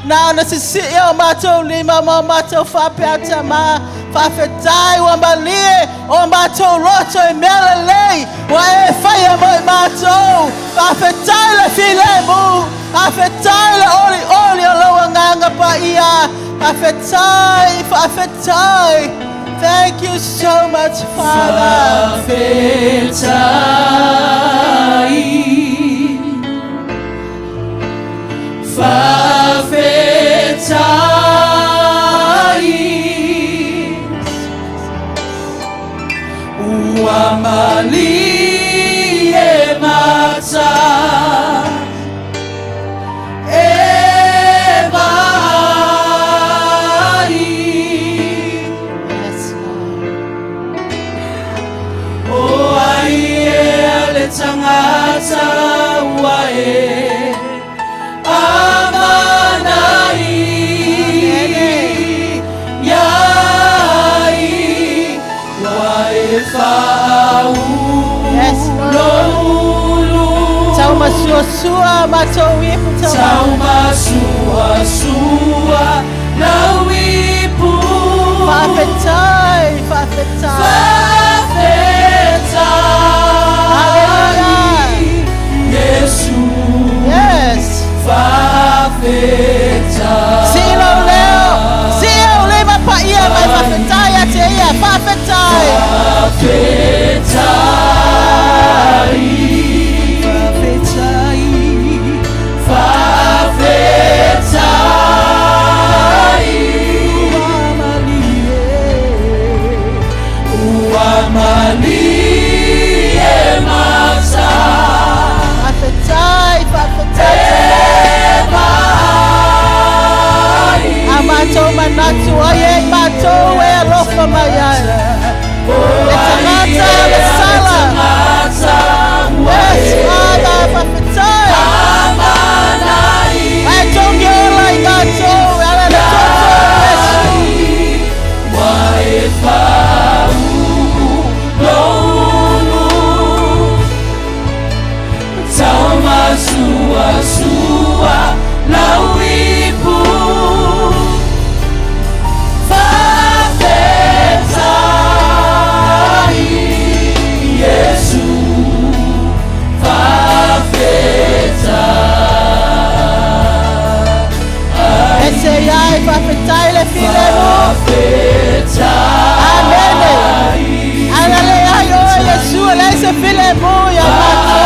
Now nasisiya mato lima mato fa piatama fa fetai wa malie o mato roto melele wa e fire mato fa fetai la filemu fa fetai la oli lo nganga pa ia fa fetai. Thank you so much, Father. Uamalie mata Eva sua matou ipu Tauma sua na wipu Fafetai Hallelujah Yesu Yes Fafetai Silo leo lema pa ia mai fafetai ate ia fafetai Amato manatu aye mato e alofa mayana Letangata lesala Yes Father fafetai I don't get like mato ala le Sua la wipu Fafetai Yesu Fafetai Ese ai fafetai le filemu Amen Ala le ai o Yesu le se filemu ya mato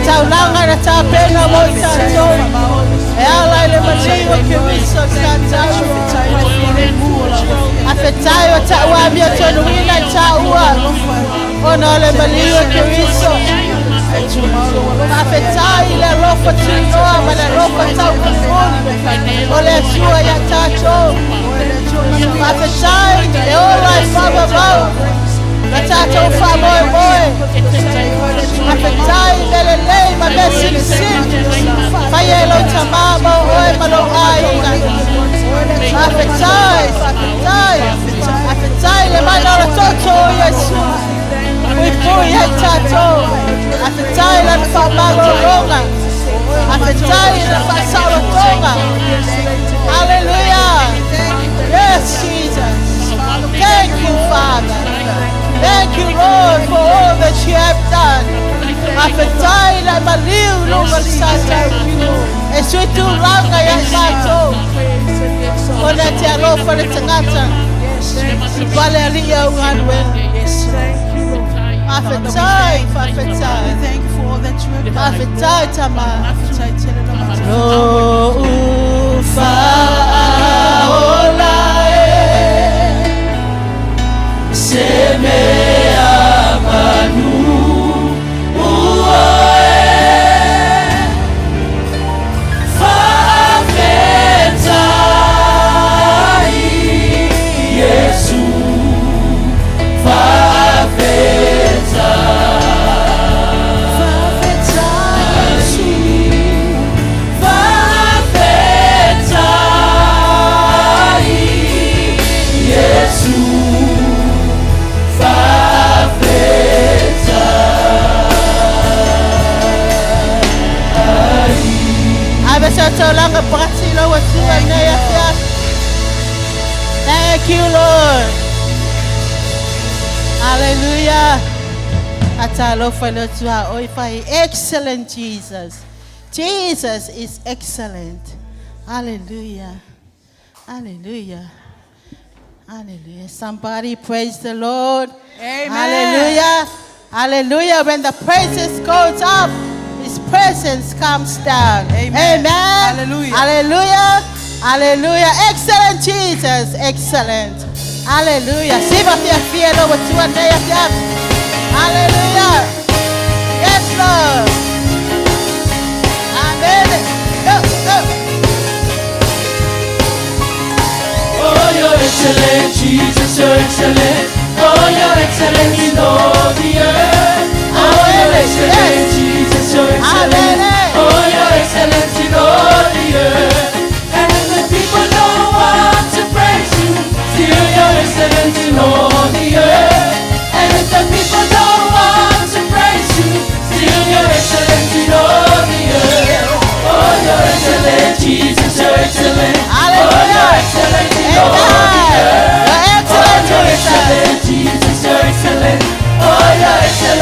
Taulanga na tapena moita to Ela ile majiwa kibisa katawa Afetayo tawabia tonuina taua Ona ole maliwa kibisa Afetayo ile rofa tunoa Mana rofa tau kufuni Ole chua ya tato Afetayo eola ifaba bao Natato ufa moe moe Afetai lelelei mabesi lisin Fayelo tamama oe malongainga Afetai le manora toto Yesu Wifu ye tato Afetai le nfamalo ronga Afetai le fasalo tonga Hallelujah Yes Jesus Thank you Father Thank you Lord for all that you have done Afetai la maliu lunga sasa Eswitu langa ya mato Ona te alofa le tangata Vale alia unganwe Afetai Thank you for all that you have done Afetai tama No ufa olae Semea langa brasilo watua neya fia. Thank you, Lord. Hallelujah. Atalo falo tua oifai. Excellent Jesus. Jesus is excellent. Hallelujah. Hallelujah. Hallelujah. Somebody praise the Lord. Amen. Hallelujah. Hallelujah. When the praises goes up, His presence comes down. Amen. Amen. Hallelujah. Hallelujah. Hallelujah. Excellent Jesus. Excellent. Hallelujah. Siva fia fia lo watua neya fia. Hallelujah. Yes, Lord. Amen. Go, go. Oh, you're excellent, Jesus, you're excellent. Oh, you're excellent in all the earth. Oh, you're excellent, Jesus, you're excellent. Oh, you're excellent in all the earth. And if the people don't want to praise you, still you're excellent in all the earth. And if the people don't want to praise you, still you're excellent in all the earth. Oh, you're excellent, Jesus, you're excellent. Oh, you're excellent in all the earth. You're excellent, Oh, you're excellent, Jesus, you're excellent. Oh, you're excellent.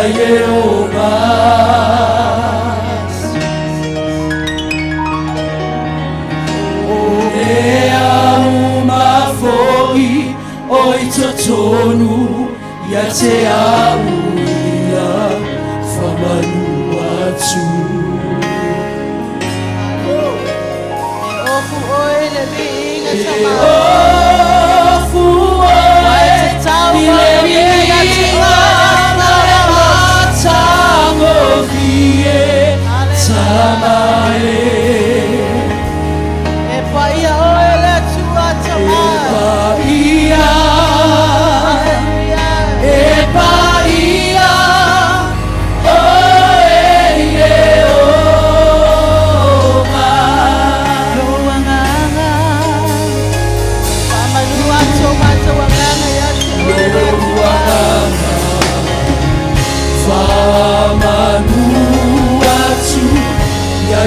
Yehova. Tonu ya te auia whamanua tu. E ofu oe le vinga tama. E ofu oe le vinga matango vie tamae. E paia oe le tua tama. E paia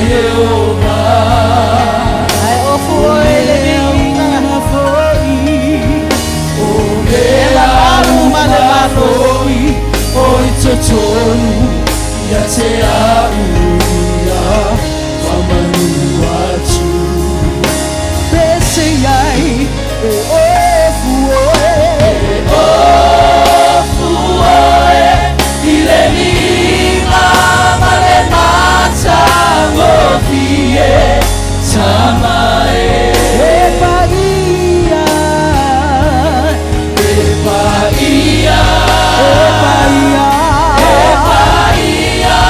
Yehova, ai ofu oe le vinga foi, o meu malefoi, oi totonu, ya te auia, wamanua tu. Pese ai, ofu oe, ile minga malemata. Fie tamae epaia epaia epaia epaia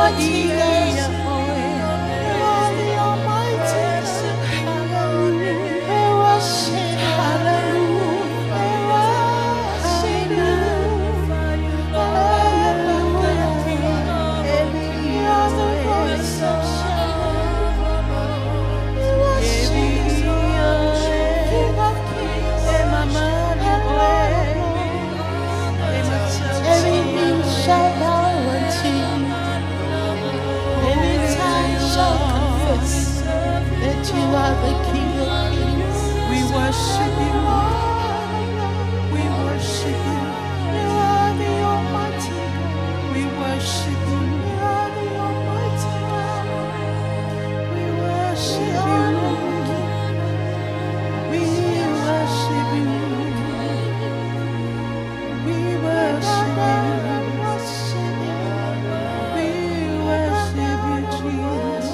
Almighty God. You are the Almighty God. We worship. Hallelujah. We worship you. Hallelujah. You are the voice of Shaddai. We worship you. King of kings and Lord of lords. Every knee shall bow unto you. Every tongue shall confess that you are the King of kings. We worship you. We worship you. You are the Almighty God. We worship you. You are the Almighty God. We worship you. We worship you. We worship you. We worship you, Jesus.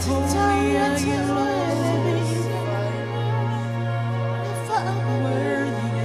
Holy are you, Lord. Worthy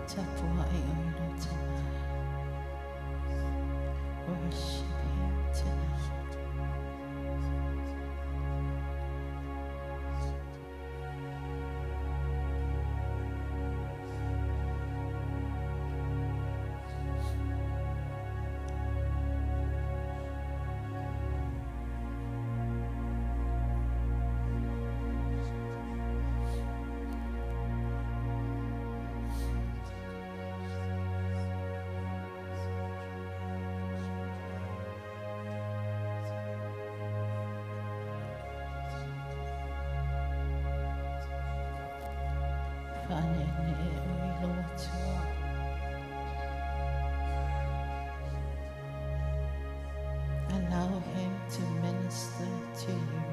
Tapua Iono tonight. Worship Him tonight. Allow Him to minister to you.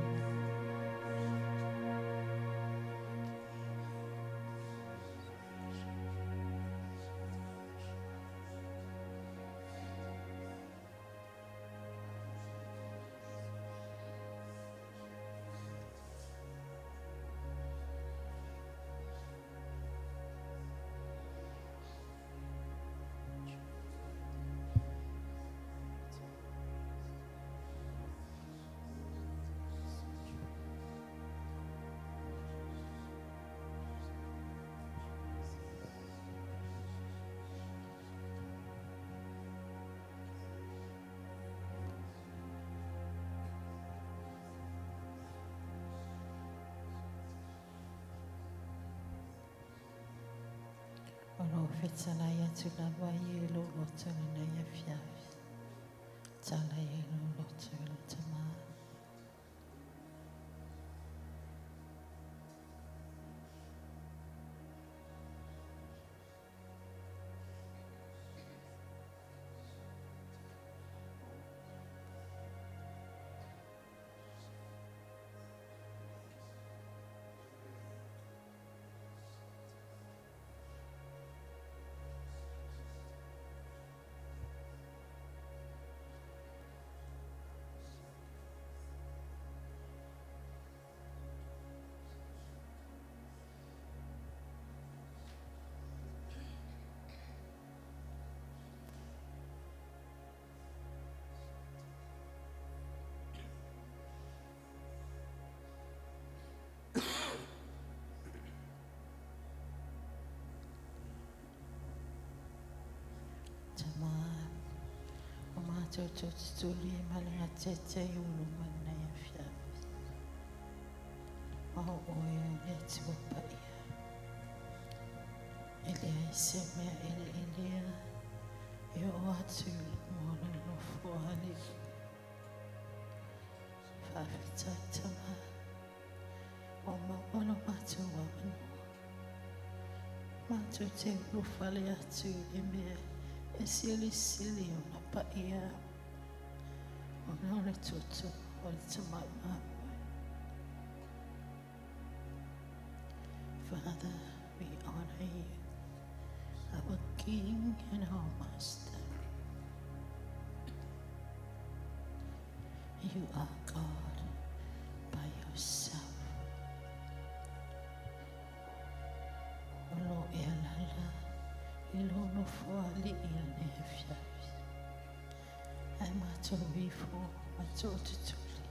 Olo fetala ya tulava yelo lotolo na ya fiafi. Tala yelo lotolo tama. Tuli malinga tete yulu mana ya fiafi. Au oya yetu wapa ia. Elia isemea Elia. Yo watu mono lofu hali. Fafita tama. Oma ono matu wabano. Matu te rufale atu emea. Esili sili ona pa ia. Onore tutu, oltamama. Father, we honor you, our King and our Master. You are God by yourself. Olo elala, ilono fuali ilnefia. Mato bifo, mato tutuli,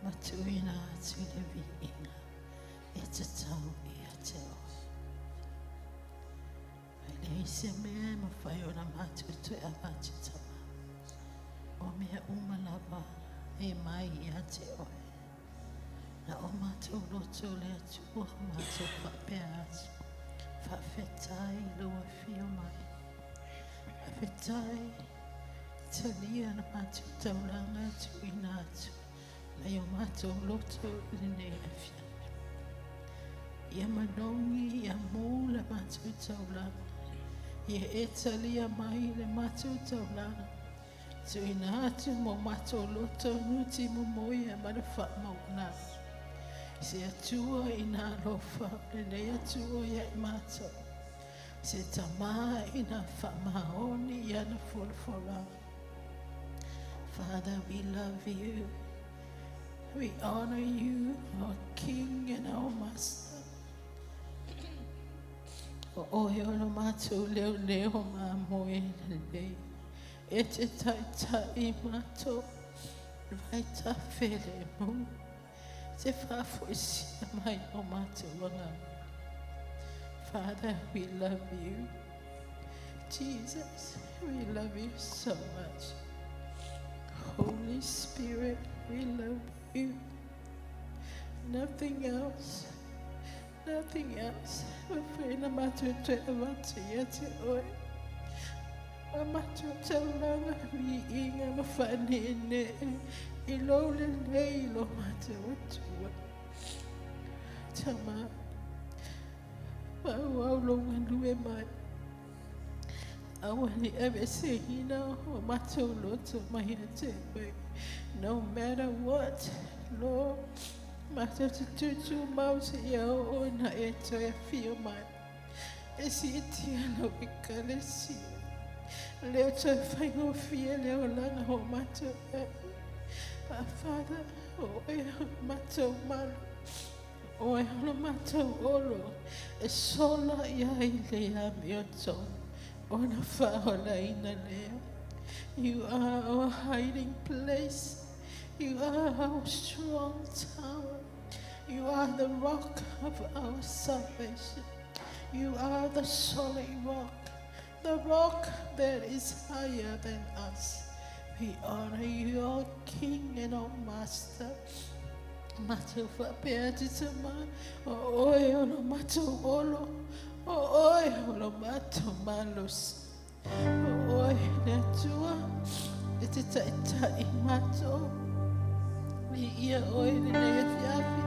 mato ina tulevi ina, etatau iateo. Ele iseme mafayona mato tu abatitama. Omea umalaba e mai iateo. Na o mato loto le atua mato papeas. Fafetai loa fio mai. Fafetai. Talia na matu taulanga tu inatu. Na yo matu loto line afya. Ya manongi ya mula matu taulanga. Ya etalia mai le matu taulanga. Tu inatu mo matu loto nuti mo moya madafa mauna. Se atua ina lofa le atua ya matu. Se tamaa ina famaoni ya na folfola. Father, we love you. We honor you, our King and our Master. Oyo no mato leo leo mamoe lei. Ete taita imato. Vaita fele mo. Se fa foisi mai no mato wanga. Father, we love you. Jesus, we love you so much. Holy Spirit, we love you. Nothing else. Nothing else. Afraid I'm about to yet. I'm about to tell them I'm a funny in it. Ilole ilo matter what you Tama. How long do we mind? I want to ever say, you know, matter lots of my head, but no matter what, Lord. Matter to two mouths here on a feel man. Is it here? No, we can't see. Let her find fear, Leolan, oh, matter. Father, oh, matter, man. Oh, I don't matter, all. A solar, ya, am your son. On a foul in a lair. You are our hiding place. You are our strong tower. You are the rock of our salvation. You are the solid rock, the rock that is higher than us. We honor you, our King and our Master. Mato fapeatitama, oyo no mato olo, oyo no mato malos, oyo natua, ititaita imato. Ia oil in the Yafi,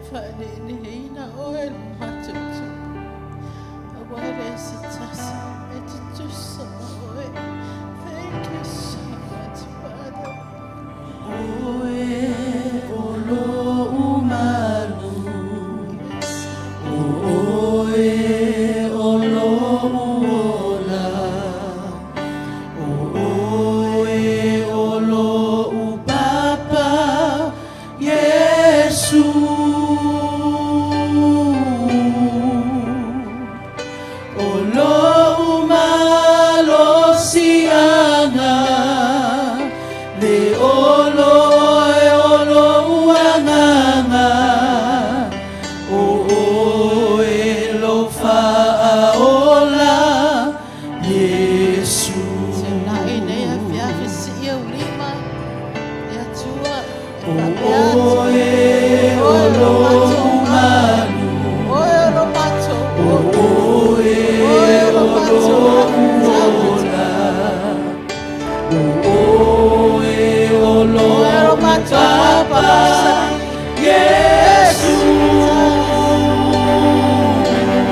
Fadina oil, Matoto. What is it? It's just some oil. Thank you so much, Father. Oe, olo umalu. Oe, olo uola. Oe, olo upapa. Yesu Olo umalo sianga Le olo uanganga O elo faaola Yesu Oe olo umalu Oe olo uola Oe olo papa Yesu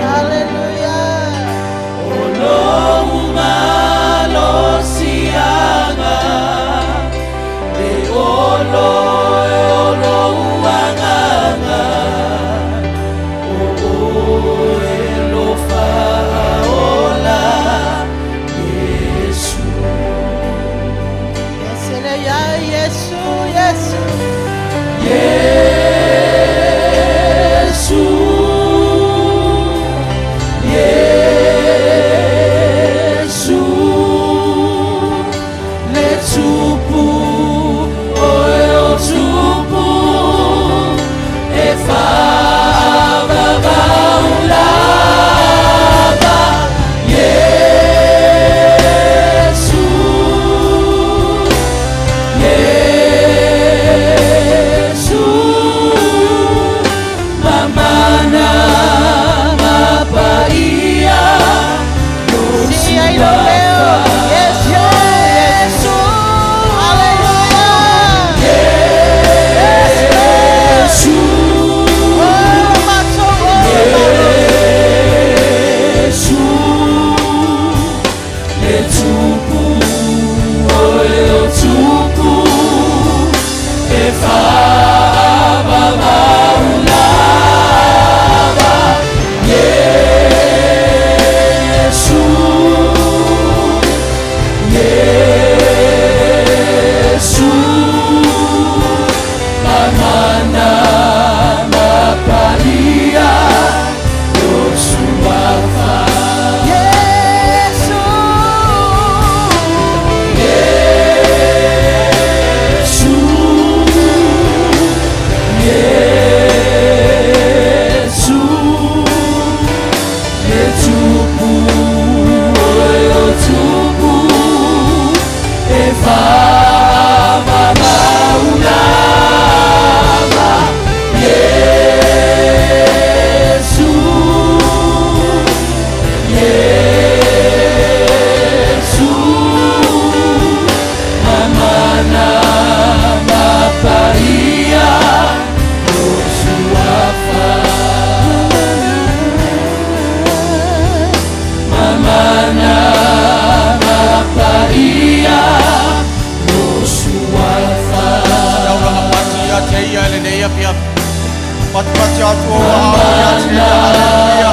Hallelujah. Olo umalo sianga Le olo fama maulama Yesu Yesu mamana maparia Yosuafa mamana maparia Yosuafa ya teia le neia pia pati atu ya teia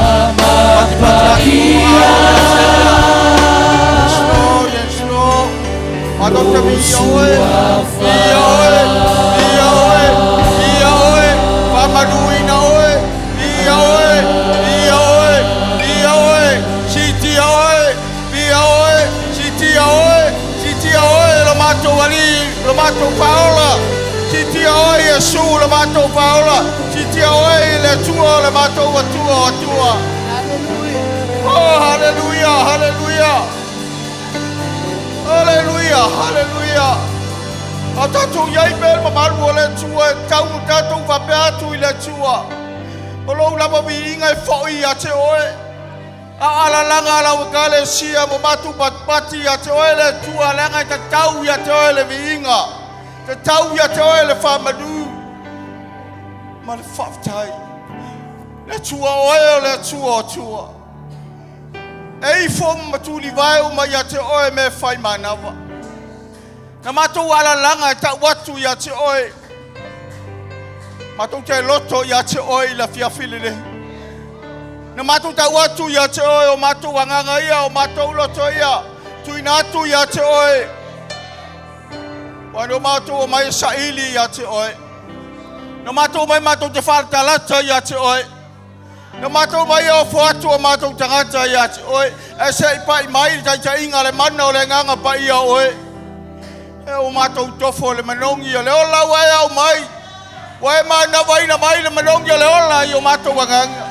pati yes Lord adopte mi oe pamaduina oe siti oe lo mato wali lo mato paola Siti oi Yesu le mato paola Siti oi le tua le mato tua Oh hallelujah Atatu yai bel mamalu le tua tau tatu fapeatu le tua Olo lama biinga foi ate oe ala langa la wakale sia mo matu pati ate oe le tua langa tau ya te oe le biinga Te tau ya te oe le whamadu Ma le whaftai Le tua oe o le tua o tua Ei fom matuli vai o ma ya te oe me whai manawa Na matou ala langa e ta watu ya te oe Matou te loto ya te oe la fiafilile Na matou ta watu ya te oe o matou wanganga ia o matou loto ia Tuinatu ya te oe Wano matou mai saili ya te oe. No matou mai matou te whātalata ya te oe. No matou mai o whātu o matou tangata ya te oe. E se i pai mai ta inga le mana o le nganga pa ia oe. E o matou tofo le manongi o le ola wai au mai. Wai mana waina mai le manongi o le ola i o matou wanganga.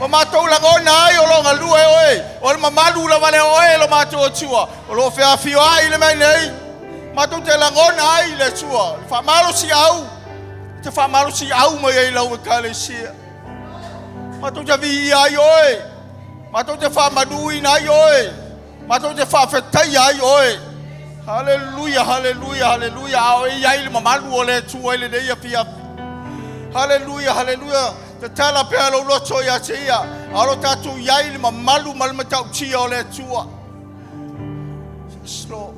O matou langona ai o longa lue oe. O le mamalu la wale oe lo matou o tua. O lo whiawhio ai le mai nei. Matou te langona ai le tua. Whamalo si au. Te whamalo si au mai ei lau e kale sia. Matou te vi ai oe. Matou te whamadui ai oe. Matou te whawhetai ai oe. Hallelujah, hallelujah, hallelujah. Ao e ai le mamalu o le tua ele neia pia. Hallelujah, hallelujah. Te tala pea lo loto ia te ia. Alo tatu iai le mamalu malmatau tia o le tua. Slow.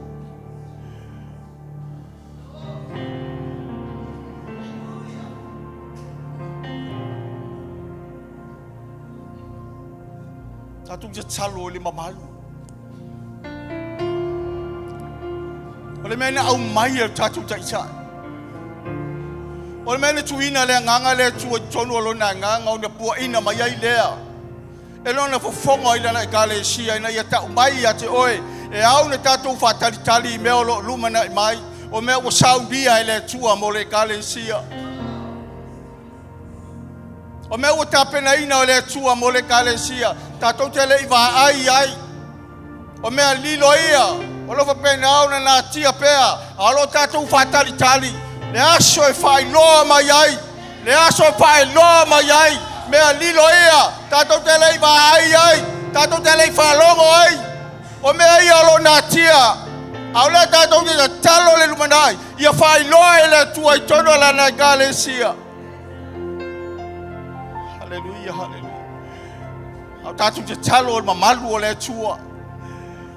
Tatu te talo le mamalu. Ole mena au mai e tatu taisa. Ole mena tuina le nganga le tua tonu lo na nganga o ne pua ina mai ai lea. E lona fofonga ila na kale sia ina ia tau mai ia te oe. E au ne tatu fatali tali me o lo lumana mai. O me o saudia ele tua mo le kale sia. O me o tapena ina o le tua mo le kale sia. Tatou te le iwa ai. O mea lilo ia. O lo whapena au na tia pea. Alo tatou fatali tali. Le aso e whai loa mai ai. Le aso e whai loa mai ai. Mea lilo ia. Tatou te le iwa ai. Tatou te le iwa longo ai. O mea ia lo na tia. Au le tatou te talo le lumanai. Ia whai loa e le tua i tono la na gale sia. Hallelujah, hallelujah. Au tatou te talo o mamalu o le tua.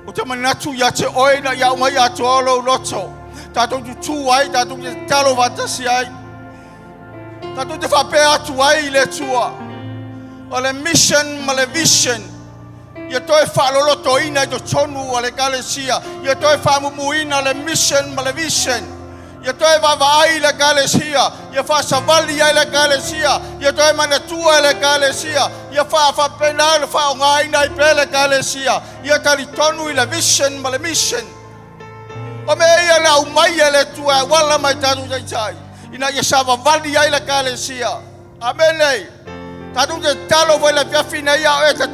O te manatu ia te oina ia umai a tuolo loto. Tatou te tu ai, tatou te talo vatasi ai. Tatou te whapea atu ai le tua. O le mission ma le vision. Ia toi whaloloto ina i to tonu o le kalesia. Ia toi whamumuina le mission ma le vision. Ia toi vavai le kalesia. Ia whasavali ai le kalesia. Ia toi manatua le kalesia. Ia whapena le whaongaina i pe le kalesia. Ia tali tonu i le vision ma le mission. O me ia le au mai le tua wala mai tatu tai. Ina ia savavali ai le kalesia. Amen ei. Tatu te talo vai le piafina ia e te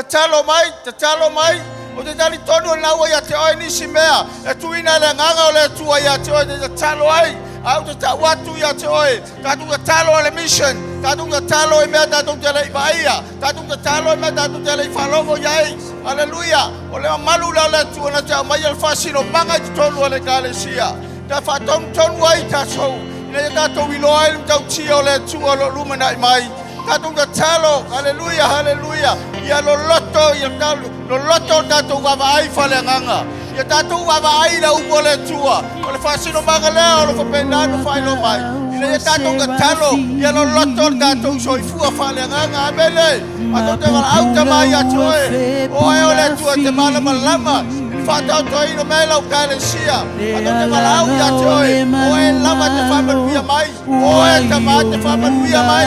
talo mai. O te tali tonu na wa ya te oi ni simea. E tuina le nganga o le tua ya te oi te talo ai. Au te ta watu ya te oi. Tatu te talo le mission. Tatu te talo e mea tatu te le iwaia. Tatu te talo e mea tatu te le ifalogo yai. Hallelujah. O le malu la le tua na te au mai al fasino manga te tonu le kalesia. Ta fa tonu ai ta sou. Ina ta to wilo ai lu tau tio le tua lo lumana mai. Tatu te talo. Hallelujah, hallelujah. Ia lo loto ia talo. Lo loto tatu wa ai fa le nganga. Ia tatu wa ai la upo le tua. O le fasino manga le o lo pena no fai no mai. Ina tatu te talo. Ia lo loto tatu soifua fa le nganga amele. Ato te wala auta mai atoe. O e o le tua te mala malama. Fatau toi no mela o kalesia. Ato te wala au atoe. O e lama te whamanuia mai. O e tama te whamanuia mai.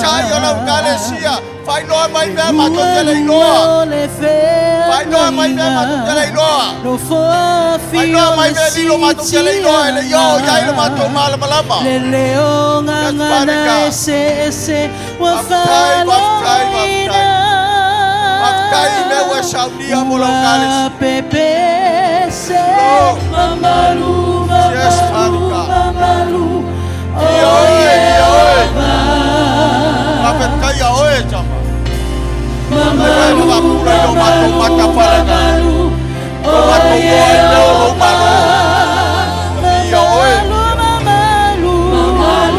Tai o la o kalesia. Fai noa mai mea mato te leiloa. Fai noa mai mea mato te leiloa. Fai noa mai mea lilo mato te leiloa. Ele yo yai lo mato mala malama. Le leo ngangana ese wafaloina. Aftai mewa Sauniga mo lang kalis. Pepese Mamalu, mamalu, Kapet kaya oe chama. mamalu, oh Jehovah. Mamalu,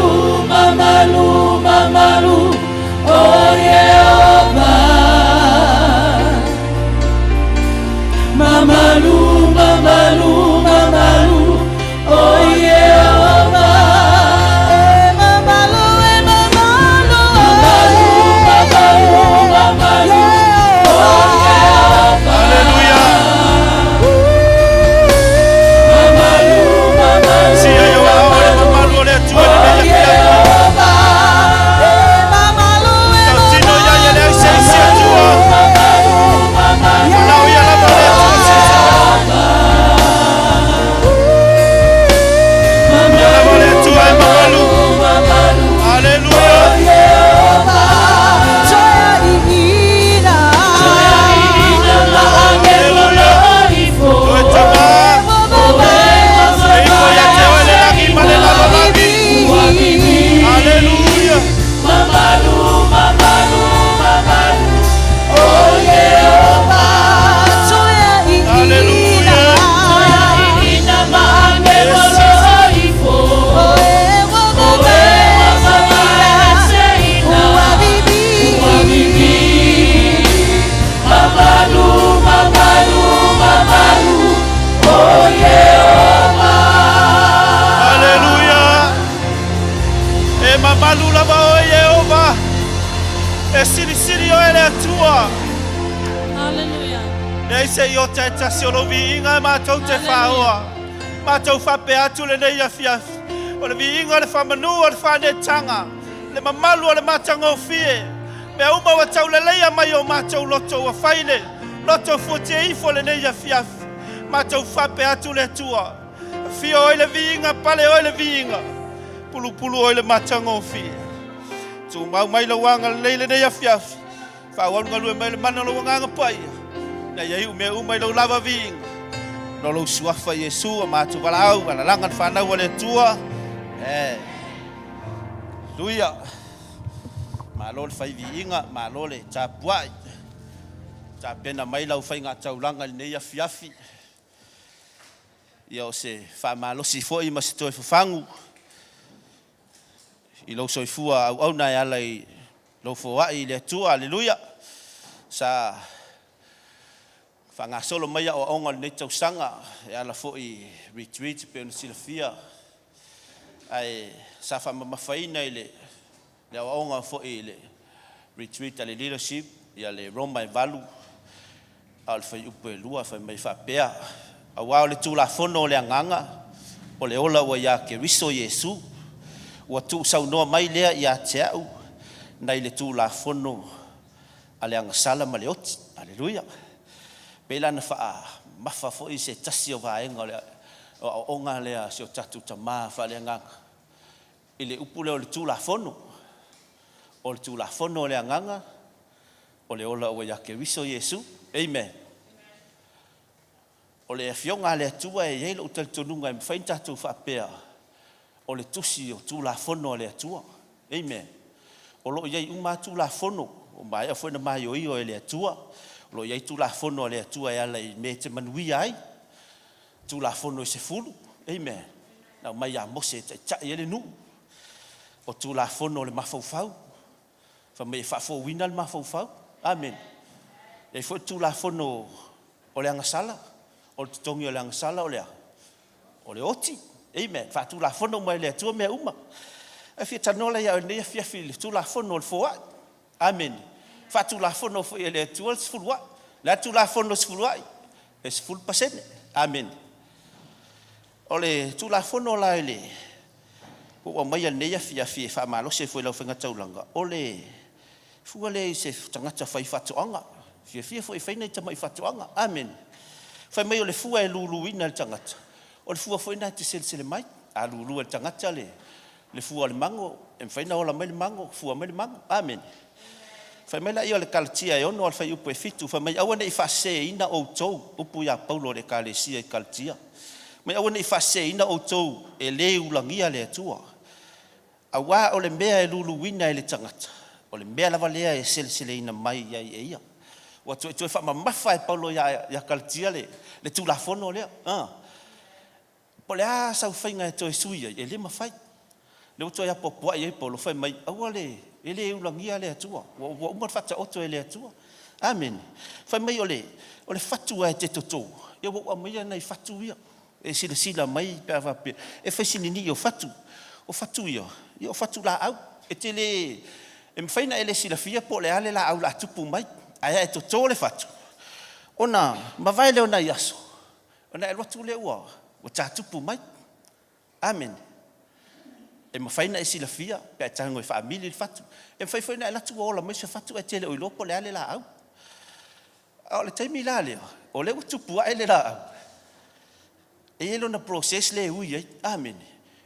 mamalu, mamalu, oh Jehovah. Mamalu, mamalu, mamalu, mamalu, oh Jehovah. Hallelujah. Mamalu, mamalu, Si ayo wa mamalu le tua le Jehovah. mamalu Tino ya yele se se tua. Na ya la mole tua mamalu. Hallelujah. Malula ba o Jehovah. E siri o ele tua. Hallelujah. Nei se yo te tasiolovi inga mātou te whaoa. Mātou whape atu le nei afiaf. O le vi inga le whamanu o le whanetanga. Le mamalu o le matanga o fie. Me uma wa tau le leia mai o mātou loto wa whaile. Loto futi e ifo le nei afiaf. Mātou whape atu le tua. Fio o le vi inga pale o le vi inga. Pulu o le matanga o fie. Tu mau mai la wanga leile nei afiaf. Whawanu ngalu e mai le mana lo wanga pai. Na ia iu mea umai lau lava vinga. No lau suafa Yesu a mātu walau. Ana langan whanau wale tua. Luia. Mā lo le whai vinga. Mā lo le tāpuai. Tāpena mai lau whai ngā taulanga ni nei afiafi. Ia o se whamalosi fo i masitoe whangu. I lau soifua au nai alai lau foai le tua. Aleluia. Sa whanga solo mai o onga nei tausanga. E ala fo i retreat pe ona silafia. Ai sa whamamawhaina i le o onga fo i le retreat ale leadership. Ia le Roma e valu. Al whai upe lua whai mai whapea. A wao le tūla whono le anganga. O le ola wa ia ke riso Yesu. Ua tu sau noa mai lea ia te au. Nei le tūla whono. Ale anga sala ma le oti. Aleluia. Pela na wha mawha fo i se tasi o vaenga o onga lea se o tatu ta maa wha le anganga. I le upu leo le tūla whono. O le tūla whono le anganga. O le ola ua ia ke riso Yesu. Amen. O le fionga le tua e yelo utel tonunga e mwhainta tu whapea. O le tusi o tu la fono le tua. Amen. O lo iei uma tu la fono. O mai a fuena mai o io e le tua. O lo iei tu la fono le tua e ala i me te manui ai. Tu la fono i se fulu. Amen. Na mai a mose te cha ele nu. O tu la fono le mafaufau. Fa me fa fo wina le mafaufau. Amen. E fo tu la fono o le angasala. O te tongi o le angasala o le oti. Amen. Fa tu la fono mai le tua me uma. E fia tanola ia o nei fia fili. Tu la fono le foa. Amen. Fa tu la fono fo le tua le sfulua. La tu la fono sfulua. E sful pasene. Amen. O le tu la fono la ele. O mai nei fia fia fa malo se foi la fenga taulanga. O le fua le se tangata fai fatoanga. Fia foi fai nei tamai fatoanga. Amen. Fai mai o le fua e luluina le tangata. O le fua foi na te sele mai. A lulu le tangata le fua le mango. E fai na ola mai le mango. Fua mai le mango. Amen. Fai mai la i o le kalatia e ono al fai upu e fitu. Fai mai awane i fase ina o tou. Upu ia paulo le kalesia i kalatia. Mai awane i fase ina o tou e le ulangia le atua. Awa o le mea e luluina e le tangata. O le mea lava lea e sele ina mai iai e ia. Wa tu e fa mamafa e paulo ya kalatia le tu la fono lea. Po le a sau whainga e toi suia e le mawhai. Le uto ia popua e polo whai mai awa le e le ulangia le atua. Wa umar fata oto e le atua. Amen. Whai mai o le fatua e te toto. Ia wa mai nei fatu ia. E sila mai pe ava pe. E whai sinini o fatu. O fatu ia. Ia o fatu la au. E te le e mwhaina e le sila fia po le ale la au la tupu mai. Aia e toto le fatu. Ona, mawai leo na yaso. Ona e lotu le ua. O tātupu mai. Amen. E mawhaina e sila fia. Pea tango e whaamili le fatu. E mwhaina e latu ola mai se fatu e tele o ilopo le ale la au. O le taimi la leo. O le utupu a ele la au. E elo na proses le ui ei. Amen.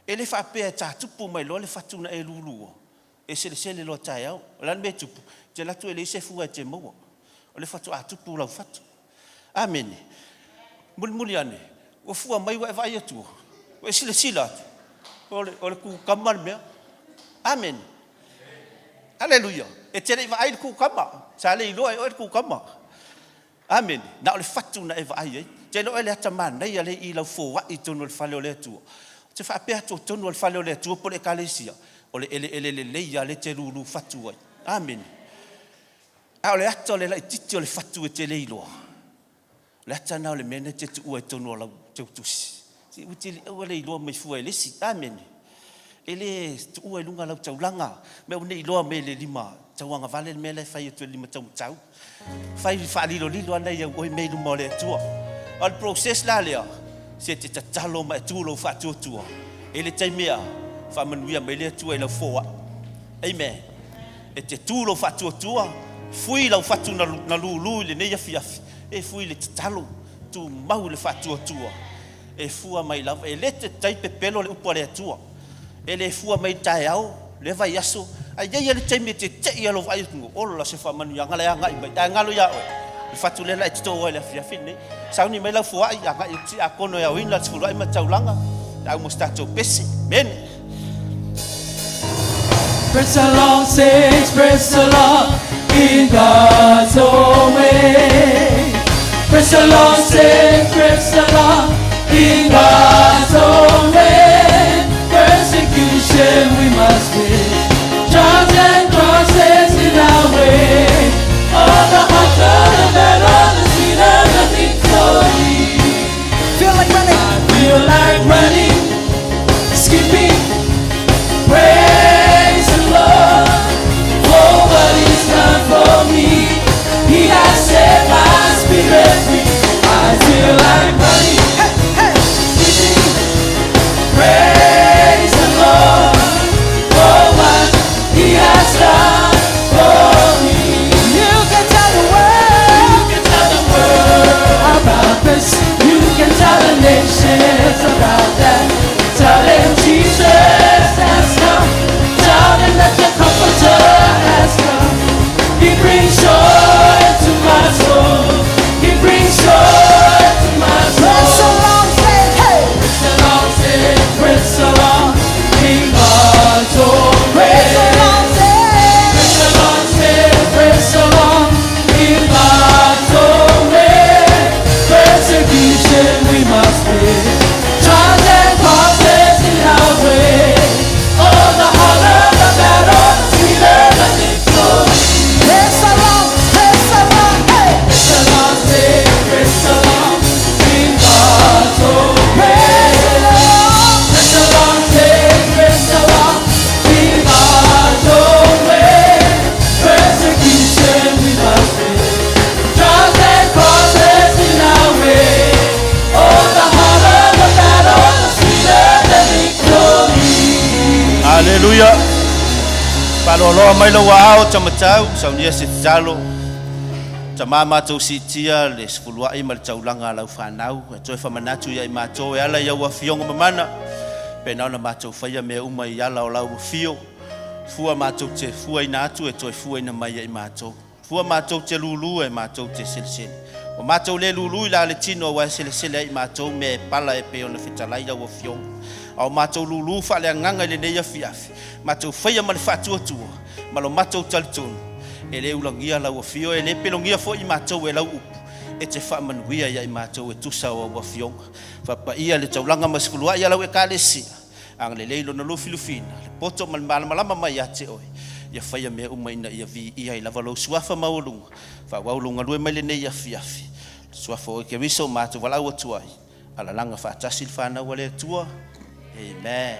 E le whaapea tātupu mai lo le fatu na e lulu. E sele lo tai au. O lan me tupu. Te latu e le se fua e te maua. O le fatu a tupu lau fatu. Amen. Muli ane. O fua mai wa e vai atu. O e sila atu. O le ku kamal mea. Amen. Aleluia. E tere wa ai le ku kama. Sa le iloa e o le ku kama. Amen. Na o le fatu na e wa ai ei. Te lo e le ataman. Nei ale i lau fua i tonu le fale o le atua. Te wha apea tonu le fale o le atua po le kalesia. O le ele leia le te lulu fatu ai. Amen. A o le ata o le lai titi o le fatu e te leiloa. Le ata na o le mene te tu ua e tonu o lau te utusi. Te uti le ua le iloa mai fua e lesi. Amen. E le tu ua e lunga lau taulanga. Me une iloa me le lima. Tauanga vale le mele fai e tu lima tau tau. Fai whaalilo lilo ana ia oi me luma o le atua. O le proses la lea. Se te tatalo ma e tu lau fatu atua. E le taimea. Whamanuia me le atua e lau foa. Amen. E te tu lau fatu atua. Fui lau fatu na lulu le nei afi. E fui le tatalo tu mau le fatu atua. E fua mai lava. E le te taipe pelo le upo le atua. E le fua mai tae au. Le vai aso. Ai ia le taime te te alo vai tungo. Ola se fa manu yanga le anga i ai ngalo ya o. Le fatu le la tito o le afi nei. Sauni mai lau fua i anga i ti akono ya wina tfulu ai mataulanga. Au mo stato pesi. Men. Press the Lord, saints, press the Lord in God's own way. Press the Lord, saints, press the Lord in God's own way. Persecution we must win. Trials and crosses in our way. All the hotter, the better, the sweeter the victory. Feel like running. I feel like running, skipping, praise the Lord. Oh, what He's done for me. He has set my spirit free. I feel like running, skipping, praise the Lord. Oh, what He has done for me. You can tell the world. You can tell the world about this. You can tell the nations about that. Tell them Jesus has come. Tell them that the Comforter has come. He brings joy to my soul. He brings joy to my soul. Talo loa mai lo wao tamatau Sauniga se talo. Tamama tau sitia le sfulua I mal taulanga lau whanau. E toi whamanatu ia I mātou e ala iau a fionga mamana. Pena ona mātou whaia mea uma I ala o lau fio. Fua mātou te fua I nātu e toi fua ina mai I mātou. Fua mātou te lulu e mātou te sele. O mātou le lulu I la le tino wa sele I mātou me pala e pe ona whitalai au a fionga. Au mātou lulu whale anganga le neia fiafi. Mātou whaia ma le whatua tua. Malo mātou talitonu. E le ulangia lau a fio. E le pelongia fo I mātou e lau upu. E te whaamanuia ia I mātou e tusa o a fionga. Whapa ia le taulanga maskulua ia lau e ka le sia. Ang le leilo na lufi lufina. Le poto malama mai a te oi. Ia whaia mea umaina ia vi ia I lava lau suafa maulunga. Whawaulunga lue mai le neia fiafi. Suafa o ke riso mātou walau atuai. Ala langa whaatasil whanau wale atua. Amen.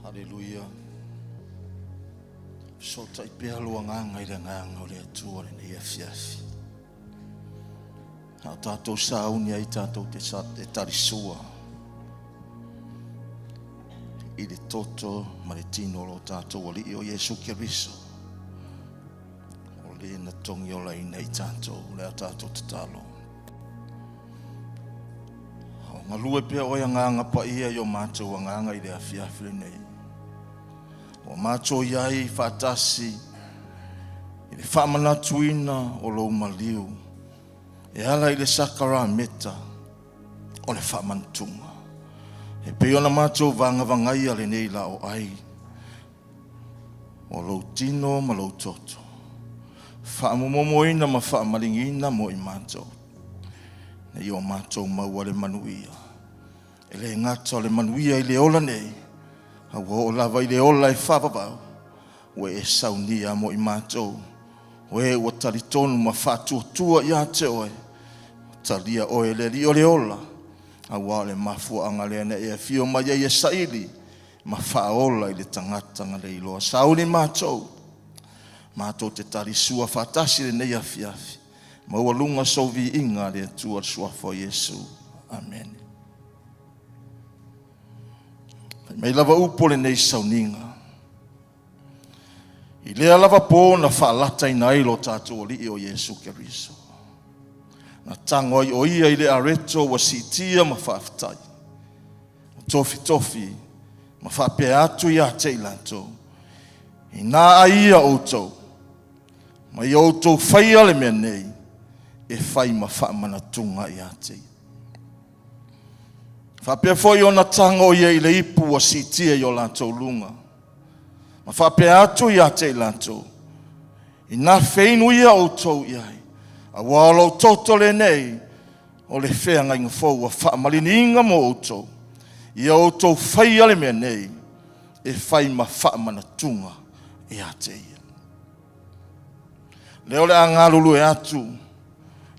Hallelujah. So tai pea luanganga I le nganga o le atua le nei afiafi. Hau tātou sauni ai tātou te tarisua. I le toto ma le tino lo tātou o li o Yesu Keriso. O le na tongi o lai nei tātou le a tātou te talo. O ngalue pea o nganga pa ia I o mātou a nganga I le afiafi le nei. O mātou iai whātasi I le whamanatuina o lo maliu. E ala I le sakara meta o le whamantunga. E pe ona mātou vanga vangai ale nei la o ai. O lo tino ma lo toto. Whaamomomoina ma whaamalingina mo I mātou. Nei o mātou maua le manuia. E le ngata le manuia I le ola nei. Hawa o lava I le ola e whapapau. We e saunia mo I mātou. We ua talitonu ma whātua ia te oe. Talia oe le li o le ola. Awa le mafua anga le ana e fio mai e saili ma faola I le tangata nga le iloa sauni mātou te tarisua whatasi le nei afiafi ma ua lunga sovi inga le tua suafo Yesu amen. Mei lava upo le nei Sauniga I lea lava po na whaalata I nailo tātou li o Yesu Keriso. Na tango I o ia I le areto wa sitia ma whaafitai. Tofi ma whaapea atu I a te ilanto. I nā a ia outou. Ma I outou whaia le mea nei. E whai ma whaamanatunga I a te. Whaapea fwoi o na tango ia I le ipu wa sitia I o lantou lunga. Ma whaapea atu I a te ilanto. I nā whainu ia outou iai. A walo toto le nei o le whenga inga fau a whaamalini inga mo outou. I outou whai ale mea nei e whai ma whaamana tunga e a te ia. Leo le angalulu e atu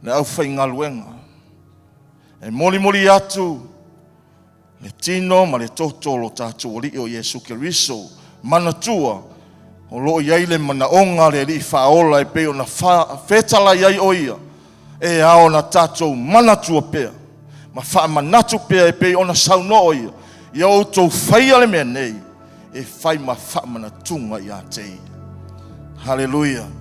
le au whai ngaluenga. E moli atu le tino ma le toto lo tātou li o Yesu Keriso manatua. O lo iai le mana onga le li whaola e peo na whetala iai oia. E ao na tātou manatua pea. Ma wha manatu pea e peo na sauno oia. Ia o tau whaia le mea nei. E whai ma wha manatunga I a te ia. Hallelujah.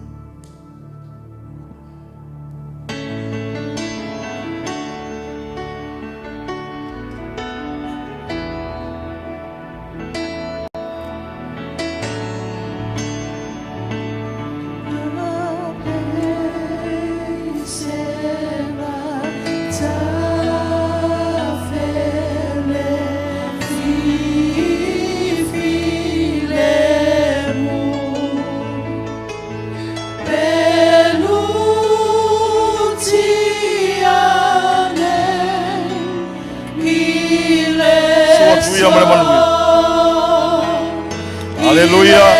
Hallelujah.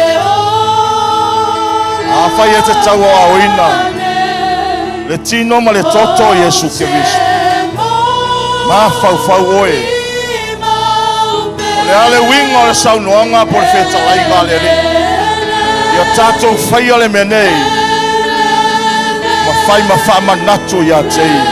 Awhai e te tau o aoina. Le tino ma le toto o Yesu Keriso. Ma fau oe. O le ale winga o le saunoanga po le whetalaiga le ri. Ia tātou whai ale menei. fai mawha natu ia te ia.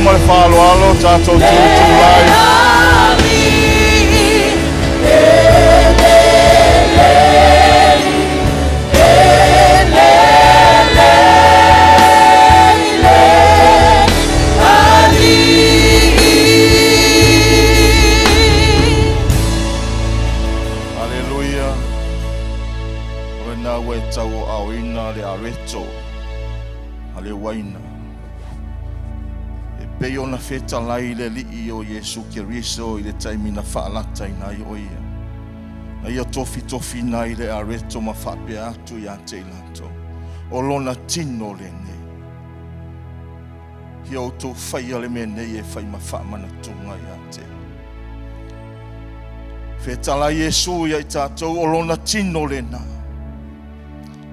Mai whaloalo, tātou tūtūrai. Aleluia. Oe nā we tau o awina le areto. Ale waina. Pei ona whetalai le lii o Yesu Keriso I le taimina whaalata I nai o ia. Na ia tofi nai le areto ma whape atu I a te ilato. O lona tino le nei. Hia o tō whaia le mea nei e whai ma whaamana tunga I a te. Whetalai Yesu ia I tātou o lona tino le na.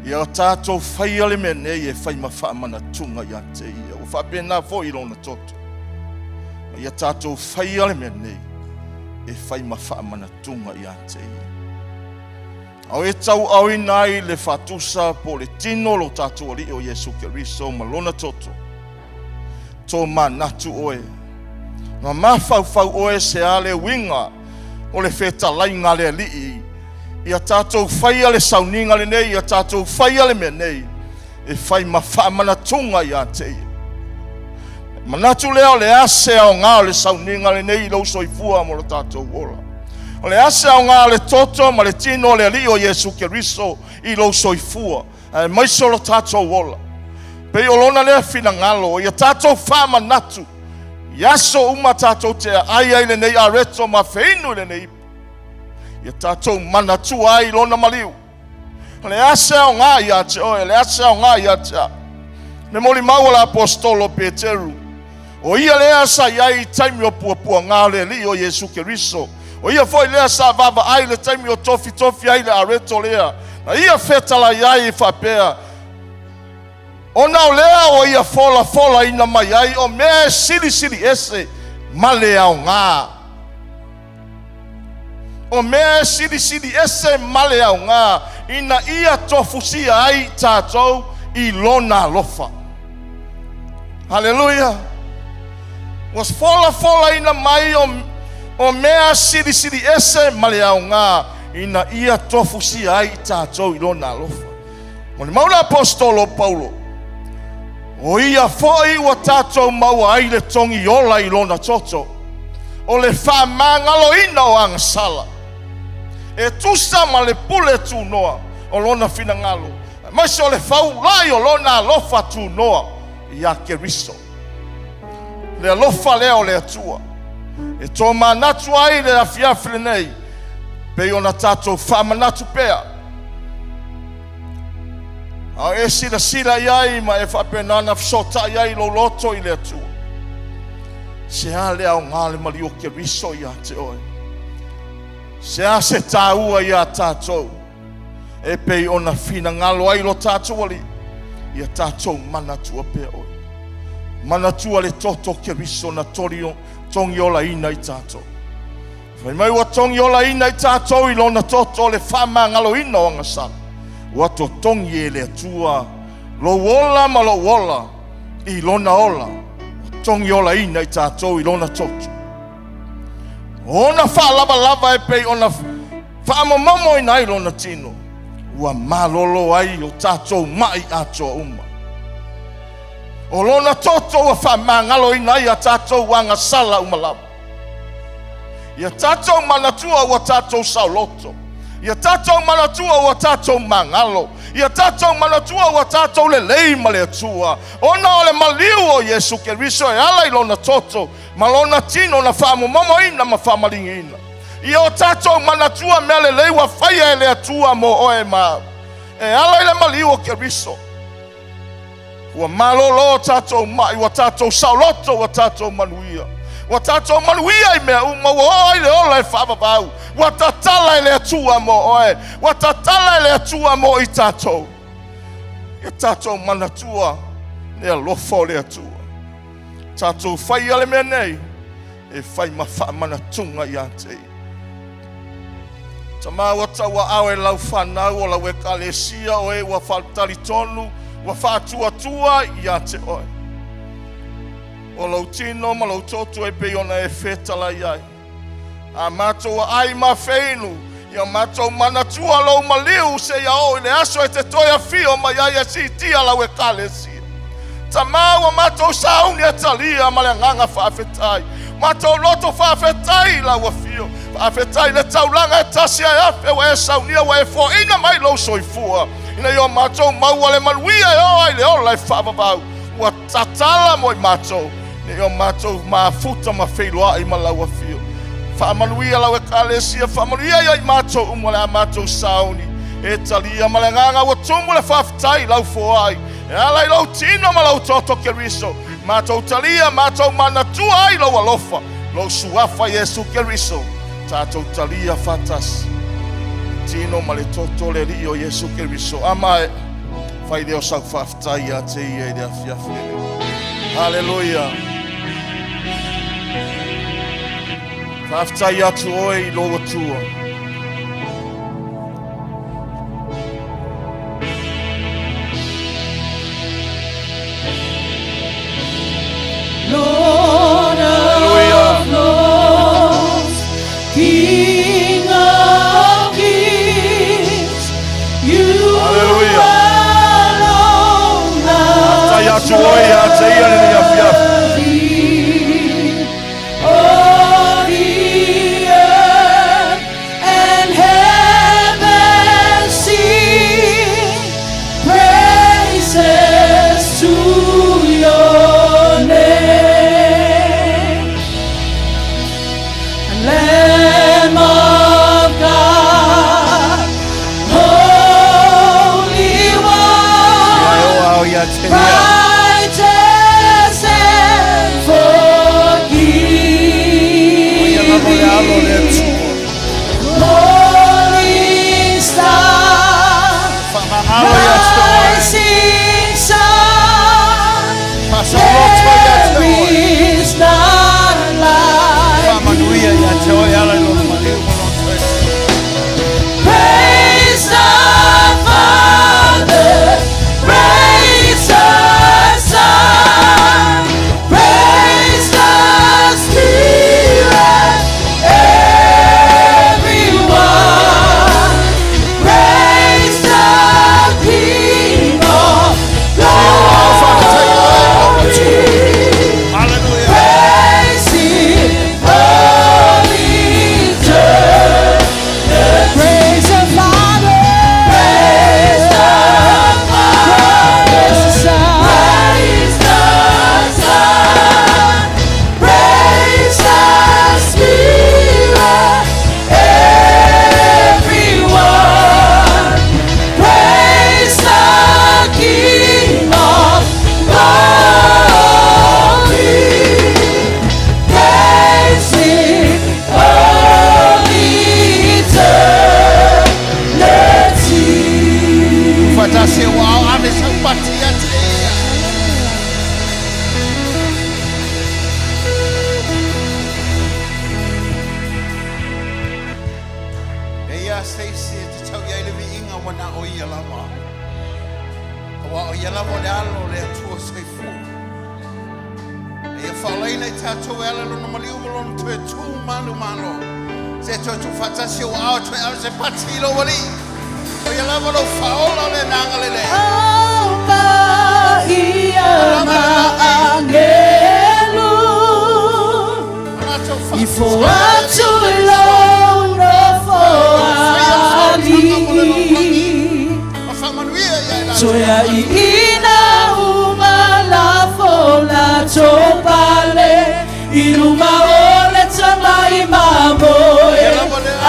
Ia tātou whaia le mea nei e whai ma whaamana tunga I a te ia. O whape nā fo I lona toto. Ia tātou whaia le mea nei e whai ma whaamana tunga I a te ia. Au e tau au I nai le whatusa po le tino lo tātou ali o Yesu Keriso ma lona toto. Tō manatu oe. Ma mawhau oe se ale winga o le whetalai ngā le alii. Ia tātou whaia le Sauniga le nei, ia tātou whaia le mea nei e whai ma whaamana tunga I a te ia. Manatu leo le ase au ngā le Sauniga le nei lau soifua mo le tātou ora. O le ase au ngā le toto ma le tino le ali o Yesu Keriso I lau soifua. Maiso lo tātou ora. Pei o lona lea whina ngalo, ia tātou wha manatu Yaso uma tātou te ai ai le nei areto ma feinu le nei. Ia tātou mana tu ai lona maliu. Le ase o ngā ia te oe, le ase o ngā ia te a. Me moli maua apostolo Peteru. O ia lea sa iai taimi o pua ngā le li o Yesu Keriso. O ia foi lea sa vava ai le taimi o tofi ai le areto lea. Na ia fetala iai whapea. O nao lea o ia fola ina mai ai o me siri ese male au ngā. O me siri ese male au ngā. Ina ia tofusia ai tātou I lona lofa. Hallelujah. Was fola ina mai o mea siri ese male au ngā. Ina ia tofusia ai tātou I lona lofa. Moni maula apostolo Paulo. O ia foi wa tātou maua ai le tongi ola I lona toto. O le whamangalo ina o angasala. E tusa ma le pule tu noa o lona fina ngalo. Mas o le fau lai o lona lofa tu noa ia Keriso. Le alofa leo le atua. E tō manatu ai le afiafile nei. Pe ona tātou whamanatu pea. A e sila iai ma e whapenana fsota iai lo loto I le atua. Se a lea o ngā le mali o Keriso ia te oe. Se a se tāua ia tātou. E pei ona fina ngalo ai lo tātou ali. Ia tātou manatua pea oe. Manatua le toto Keriso na tongi ola ina I tātou. Whai mai wa tongi ola ina I tātou I lona toto le whama ngalo ina o angasala. Wato tongi e le atua lo wola ma lo wola I lona ola tongi ola ina I tātou I lona toto. Ona wha lava e pei ona whaamamamo I nai lona tino. Ua malolo ai o tātou mai ato uma. O lona toto ua whamangalo I nai a tātou wanga sala umalawa. Ia tātou manatua ua tātou sauloto. Ia tātou manatua ua tātou mangalo. Ia tātou manatua ua tātou le lei ma le atua. Ona o le maliu o Yesu Keriso e ala I lona toto. Ma lona tino na whaamamamo ina ma whaamalingi ina. Ia o tātou manatua mea le lei wa whaia e le atua mo oe maa. E ala I le maliu o Keriso. Ua malolo o tātou mai, ua tātou sauloto ua tātou manuia. Ua tātou manuia I mea uma ua oe le ola e whaavavau. Ua tatala I le atua mo oe. Ua tatala I le atua mo I tātou. Ia tātou manatua ne alofo le atua. Tātou whai ale mea nei. E whai ma whaamanatunga I ante. Tama wata wa awe lau whanau o lau e kalesia o e wa whaltari tonu. Wa whātua I ante oe. O lau tino ma lau toto e peona e whetala iai. A mātou ai ma wheinu. Ia mātou manatua lau maliu se ia o I le aso e te toia fio ma iai e si tia lau e kalesia. Tama wa mātou sauni e talia ma le nganga whawhetai. Mātou loto whawhetai lau a fio. Whawhetai le taulanga e tasia e afe wa e saunia wa e fo ina mai lau soifua. Ina yo mātou maua le manuia e o ai le ola e whaavavau. Ua tatala mo I mātou. Ina yo mātou maafuta ma wheilua I ma lau a fio. Whaamanuia lau e kalesia. Whaamanuia I mātou umole a mātou sauni. E talia ma le nganga ua tumu le whawhetai lau fo ai. E ala I lau tino ma lau toto Keriso. Mātou talia, mātou manatua ai lau alofa. Lau suafa Yesu Keriso. Tātou talia fatas. Tino ma le toto le li o Yesu Keriso. Amae. Whai leo sau whaftai a te ia I le afiafene. Hallelujah. Whaftai atu oi I loa tua. Lord of Lords, King of Kings, you alone are worthy of the earth and heaven sing praises to your name. ya te ia. Righteous and forgive. Ia la mo le alo le tua. Morning star, Whamangalo ya te oe. rising sun, Pasaloto ya te there oe. is none like Whamanuia ya te oe ala no maliu mo no te. Praise the Father, praise the Son, praise the Spirit, everyone. Praise the King of glory. Hallelujah. Praise Him, holy church. Praise the Father, praise the Son, praise the Son, praise the Spirit, everyone. Praise the King of glory. Praise Him, holy eternity. Fatase wao ame sapati ya te ia. Eia seisi e te tau iai le vi inga wana o ia lava. Wa o ia lava le alo le atua saifu. Eia whaolaina i tātou e ala luna maliu malonu tue tū manu malo. Se tue tu fatase wao tue ame se pati lo wali. O ia lava lo whaola le nanga le le. Alba ia maangelu I foatu lono foali Soya I ina umala fola topale Iluma ole tamai mamoe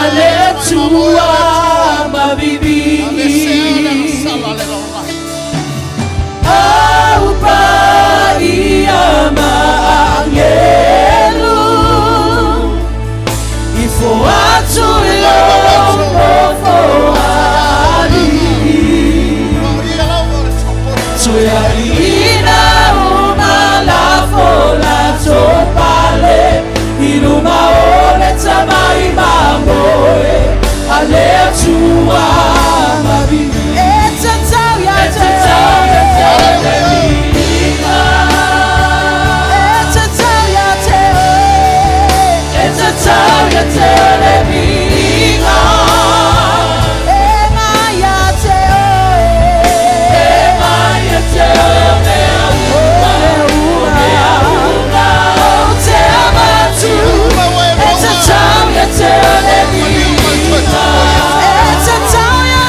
Ale tua mabibi Aupa ia maangelu I foatu lono foali Soya ina umala fola topale Iluma ole tamai mamoe Ale tua mabibi Eta tau ya te Eta tau ya te Eta tau ya te levinga Ema ya te Ema ya te mea una O te amatu Eta tau ya te levinga Eta tau ya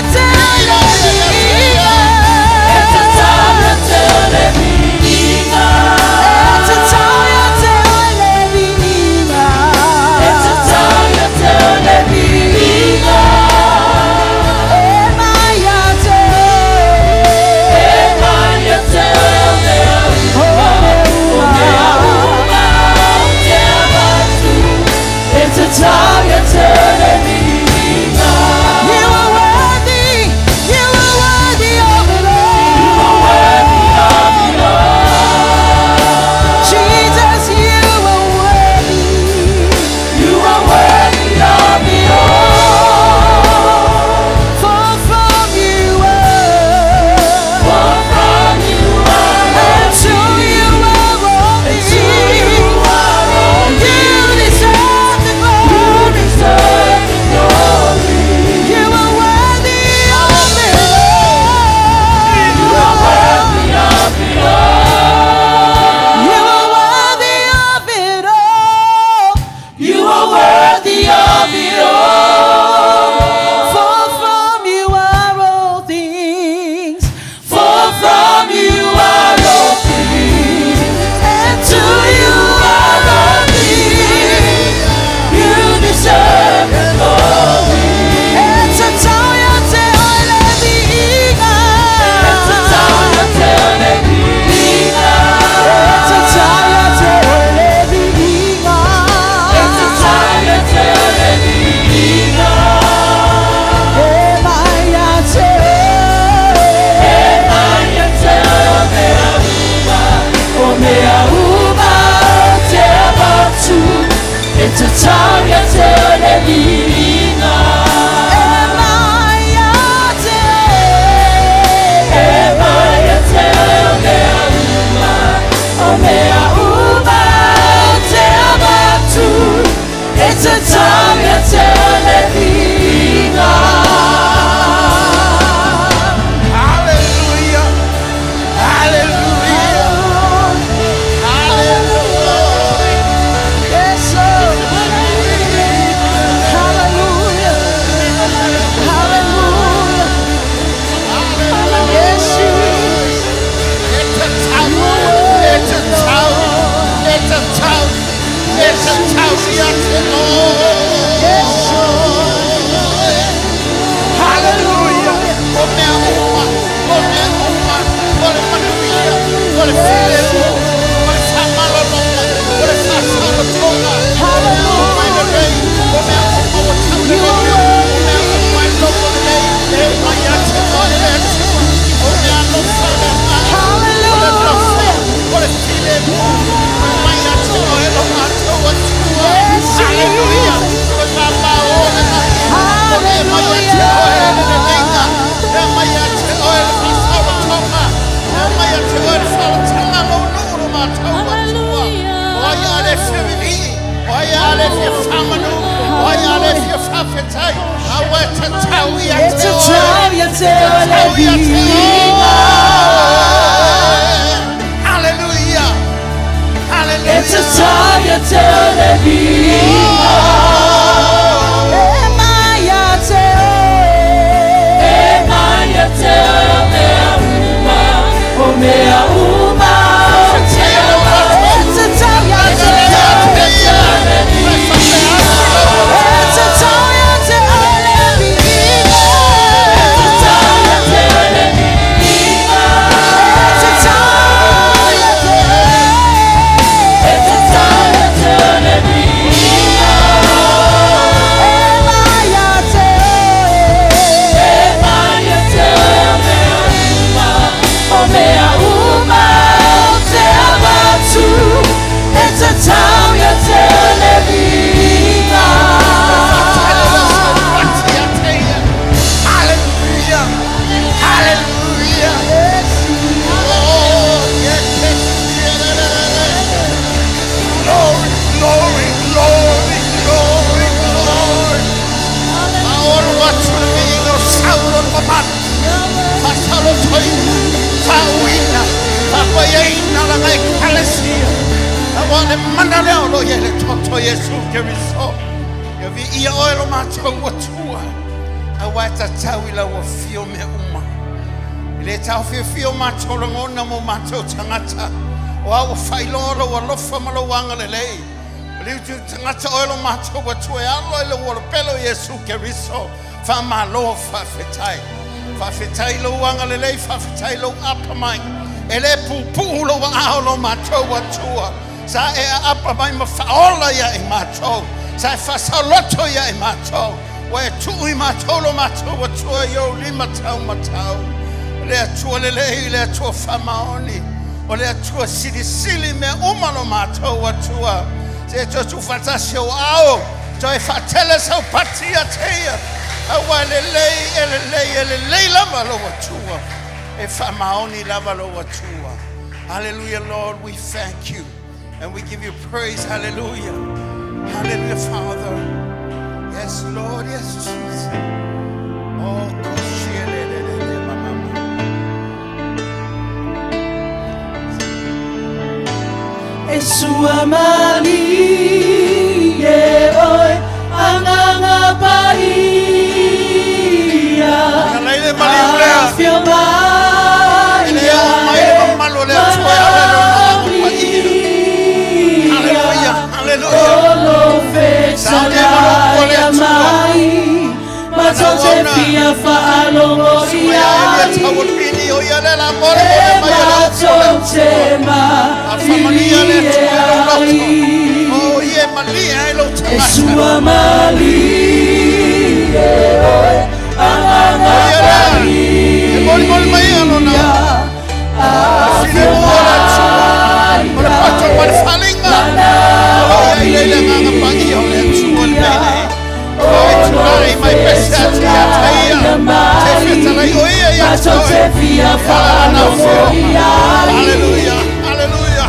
vinga. Hallelujah. Hallelujah. It's a time you tell the vinga. Emaya tell mea uma. O mea uma. It's a time you tell the vinga. It's a time you tell the vinga. It's a time you tell the vinga. It's a time you tell. It's a time you tell the vinga. Emaya tell mea uma. O mea uma. Te abatu. It's a time you tell the vinga. Hallelujah. Hallelujah. Oh, yes. Glory, glory, glory, glory, glory. Ahora watu wengine saulo papat. Pasalo toy. Sauina. Papa yeina la ngai kalesia. Awale mandaleo lo yele toto Yesu Kristo. Yavi ia oilo macho watua. Awata tawila wa fio me uma. Ile tau fio macho ngona mo macho tangata. Wa failoro wa lofa malawanga lele. Ile tangata oilo macho watua alo ile wa pelo Yesu Kristo. Fa malo fa fetai. Fa fetai lo wanga lele fa fetai lo apamai. Ele pupu lo wa alo macho watua. Sa e apamai ma faola ya e macho. Sa fa saloto ya e macho. Wa tui matolo macho watua yo lima tau matau. Le atua lele le atua famaoni. Ole atua sili me umalo macho watua. Se tu fatasi o ao. Toi fatele sa patia teia. Awa lele lava lo watua. E famaoni lava lo watua. Hallelujah, Lord, we thank you. And we give you praise. Hallelujah. Hallelujah, Father. Yes, Lord. Yes, Jesus. Oh, Esua mali ye oi anganga paia. Afio maia. Hallelujah. Hallelujah. Olo fetsalaya mai. Matote pia fa'alongo iai. Matote ma iai. Esua mali anganga paia. Afio Hallelujah. Hallelujah. Hallelujah,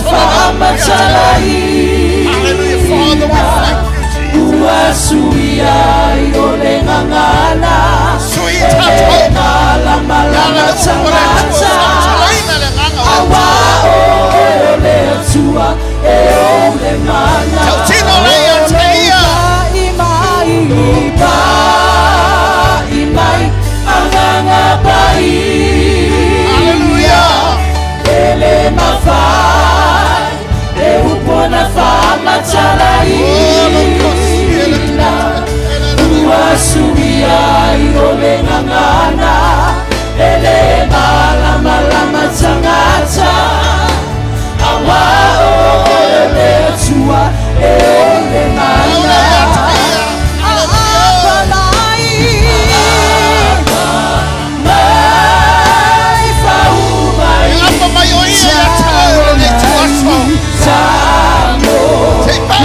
Father, we thank you, Take back.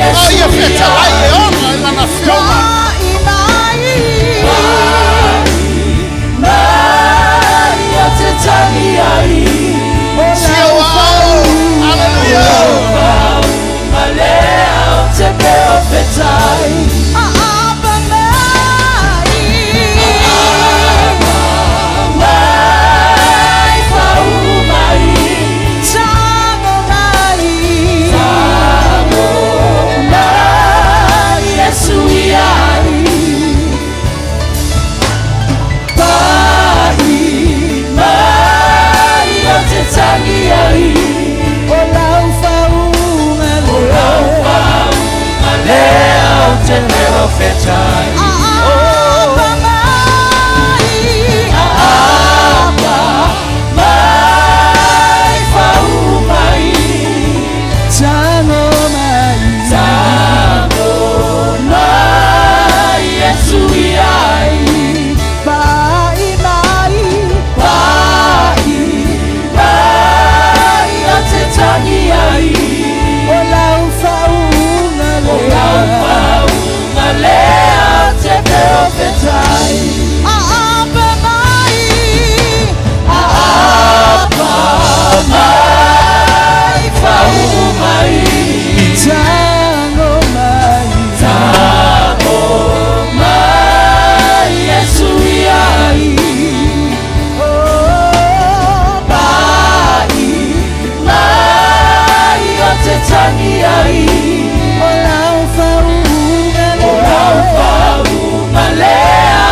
Oh, you fit to lay on, profetai. Apa mai fau mai. Tango mai Yesu ai. Bai ate tani ai. Olau fau ngale ate profetai. Apa mai fau mai. Tango mai Yesu ai. Bai ate tani ai. Olau fau ngale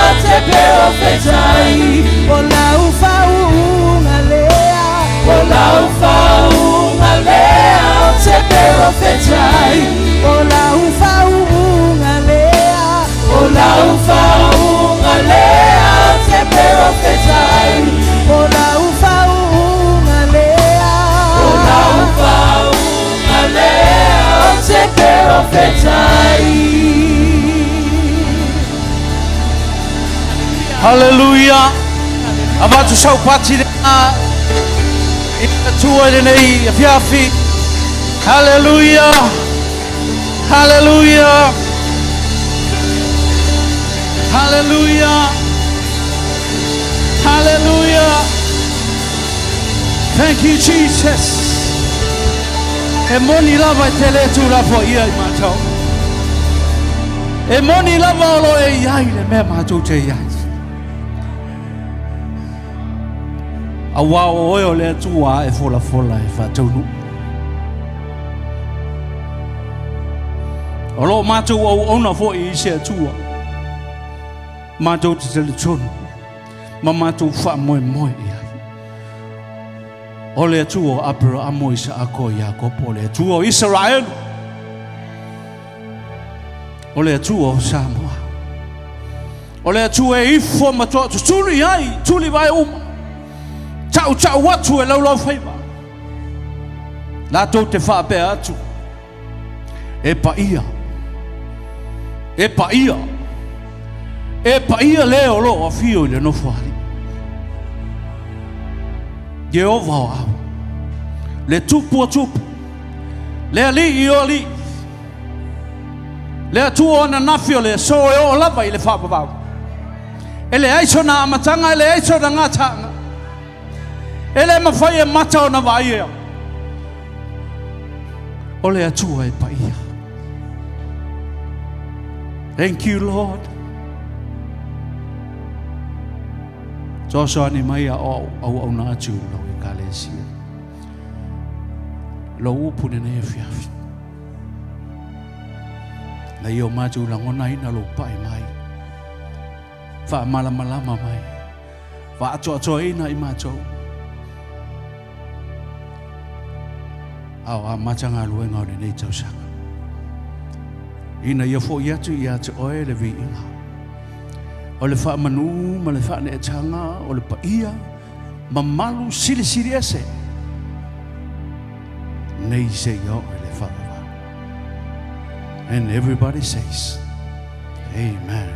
ate profetai. Olau fau ngale ate profetai. Olau fau ngale ate profetai. Olau fau ngale ate profetai. Hallelujah. Abatu sau pati na tua nei afiafi. Hallelujah. Hallelujah. Hallelujah. Hallelujah. Thank you, Jesus. E moni lava tele tu la fo ia I matau. E moni lava lo e iai le me matau te iai. Awa o oio le tua e fola e whataunu. O lo mātou au ona fo I se atua. Mātou te tele tonu. Ma mātou wha moe ia. O le atua o Abraham Isa ako Jacob. O le atua o Israel. O le atua o Samoa. O le atua e ifo matua tu tuli ai. Tuli vai uma. Tau watu e lau whaiva. Nā tau te whaapea atu. E pa ia. E pa ia leo lo a fio le no whari. Jehova o au. Le tupu a tupu. Le ali I o ali. Le atu o na nafio le so e o lava I le whaapavau. E le aiso na amatanga, e le aiso na ngatanga. Ele mawhai e mata o na vai ea. O le atua e paia. Thank you, Lord. Joshua ni mai au na atu lau e kalesia. Lo upu ne ne fiafi. Na i o matu langona ina lo pai mai. Wha malama mai. Wha atoa ina I matou. Au a matanga luenga o nei tausanga. Ina ia fo ia tu oe le vi inga. O le wha manu, ma le wha ne tanga, o le paia, ma malu siri ese. Nei se ia o le wha. And everybody says, Amen.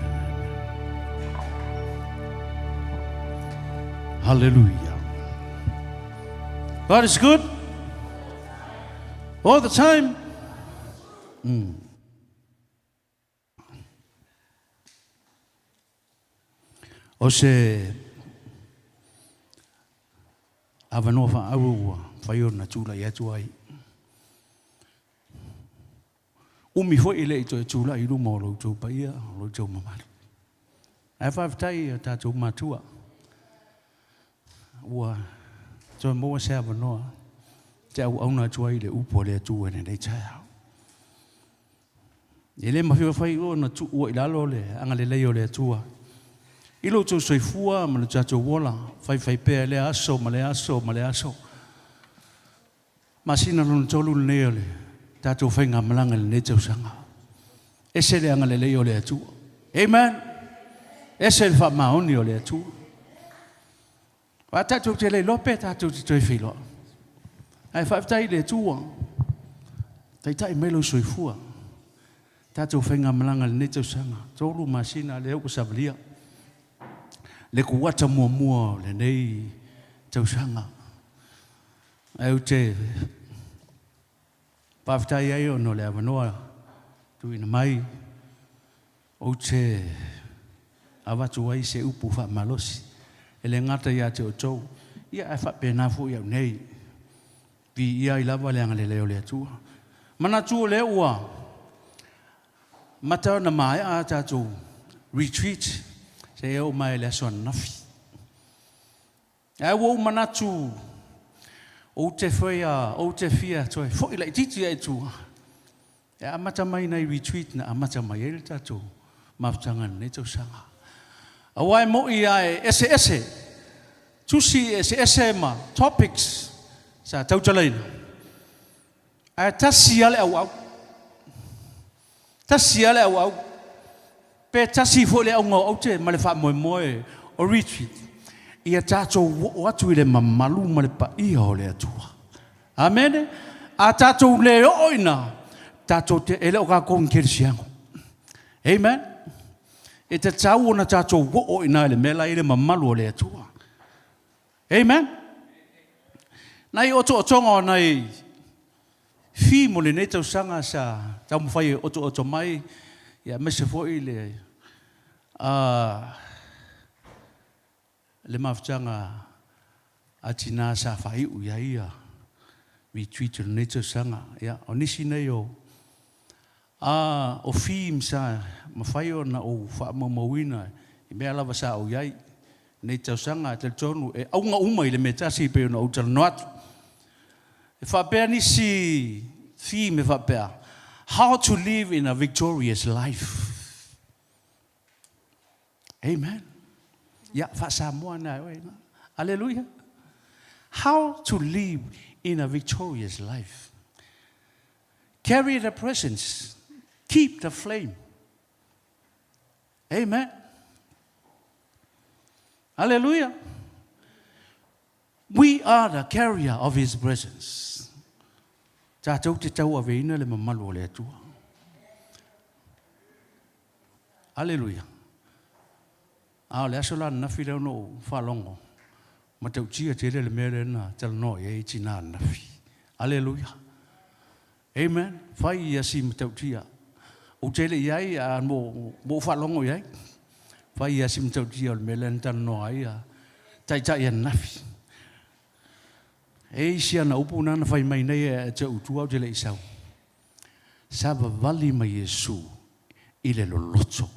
Hallelujah. God is good. All the time. O se avanoa fa aua fai ona tula ia tuai. Umi foi ele to tula I luma o lo tu paia lo tu mama. Ai fa tai ta tu matua. Ua to mo se avanoa. Te au na tuai le upo le tu ene nei tai. Ele ma fai ona tu o ilalo le anga le leo le tua. Ilo tu soifua ma le tatu wola fai pe le aso ma le aso. Masina lon tolu le tatu fai ngamalanga le tau sanga. ese le anga le o le atu. Amen. Ese le fa maoni o le atu. Wa tatu te le lope tatu te toi filo. Ai fa tai le tua. Tai melo soifua. Tatu fenga malanga le neto sanga. Tolu masina le o sablia. Le kuata mua le nei tau sanga. Ai te paftai ai no le avanoa tu ina mai o te avatu ai se upu fa malosi ele ngata ia te o tou ia e fa pena fu ia nei vi ia I lava le anga le leo le atua mana tu le ua mata na mai a tatu retreat se e o mai le son nafi ai wo mana tu o te fia toi fo I le titi ai tu e amata mai nei retreat na amata mai ele tatu mafutanga nei tau sanga awai mo ia ese tusi ese ma topics sa tau talaina a tasi ale au pe tasi fo le au te ma le fa moe o retreat ia tato watu ile mamalu ma le pa ia o le atua amen a tato le oina tato te ele o ka kon kersiango amen e te tau ona tato wo ina le mela ile mamalu o le atua amen nai oto tonga nai fi mo le neto sanga sa tau mo fai oto mai ia mese fo ile le mafutanga atina sa fai u ia we treat le neto sanga ia onisi nei o o film sa mafai ona o fa mawina I mea lava sa o iai nei tau sanga te tonu e aunga uma I le metasi pe ona o tala noatu e whapea nisi film e whapea how to live in a victorious life amen ia whasa mua na oina hallelujah how to live in a victorious life carry the presence keep the flame amen hallelujah we are the carrier of His presence tātou te tau aveina le mamalu o le atua hallelujah ao le aso lana nafi leo no whalongo ma tau tia te le mere na tala no e tina nafi hallelujah amen fai ia si ma tau tia o tele iai a mo whalongo iai fai ia si ma tau tia o le mere na tala no ai a tai ia nafi e isi ana upu nana fai mai nei e te utua o te le isau saba vali ma Yesu I le loloto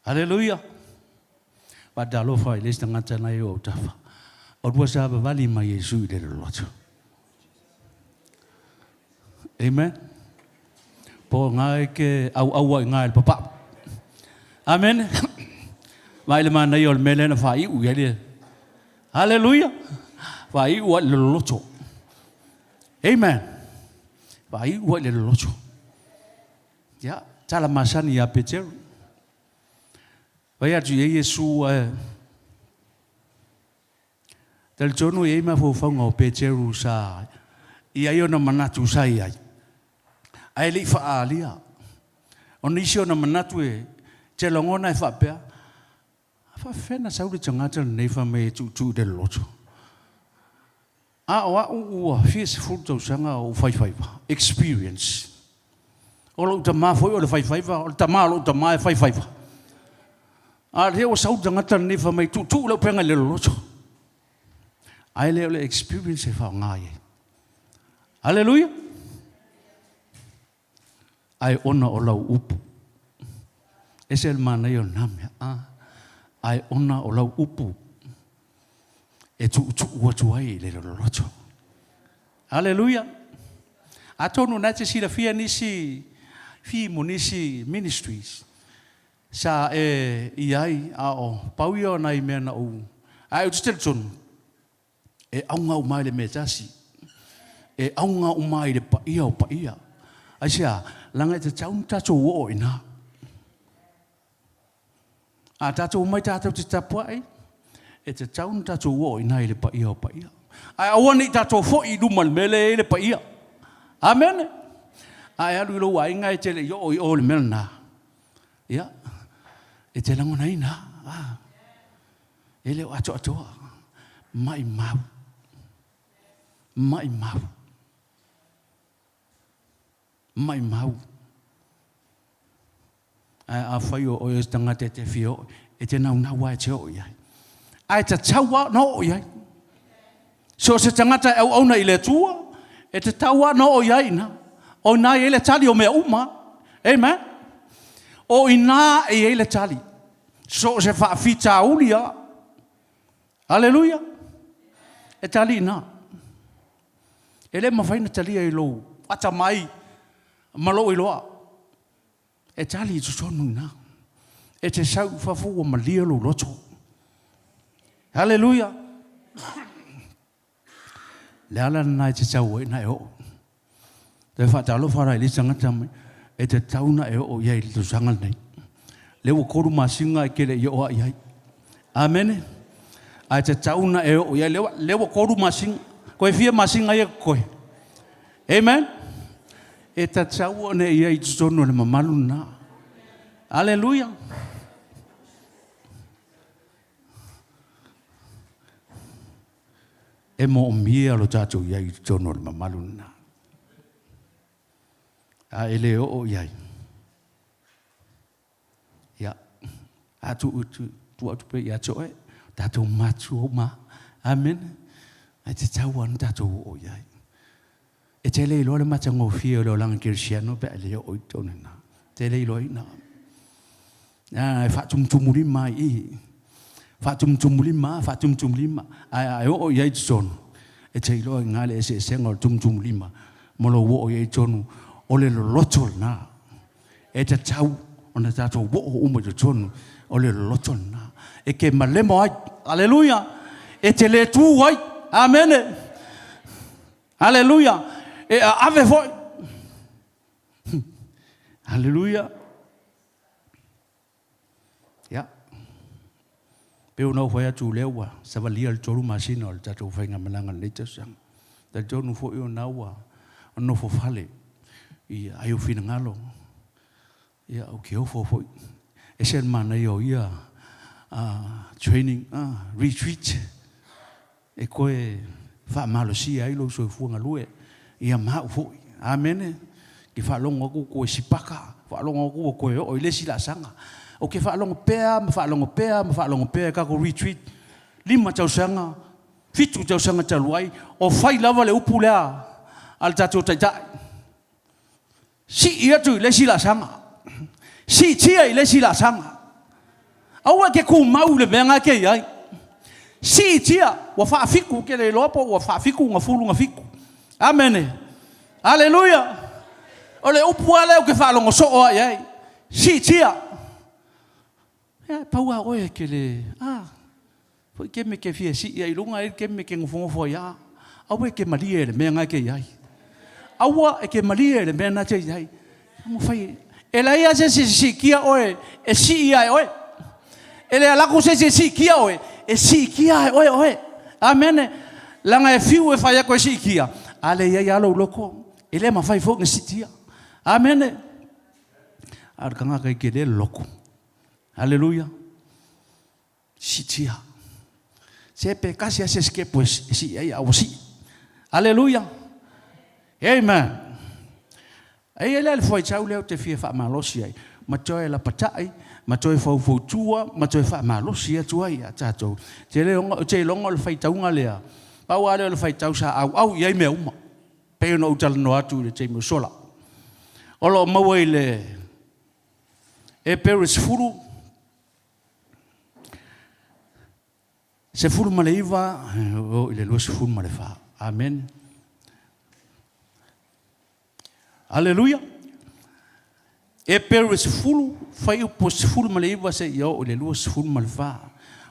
hallelujah ba dalo fai le stangata na yo tafa o dua saba vali ma Yesu I le loloto amen po ngai ke au ngai papa amen mai le mana yo le mele na fai u ya hallelujah vai o le loto amen vai o le loto ya tala masani ya Peter vai atu Yesu del jono e ma fo fanga o Peter sa ia yo na manatu sai ai le fa alia onisio na manatu e te longona e fa pe fa fena saudi tangata nei fa me tu del loto wa u fis full to sanga o fai experience o ta ma foi o fai o ta ma lo ta ma fai le o saudi tangata nei fa me tu lo penga le loto ai le experience fa ngai hallelujah ai ona o lau upu esel mana yo namia ai ona o lau upu e tu watu ai le loto hallelujah atonu na te sila fia nisi fi munisi ministries sa iai o pauio na I mena o ai o stelton e aunga o mai le metasi e aunga o mai le paia Asia langa te taun tato o ina. A tato mai tato te tapuai. E te taun tato o ina ile pa ia. Ai awani tato fo I dumal mele ile pa ia. Amen. Ai alu lo wa inga te le yo o le melna. Ya. E te lango nei na. Ele o ato. Mai mau. Mai mau. A fai o e tanga te fio. E te nau wa te o ia. Ai te taua no o ia. So se tangata au na ile tua. E te taua no o ia ina. O na ele tali o me uma. Amen. O ina e ele tali. So se fa fita ulia. Hallelujah. E tali na. Ele ma faina tali e lo. Ata mai. Malo I loa. E tali I sonu na. E te sau fafu o malia lo loto. Hallelujah. Le ala na te sau e na e o. Te whatalo whara I li sangata mai. E te tauna e o iai li tu sangal nei. Le o koru masinga I kere I o a iai. Amen. A te tauna e o iai. Le o koru masinga. Koe fia masinga ia koe. Amen. E ta tau ne ia I tsono le mamalu na. Hallelujah. E mo mia lo tato ia I tsono le mamalu na. A ele o ia. Ya. A tu pe ia tsoe. Tato matu ma. Amen. A te tau an tato o ia. E te lei loa le matango fia lo langa kirsiano pe le o itone na. Te lei loa ina. E whatumtumuri mai I. Whatumtumuri ma. Ai o ia I tsono. E te loa ngale e se senga o tumtumuri ma. Molo o ia I tsono. O le loto na. E te tau ona tato wo o umo te tsono. O le loto na. E ke malemo ai. Hallelujah. E te le tu ai. Amen. Hallelujah. E ave foi. Hallelujah. Ya. Peu no foi atu lewa. Sa valia el toru masino al tato fainga malanga leta sang. Da tonu foi o nawa. No fo fale. I ayo fina ngalo. Ya o ke o fo foi. E sen mana yo ia training retreat. E koe fa malo si ai lo so fu ngalue. Ia mau foi. Amen. Ki fa longo ko sipaka. Fa longo ko o ile sila sanga. O ke fa longo pea ka ko retreat. Lima tau sanga. Fitu tau sanga taluai. O fai lava le upulea. Al tato tai. Si ia tu ile sila sanga. Si tia ile sila sanga. Awa ke ku mau le benga ke ai. Si tia wa fa fiku ke le lopo wa fa fiku nga fulu nga fiku. Amen. Hallelujah. Ole upuale o ke fa longo so o ai. Si tia. Ya paua o ke le foi ke me ke fie si ai lunga ke me ke ngofo ya. Awe ke malie le menga ke ai. Awa ke malie le menga ke ai. Mo fai ela ia se si kia oe e si ai oe. Ele ala ko se si kia oe e si kia oe. Amen. Langa e fiu e fai ko si kia. Ale ia lo loko. Ele ma fai fo ngi tia. Amen. Ar kanga kai ke le loko. Hallelujah. Si tia. Se pe casi hace que pues si ai au si. Hallelujah. Amen. Ai ele foi chau le te fie fa malosi ai. Ma toe la patai, ma toe fo tua, ma toe fa malosi atu ai tato. Te le longo le fai taunga lea. Pau ale le fai tau sa au ia me uma. Pe no utal no atu le te mo sola. Olo mawe le e peris furu. Se furu maleiva o le lo se furu malefa. Amen. Hallelujah. E peris furu fai pos furu maleiva se yo le lo se furu malefa.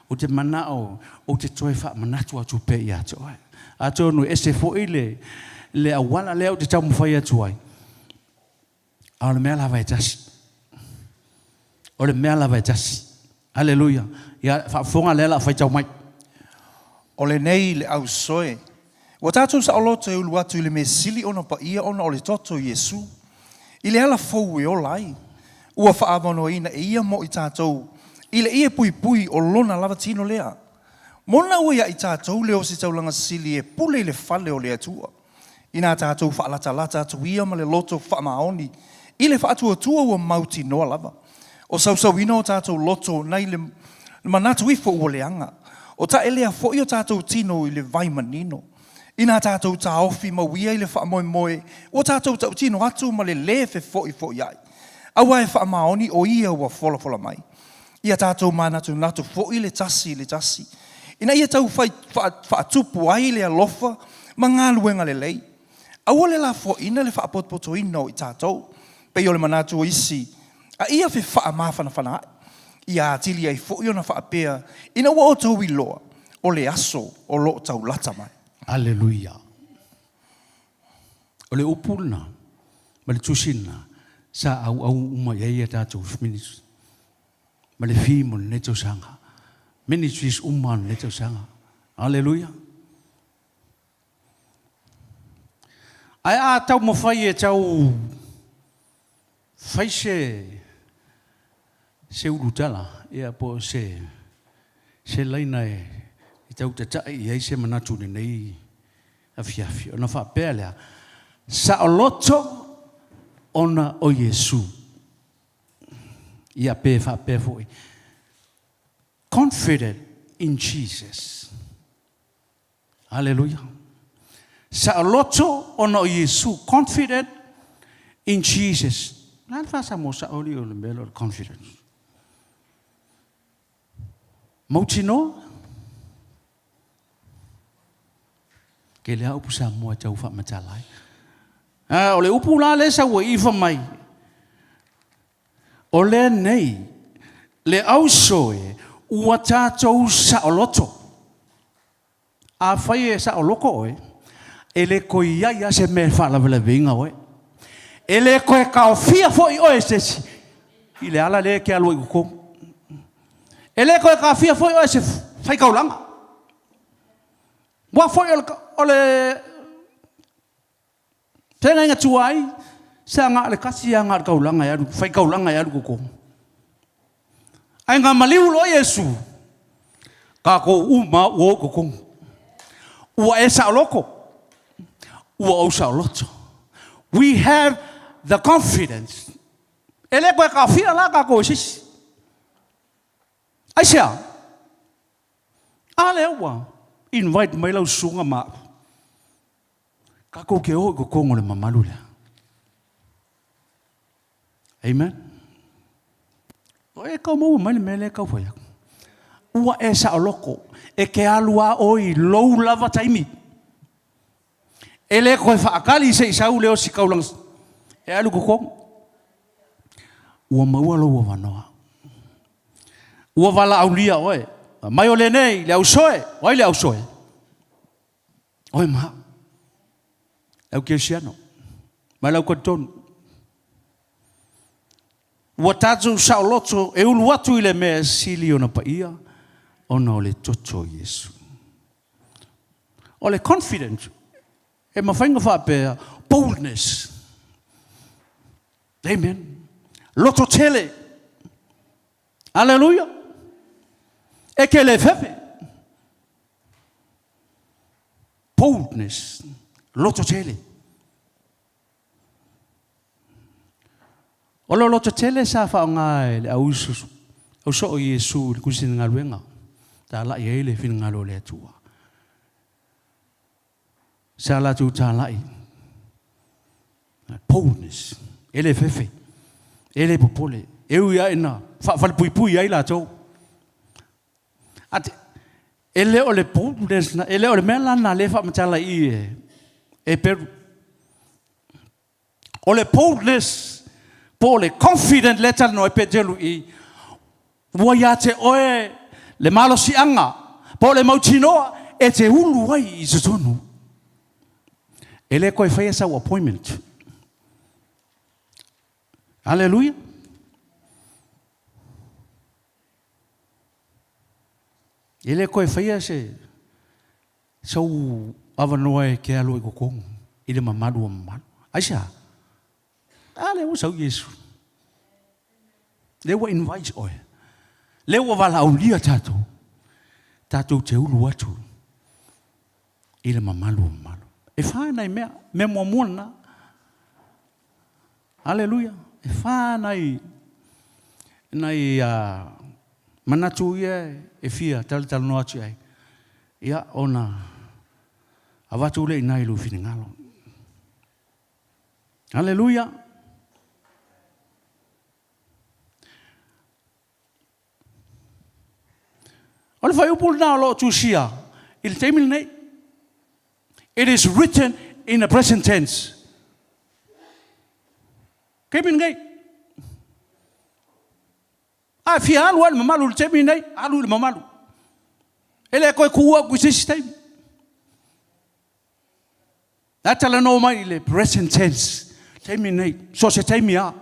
O te manao o te toe fa manatu atu pe ia toe. Ato no ese fo ile le awala le o te tamu fai atu ai. Ole mea lava e tasi. Ole mea lava e tasi. Aleluia. Ia whaafonga lela whai tau mai. O le nei le au soe. Wa tātou sa oloto e ulu atu i le me sili ona pa ia ona o le toto Iesu. I le ala fau e o lai. Ua whaamono ina e ia mo i tātou. I le ia pui pui o lona lava tino lea. Mona ua ia i tātou leo si taulanga sili e pule le fale o le atua. Ina tātou whaalata lata atu ia ma le loto whaamaoni. I le whaatua tua ua mauti noa lava. O sausau ina o tātou loto nei le manatu ifo ua leanga. O ta elea fo i o tātou tino i le vai manino. Ina tātou ta ofi ma wia i le whaamoe moe. O tātou tau tino atu ma le lefe fo i ai. Awa e whaamaoni o ia ua fola mai. Ia tātou manatu natu fo i le tasi. Ina ia tau whaatupu ai le alofa ma ngā luenga le lei. Awa le la fo ina le whaapotpoto ino i tātou. Pei o le manatu o isi. A ia fe whaamawhana. Ia atili ai fo i ona whaapea. Ina ua o tau i loa. O le aso o lo tau lata mai. Aleluia. O le upuna. Ma le tusina. Sa au uma ia tātou ministry. Ma le fimo le tau sanga. Ministries uman le tau sanga. Aleluia. Ai a tau mo fai e tau fai se urutala ia po se laina e i tau tatai i ai se manatu nei afiafi. Ona wha pēlea sa o loto ona o Yesu. Ia pē wha pē foi. Confident in Jesus. Hallelujah. Sa o loto ona o Yesu. Confident in Jesus. Nā whasa mo sa oli o le melo confidence. Mautino. Ke lea upu sa mua tau wha matalai. O le upu la le sa ua iwa mai. O le nei. Le au soe. Ua tātou sa o loto. A whai e sa o loko oe. E le koe iaia se me whalawele vinga oe. E le koe kao fia foi oe se si. I le ala le ke alua i kuko. E le koe kao fia foi oe se whai kaulanga. Wa foi o le tenga inga tuai. Sa ngā le kasi a ngā kaulanga ya whai kaulanga ya kuko. Ai ngā maliu lo Yesu. Ka ko uma o kuko. Ua e sa loko. Ua o sa loto. We have the confidence. Ele koe ka fia la ka ko sisi. Ai sia. Ale ua. Invite mai lau sunga ma. Ka ko ke o ko kongo le mamalu le. Amen. O e ka mo mai le mele ka foi. Ua e sa loko. E ke alua oi lou lava taimi. Ele koe whaakali se isau leo si kaulang. E alu kukong. Ua maua lo ua wanoa. Ua wala au lia oe. Mai o le nei, le au soe. Oi le au soe. Oi maha. Au kia siano. Mai lau kontonu. Ua tātou sao loto e ulu watu i le mea sili ona pa ia. Ona o le toto Yesu. O le confidence. E mawhainga whapea. Boldness. Amen. Loto tele. Hallelujah. E ke le fefe. Boldness. Loto tele. O lo loto tele sa wha o ngai le au so o Yesu le kusin ngā luenga. Tā lai e le whina ngā lo le atua. Sa la tu tā lai. Boldness. Ele fefe. Ele popole. Eu ia ina. Whale pui pui ai la tau. Ate. Ele o le boldness. Ele o le mea lana le wha matala i e peru. O le boldness. Po le confident letter no e petelu i. Ua ia te oe le malo si anga. Po le mautinoa e te ulu ai i se tonu. Ele koe whaia sau appointment. Hallelujah. Ele koe whaia se sau awanoa ke alo i kokong. Ile mamadu o mamadu. Aisha. Ale o sau Yesu. Le wa invite oe. Le wa wala au lia tato. Tato te ulu atu. Ile mamadu o mamadu. E whanai mea. Me mua muana. Hallelujah. E whanai. Nai manatu ia e fia tal no atu ai. Ia ona avatu le ina ilu fini ngalo. Hallelujah. Ole fai upul na lo tu sia. Il temil nei. It is written in the present tense. Kemin ngai. A fia alu al mamalu il temil nei. Alu il mamalu. Ele koe kuua kui sistem. Natala no mai le present tense. Temil nei. So se temia.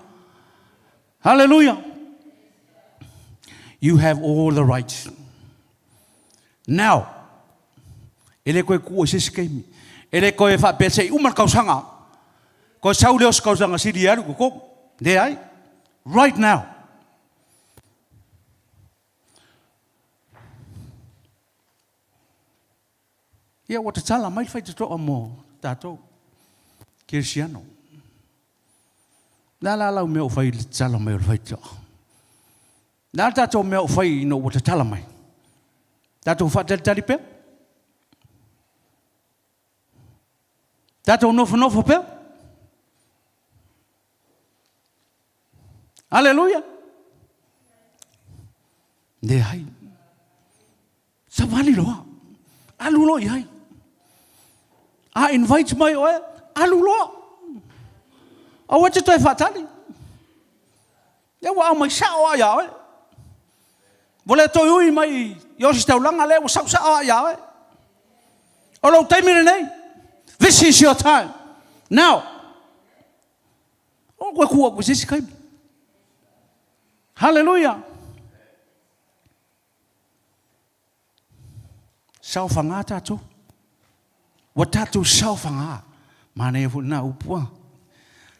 Hallelujah. You have all the rights. Now, ele koe kuua sistem. Ele koe fa pese umar kausanga. Koe sauleos kausanga siri alu koko. De ai. Right now. Ia o te tala mai whai te toa mo tātou. Kirsiano. Nā la lau mea o whai te tala mai o whai toa. Nā tātou mea o whai ino o te tala mai. Tātou wha tari pēr. Tātou nofo pēr. Hallelujah. Ne hai. Sa wali loa. Alu lo i hai. A invite mai oe. Alu lo. A wate toi whatari. Ia wa mai sa o ia oe. Wole toi ui mai. Iosi tau langa le. Wa sa o ia oe. O lo taimine nei. This is your time. Now. O koe kua koe sisi kaimi. Hallelujah. Sao whanga tātou. Wa tātou sao whanga. Mana e fu na upua.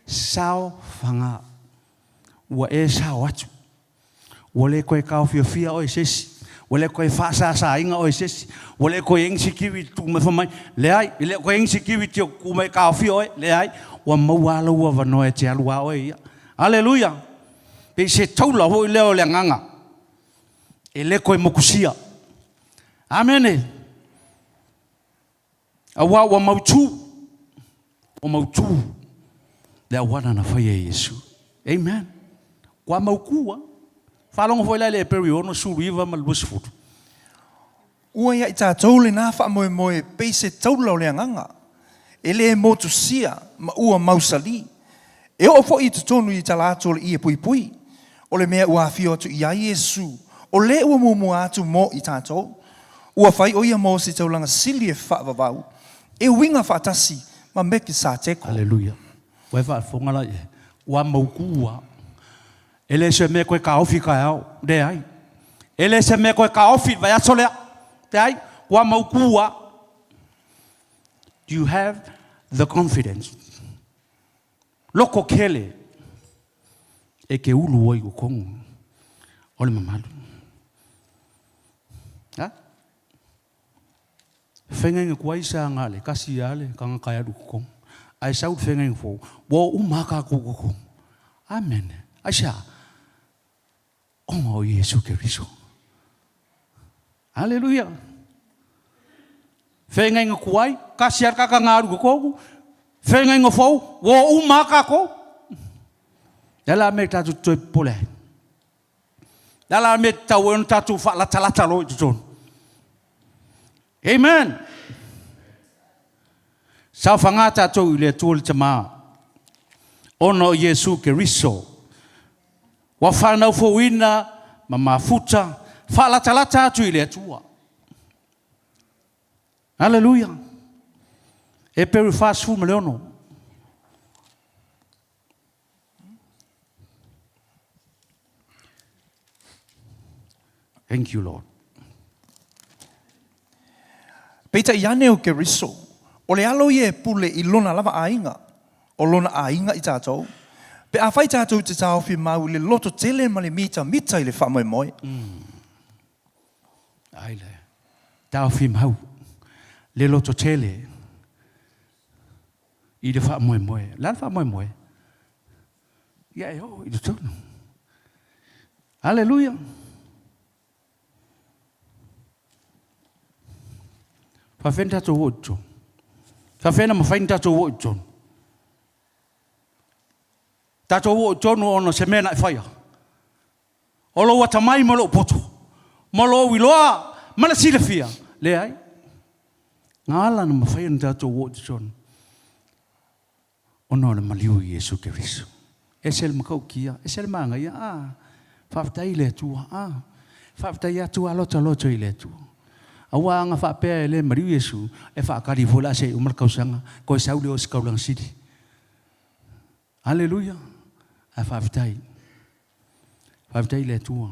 Sao whanga. Wa e sao atu. Wa le koe kao fia oi sesi. Wa le koe whaasa inga oi sesi. Wa le koe engsi kiwi tu me whamai. Le ai. Le koe engsi kiwi tio kume kao fia oi. Le ai. Wa mauala ua wanoe te alua oi. Hallelujah. Pe se taula hoi leo le nganga. E le koe mokusia. Amen. Awa wa mautu. O mautu. Le wana na whaia Yesu. Amen. Kwa maukua. Whalonga hoi le peri ono suru iwa maluasifutu. Ua ia i tātou le nā wha moe pe se taula o le nganga. E le motu sia ma ua mausali. E o fo i tonu i talato le ia pui. O le mea ua fio atu ia Yesu. O le ua mumu atu mo i tātou. Ua whai o ia mo si taulanga sili e whaavavau. E winga whaatasi ma meki sa teko. Hallelujah. Wai wha whongala e. Ua maukua. Ele se me koe ka ofi ka au. De ai. Ele se me koe ka ofi vai atolea. De ai. Ua maukua. You have the confidence. Loko kele. E ke ulu oi o kongu. Ole mamalu. Ha? Whengenga kuai sa ngale, kasi ale, kanga kaya du kong. Ai saut whengenga fo, wo umaka kukong. Amen. Aisha, onga o Yesu Keriso. Hallelujah. Whengenga kuai, kasi ar kaka ngaru kukong. Whengenga fo, wo umaka kukong. Dala me tatu toi pole. Dala me tau en tatu fa la talata lo itun. Amen. Sa fanga tatu ile tul tama. Ono Yesu Keriso. Wa fa na fo wina mama futa fa la talata tu ile tua. Hallelujah. E per fast fu meleono. Thank you, Lord. Peita iane o ke riso. O le alo ye pule I lona lava ainga. O lona ainga I tātou. Pe a whai tātou te tāo whi mau le loto tele ma le mita I le whamoe moe. Ai le. Tāo whi mau. Le loto tele. I le whamoe moe. Lan whamoe moe. Ia e ho, I le tonu. Hallelujah. Whawhen tātou o tō. Whawhena ma whain tātou o tō. Tātou o tō no ono se mena I whaia. O lo wata mai ma lo poto. Ma lo wiloa, mana sila fia. Le ai. Ngala na ma whaia tātou o tō. Ono na maliu I Yesu Keriso. Esel makau kia. Esel manga ia. Whawtai le tua. Whawtai atua loto I le tua. Awa nga whapea le mariu Yesu e whaakari vola se umar kausanga ko e saule o skaulang sidi. Hallelujah. A whawhitai. Whawhitai le tua.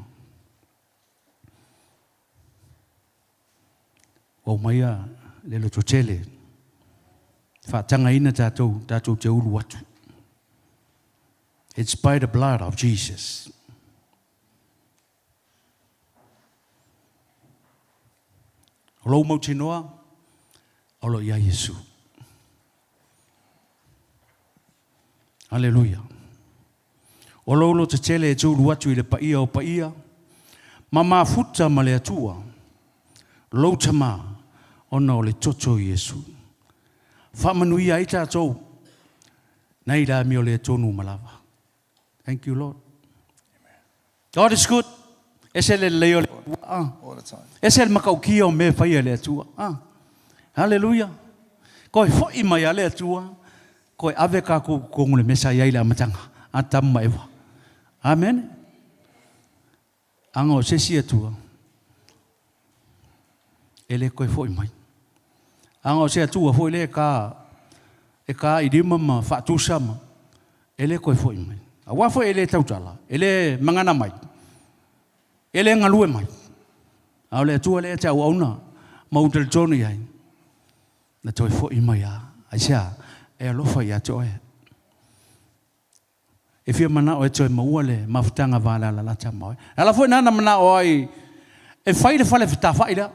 O maia le loto tele. Whaatanga ina tātou te ulu watu. It's by the blood of Jesus. O lo mau tinoa, o lo ia Yesu. Hallelujah. O lo te tele e tūru atu I le paia o paia, mama futa ma le atua, lo tama, ona o le toto Yesu. Whamanuia I tātou, nei la mi o le tonu malava. Thank you, Lord. God is good. Ese le leo le All the time. ese le makau kia o me whaia le atua. Hallelujah. Koe hoi mai a le atua. Koe ave ka kongu le mesa iai le amatanga. A tamma ewa. Amen. Anga o sesi atua. Ele koe hoi mai. Anga o se atua hoi le e ka idima ma whaatusama. Ele koe hoi mai. A wafo ele tautala. Ele mangana mai. Ele ngalue mai. Au le atua le te au auna. Mautel tonu iai. Na toi fo I mai a. Aisea. E alofa I a toe. E fia mana o e toi maua le mafutanga wala la lata maui. Ala fo nana mana o ai. E whai le whale whita whai la.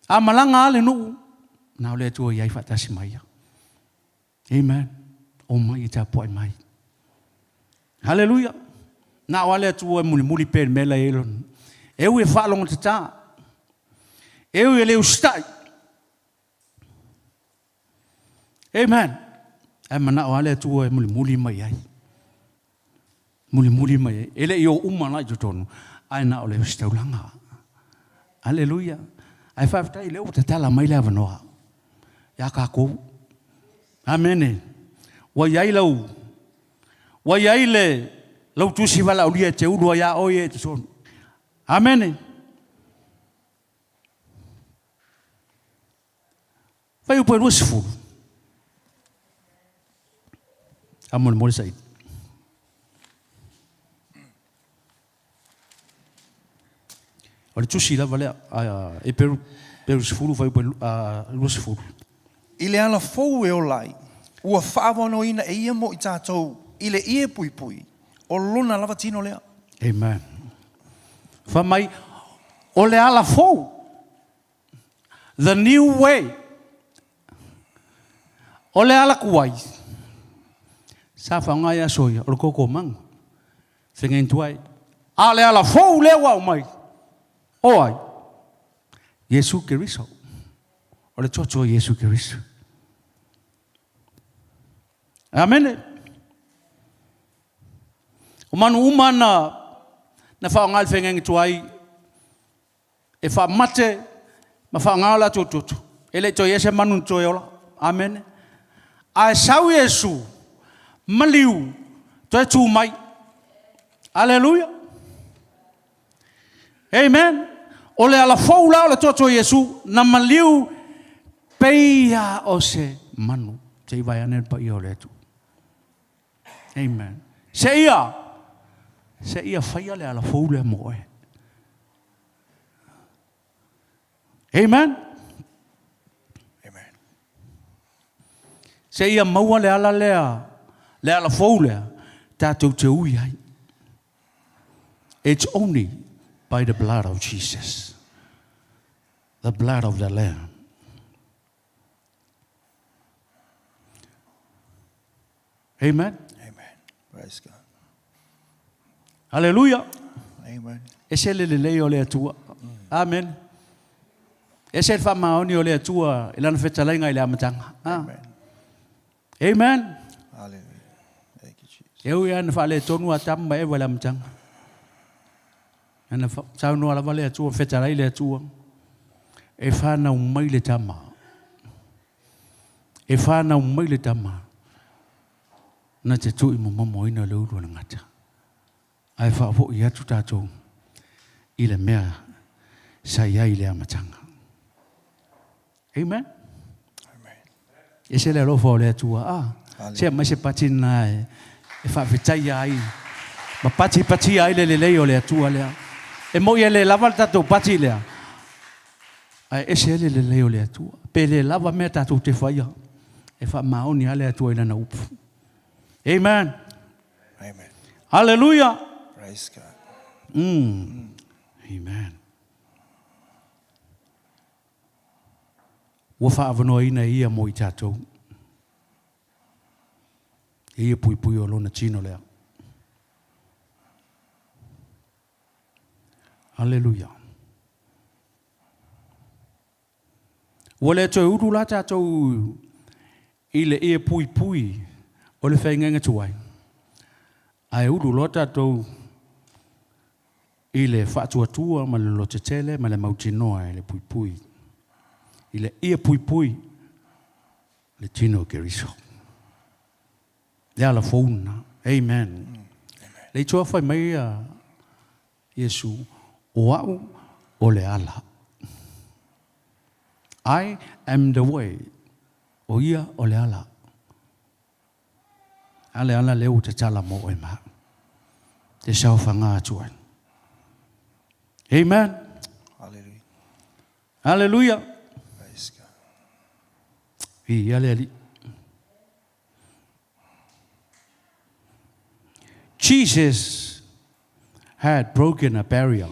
A malanga ale nuu. Na le atua iai whatasi mai a. Amen. O mai I ta poe mai. Hallelujah. Na wale tu muli pe mela elon. Eu e falong tata. Eu e leu stai. Amen. Amana wale tu muli mai ai. Muli mai. Ele yo umana jutonu. Ai na ole staulanga. Hallelujah. Ai fafta ile o tata mai la vanoa. Ya ka ko. Amen. Wa yailau. Wa yaile lau tusi wala ulia te urua ya oye te son. Amen. Vai upo rua sifu. Amon mole sai. Ole tusi la vale e peru sifu vai upo rua sifu. Ile ala fou e o lai. Ua whaavono ina e ia mo I tātou. Ile ie pui pui. O lona lava tino lea. Amen. Whamai, o le ala fou. The new way. O le ala kuai. Sa whangai a soia, o le koko mang. Whengen tuai. A le ala fou le wau mai. O ai. Yesu Keriso. O le toto Yesu Keriso. Amen. O manu umana na whaongal whengengi tuai e wha mate ma whaongala tututu. Ele toi ese manu toi ola. Amen. A sau Yesu maliu toi tu mai. Hallelujah. Amen. Ole ala faula ole toto Yesu na maliu peia o se manu. Te vai anen pa i ole tu. Amen. Se ia whaia le ala faula moe. Amen. Amen. Se ia maua le ala fou lea, tātou te ui ai. It's only by the blood of Jesus. The blood of the Lamb. Amen. Amen. Praise God. Hallelujah. Amen. Ese le leo le atua. Amen. Ese fa maoni o le atua ilana fetalainga ile amatanga. Amen. Amen. Hallelujah. Thank you, Jesus. Eu ia na fale tonu atamba e wala amatanga. Ana sa no ala vale atua fetalai le atua. E fa na umai le tama. E fa na umai le tama. Na te tui mo moina le uru na ngata. Ai fa po ia tu tatou. Ile mea sa ia ile amatanga. Amen. Amen. Ese le rofo le tua. Se ma se patina e fa fetai ai. Ma pati ai le o le tua le. E mo ia le lava tatou pati le. Ai ese le o le tua. Pe le lava me tatou te faia. E fa maoni ale tua ina na upu. Amen. Amen. Hallelujah. Praise God. Amen. Wa fa avano ina ia mo i tatou. Ia pui o lona tino lea. Hallelujah. Wa le toi uru la tatou ile ia pui o le whainga tuai. Ai uru lo tatou ile whatuatua ma le lotetele ma le mautinoa le pui. Ile ia pui le tino keriso. Le ala fauna. Amen. Le toa whai mai a Yesu o au o le ala. I am the way. O ia o le ala. Ale ala leu te tala mo e ma. Te sao whanga atuan. Amen. Hallelujah. Hallelujah. Praise God. Ali. Jesus had broken a barrier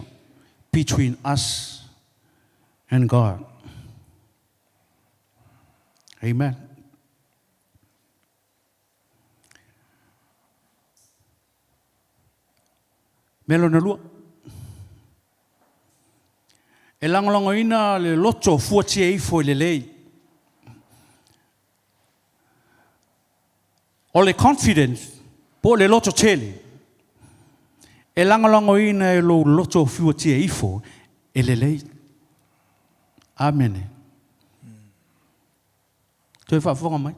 between us and God. Amen. Melo na lua. E langolongo ina le loto fuati e ifo le lei. O le confidence po le loto tele. E langolongo ina e lo loto fuati e ifo e le lei. Amen. Toi fa fonga mai.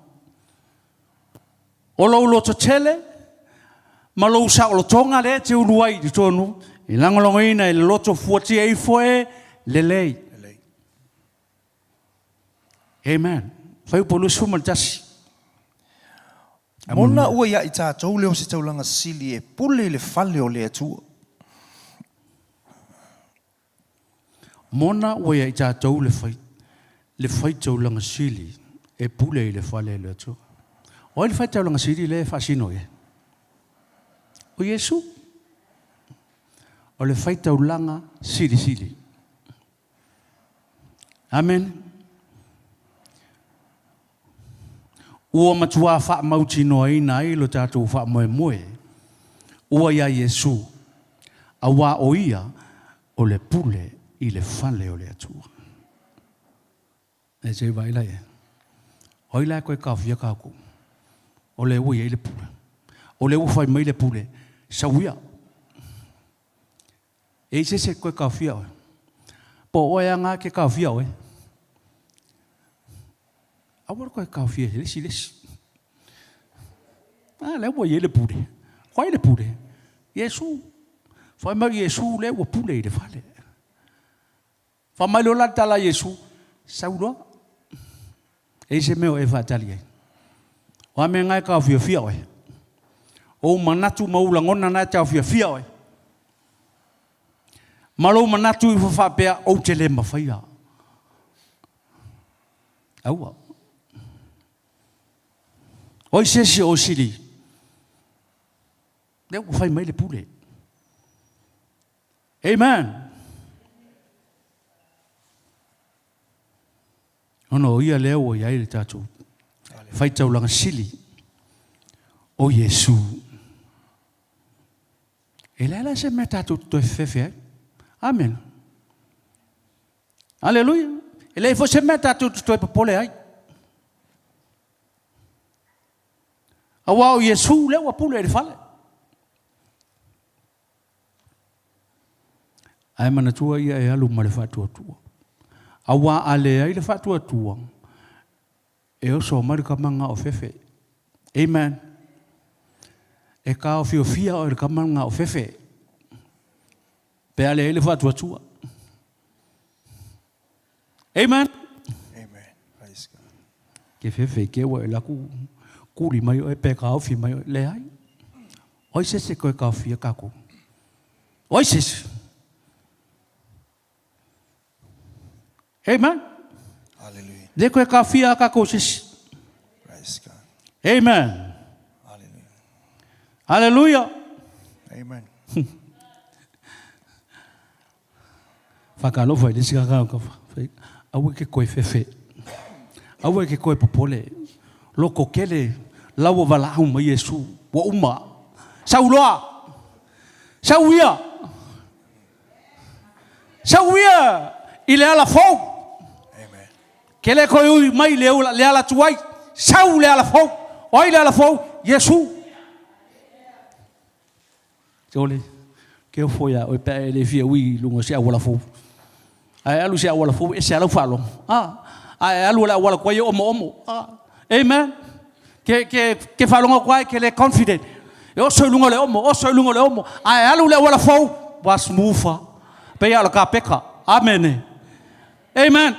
O lo loto tele ma lo sa o tonga le te uruai di tonu. E langolongo ina e loto fuati e ifo e le lei. Amen. Fai polo suma tasi. Mona ua ia i tātou leo se taulanga sili e pule le fale o le atua. Mona ua ia i tātou le fai taulanga sili e pule le fale le atua. O le fai taulanga sili le fasino e. O Yesu. O le fai taulanga sili. Amen. Ua matua wha mauti noa ina i lo tātou wha moe. Ua ia Yesu. A wā o ia o le pule i le whale o le atua. E te vai lai e. O i lai koe kawhia kāku. O le ua i le pule. O le ua whai mai le pule. Sawia. E se koe kawhia oe. Po oe ngā ke kawhia oe. Awar koe kawhia lesi. Le ua i le pule. Koe le pule. Yesu. Whai mai Yesu le ua pule i le whale. Whai mai lo tala Yesu. Saurua. E se meo e whatali ai. Wa me ngai kawhia oe. O manatu maula ngona na kawhia oe. Malo manatu I whapea o te le mawhaia. Aua. Oi sesi o sili. Leo fai mai le pule. Amen. Ono ia leo o ia le tatu. Fai tau langa sili. O Yesu. Ela se meta tu to fefe. Amen. Aleluia. Ele foi se meta tu to popole ai. Awa o Yesu le wa pule le fale. Ai mana tua ia e alu ma le fatu tua. Awa ale ai le fatu tua. E o so mari ka manga o fefe. Amen. E ka o fia o le ka manga o fefe. Pe ale ele fatu tua. Amen. Amen. Praise God. Ke fefe ke wa la ku kuri mai o pe ka o fi mai le ai. Oi se ko ka fia ka ko. Oi se. Amen. Hallelujah. De ko ka fia ka ko se. Praise God. Amen. Hallelujah. Hallelujah. Amen. Fakalo foi desse cara que foi. Awe ke ko fefe. Awe ke ko popole. Loko kele lawo vala uma Yesu wa uma. Sauloa. Sauia. Sauia. Il est à la faute. Amen. Quel est que mai le à la tuai? Saul est à la faute. Oh il est à la faute. Jésus. Joli. Que foi a o pé les filles oui lungo se a la faute. Ai alu se a la faute e se a la falo. Ah. Ai alu la wala ko yo omo. Ah. Amen. Que falon ko que le confident. Eu sou lungo le omo. Ai alu la wala faute. Was mufa. Pe ala ka peka. Amen. Amen.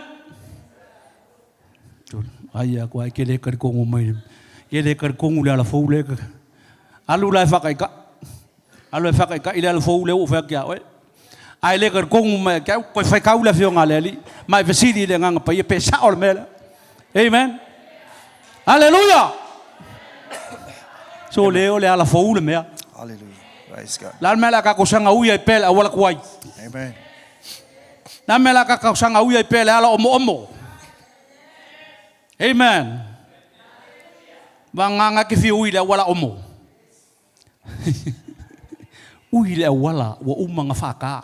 Ai ako ai kele kar kongu mai. Kele kar kongu la foule. Alu la fakaika. Alu fakaika ila la foule o fakia oi. Ai le kar kongu mai ka ko fai ka ula fionga leli. Mai vesidi le nganga pa ye pe sa ol mela. Amen. Hallelujah. So leo le ala foule mea. Hallelujah. Praise God. La mela ka ko sanga uia pel awala kwai. Amen. Na mela ka ka sanga uia pel ala omo. Amen. Banganga ke fi uile wala omo. Uile wala wa umanga faka.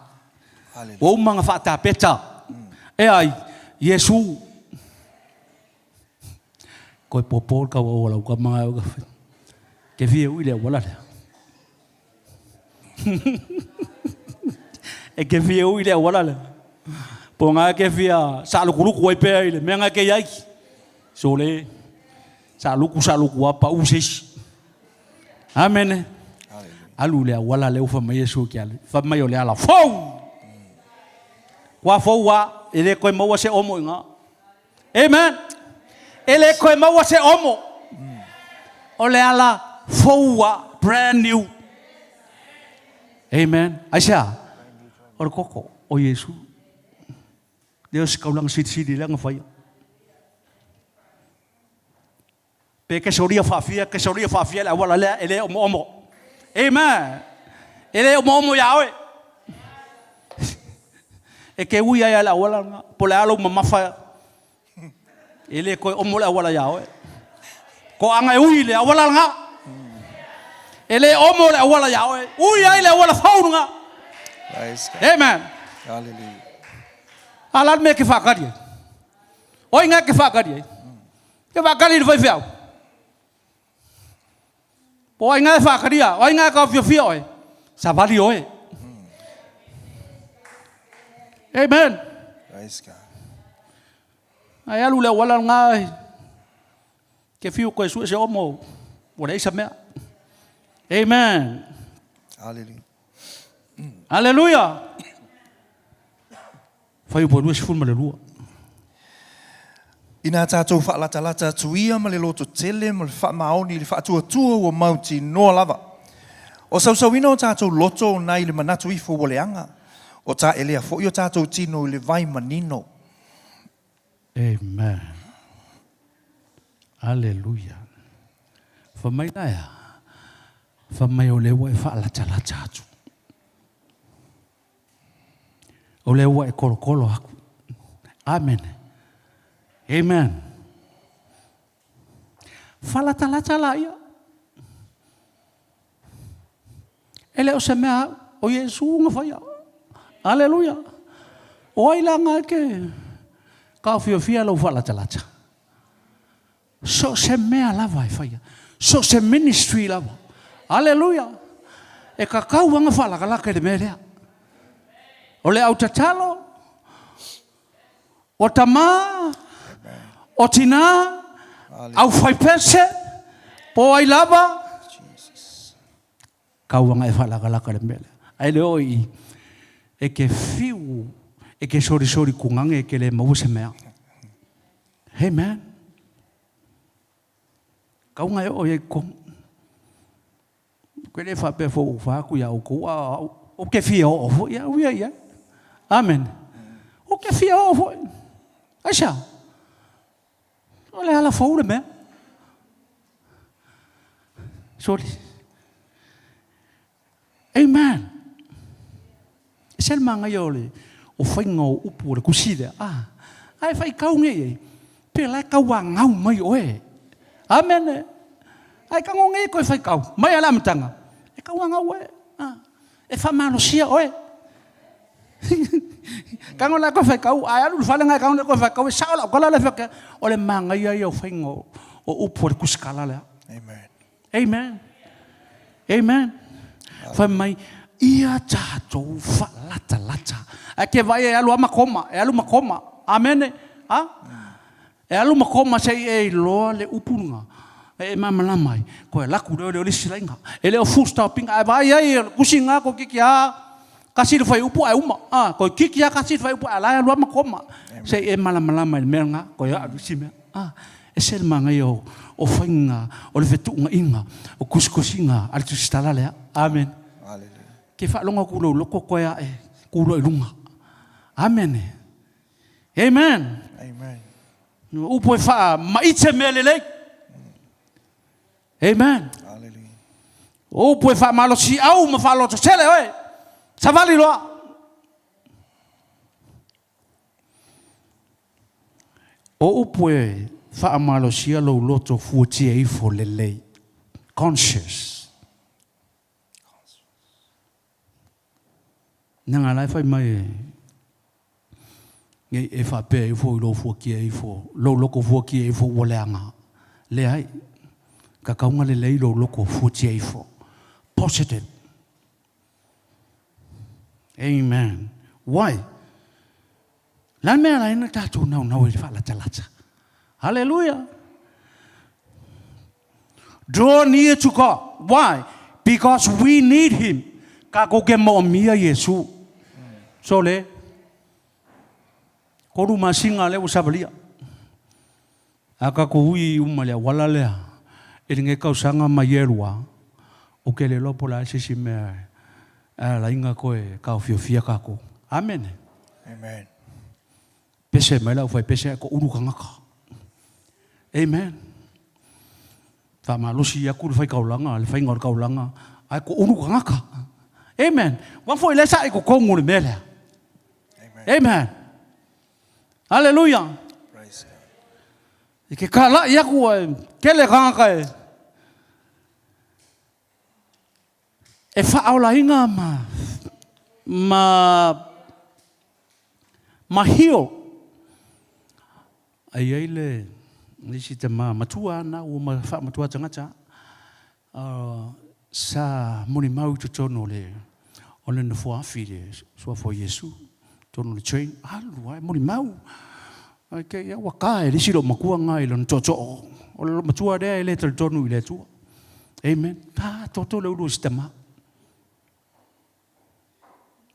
Hallelujah. Wa umanga fata peta. E ai Yesu. Ko popol ka wala ka mga ke fi uile wala. E ke fi uile wala. Ponga ke fi sa lukulu ko pe ile menga ke yai. Sole saluku apa usis. Amen. Alu le wala le ufa mai Yesu ki ale. Fa mai ole ala fo. Wa fo wa ele ko mo se omo nga. Amen. Ele ko mo se omo. Ole ala fo wa brand new. Amen. Aisha. Or koko o Yesu. Deus kau lang sit lang fa. Pe que soria fafia la wala le ele omo. Amen. Ele omo yawe. E que uia ya la wala pola alo mamafa. Ele ko omo la wala yawe. Ko anga ui le wala nga. Ele omo la wala yawe. Ui ai le wala faunga. Praise God. Amen. Hallelujah. Alat me que fakari. Oi nga que fakari. Que fakari vai fiao. Oi nga fakaria, oi nga ka fio oi. Savali oi. Amen. Praise God. Ai alu le wala nga ke fio ko su se omo. Ora isa me. Amen. Hallelujah. Hallelujah. Fai bo duas fun malelua. Ina tātou whaalata tuia ma le loto tele ma le whaamaoni le whaatua o mauti noa lava. O sausawina o tātou loto nai le manatu ifo o le anga. O tā elea fo i o tātou tino i le vai manino. Amen. Hallelujah. Famai na ya. Famai o le wa fa la chala chachu. O le wa kolo aku. Amen. Amen. Fala tala chala ya. Ele o se mea o Yesu nga faya. Hallelujah. O ila nga ke ka fia lo fala chala cha. So se mea lava e faya. So se ministry lava. Hallelujah. E ka kau nga fala kala ke de melea. O le au tatalo. O tama. O tina. Au fai pese. Po ai lava. Kau nga e fala kala ke de melea. Ai le oi. E ke fiu. E ke sori kungange e ke le mau se mea. Amen. Kau nga e oi e kong. Kwe le fa pe fo fa ku ya o ko o ke fia o fo ya wi ya. Amen. O ke fia o fo. Acha. O le ala fo le me. Sorry. Amen. Sel manga yo le o fai ngau upu le kusida. Ai fai kau nge. Pe la kau wa ngau mai oe. Amen. Ai ka ngonge ko fai kau. Mai ala mtanga. E kau nga oe. E fa malo sia oe. Ka ngola ko fai kau. Ai alu fa nga ka ngola ko fai kau. Sa la ko la le fa o le manga yo fai ngau o upu le kuskala le. Amen. Amen. Amen. Fa mai ia tatou fa lata. Ake vai e alu makoma. Amen. E alu makoma sei e loa le upunga. E mama mai. Ko e laku le silainga. E le full stopping ai vai ai kusinga ko kikia. Kasi fai upu ai uma. Ko kikia kasi fai upu ala alu makoma. Sei e mala mai menga ko ya sime. E sel manga yo o fainga o le vetunga inga o kuskusinga al tustala le. Amen. Ke fa longa kulo loko ko ya e kulo lunga. Amen. Amen. Amen. Upo fa maitse melele. Amen. Hallelujah. Upo fa malo si au ma fa lo tsele oi. Sa vali lo. O upo fa malo si lo loto futi e fo lele. Conscious. Nanga lai fai mai ngai e fa pe fo lo fo ki e fo lo loko fo ki e fo woleanga le ai ka kaunga le lo loko fo ti e fo positive. Amen. Why? La mea la ina tatu nau e fa la talata. Hallelujah. Draw near to God. Why? Because we need him. Ka ko ke mo mia Yesu. So le koru masinga le usabalia aka ko ui umale wala le e nge ka usanga mayelwa o ke le lopo la sisi me la inga ko e ka fiofia ka ko. Amen. Amen. Pese mai la fai pese ko uru kanga ka. Amen. Fa malusi ya ku fai kaulanga le fai ngor kaulanga ai ko uru kanga ka. Amen. Wa foi le sa ko kongu le mele. Amen. Hallelujah. Praise God. Ike kala ia ku kele kanga e fa aula inga ma hio. Ai le nisi te matua na o ma fa matua tangata. Sa moni mau tu tono le ole no fo afile so fo Yesu. Tono le train alu ai moni mau ke ya waka e silo makua ngai lon toto o lo matua de le tono ile tu. Amen. Ta toto le ulo sistema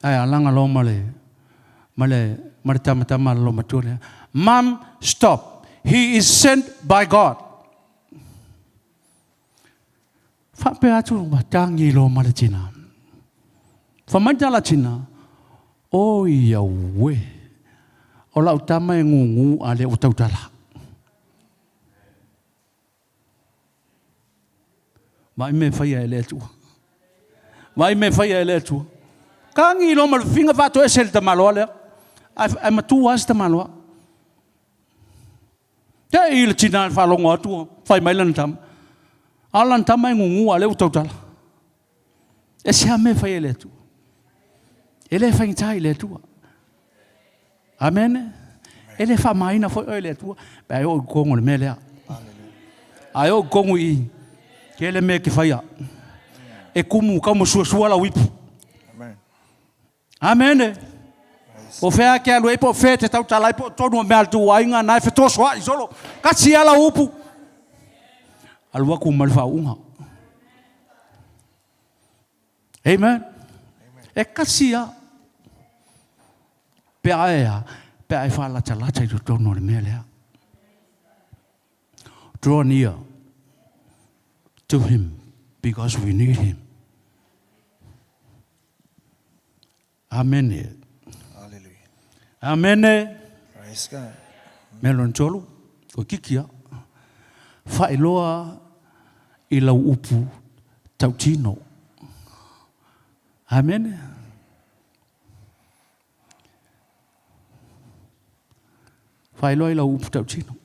ai alanga lo male tama lo matua. Mom, stop. He is sent by God. Fa pe atu matangi lo male tina. Fa mantala tina. O Yahweh. O la utama e ngungu ale utautala. Mai me fai ele tu. Mai me fai ele tu. Kangi lo mal finga va to esel ta malo le. Ai matu as ta malo. Ya il china fa lo ngotu fai mai lan tam. Alan tam mai ngungu ale utotal. Esse me fai ele tu. Ele fai tai ele tu. Amen. Ele fa mai na foi ele tu. Ba yo kongo le mele. Ayo kongo I. Kele me ke fai. E kumu kamo sua la wipu. Amen. O fea ke alu e po fete tau talai po tonu me altu wainga na fe to soa solo. Kasi ala upu. Alua ku malfa unga. Amen. E kasi a pe ai fa la chala chai to no le mele. Draw near to him because we need him. Amen. Hallelujah. Amen. Praise God. Melon cholo o kikia fa iloa I lau upu tau tino. Amen. Fa iloa I lau upu tau tino.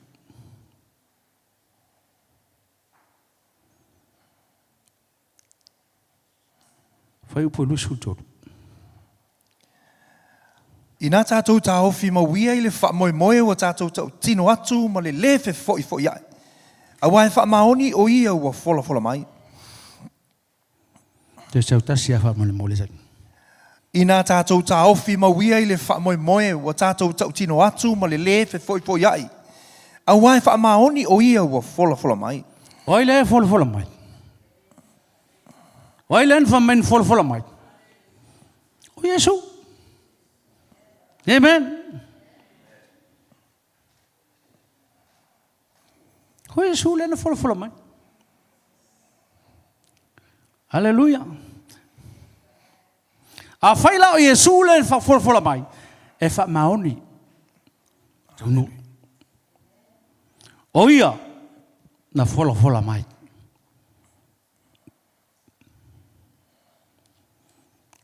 Fa upu lusu cholo. Ina tātou tā hofi ma wia I le wha moe moe wa tātou tau tino atu ma le lefe foi foi ai. A wai wha maoni o ia ua fola fola mai. Te sau tasi a wha mole mole zai. Ina tātou tā hofi ma wia I le wha moe moe wa tātou tau tino atu ma le lefe foi foi ai. A wai wha maoni o ia ua fola fola mai. Oi le fola fola mai. Oi le wha men fola fola mai. O Yesu. Amen. Ho Yesu le na fola mai. Hallelujah. A faila o Yesu le fa fola mai. E fa maoni. Tunu. O ia na fola mai.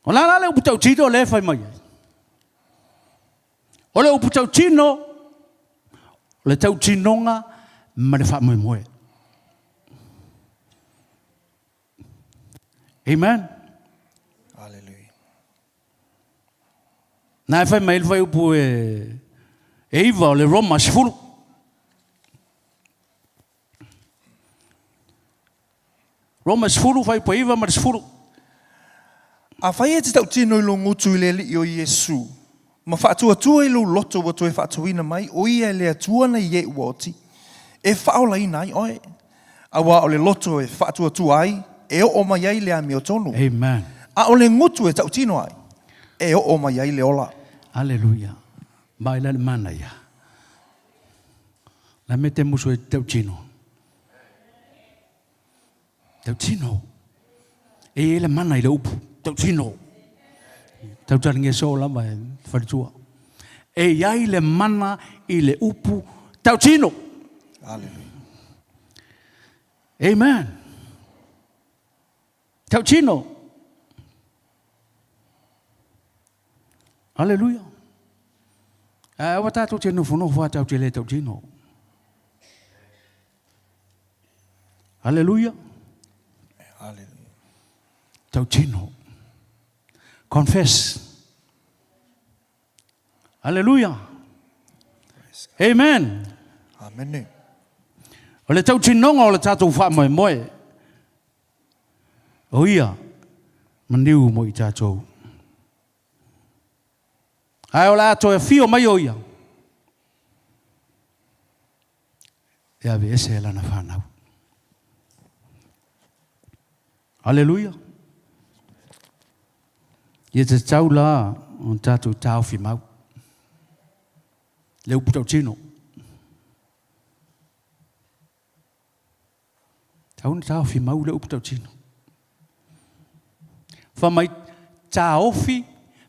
O la le utau tito le fa mai. O le upu tau tino, le tau tinonga, ma le wha moe moe. Amen. Hallelujah. Nā e whai mai le whai upu e iwa o le Roma sifuru. Roma sifuru, whai upu e iwa ma le sifuru. A whai e te tau tino I lo ngutu I le li o Yesu. Ma whaatua tua I lo loto wa toi whaatuina mai, o ia lea tuana I e uoti. E whaola I nai oe. Awa o le loto e whaatua tua ai, e o mai ai lea mi o tonu. Amen. A o le ngutu e tau tino ai, e o mai ai le ola. Hallelujah. Mai le mana ia. La me te musu e tau tino. Tau tino. E le mana I le upu. Tau tino. Tau taringe so lama e wharitua. E iai le mana I le upu tau tino. Hallelujah. Amen. Tau tino. Hallelujah. Awa tātou tino whono wha tau te le tau tino. Hallelujah. Hallelujah. Tau tino. Confess. Hallelujah. Amen. Amen. O le tau tinonga o le tātou wha moe moe. O ia, maniu mo I tātou. Ai o la ato e fio mai o ia. E ave ese e lana whanau. Hallelujah. Ia te tau la o tātou tāo fi mau. Le upu tau tino. Tau ni tāo fi mau le upu tau tino. Whamai tāo fi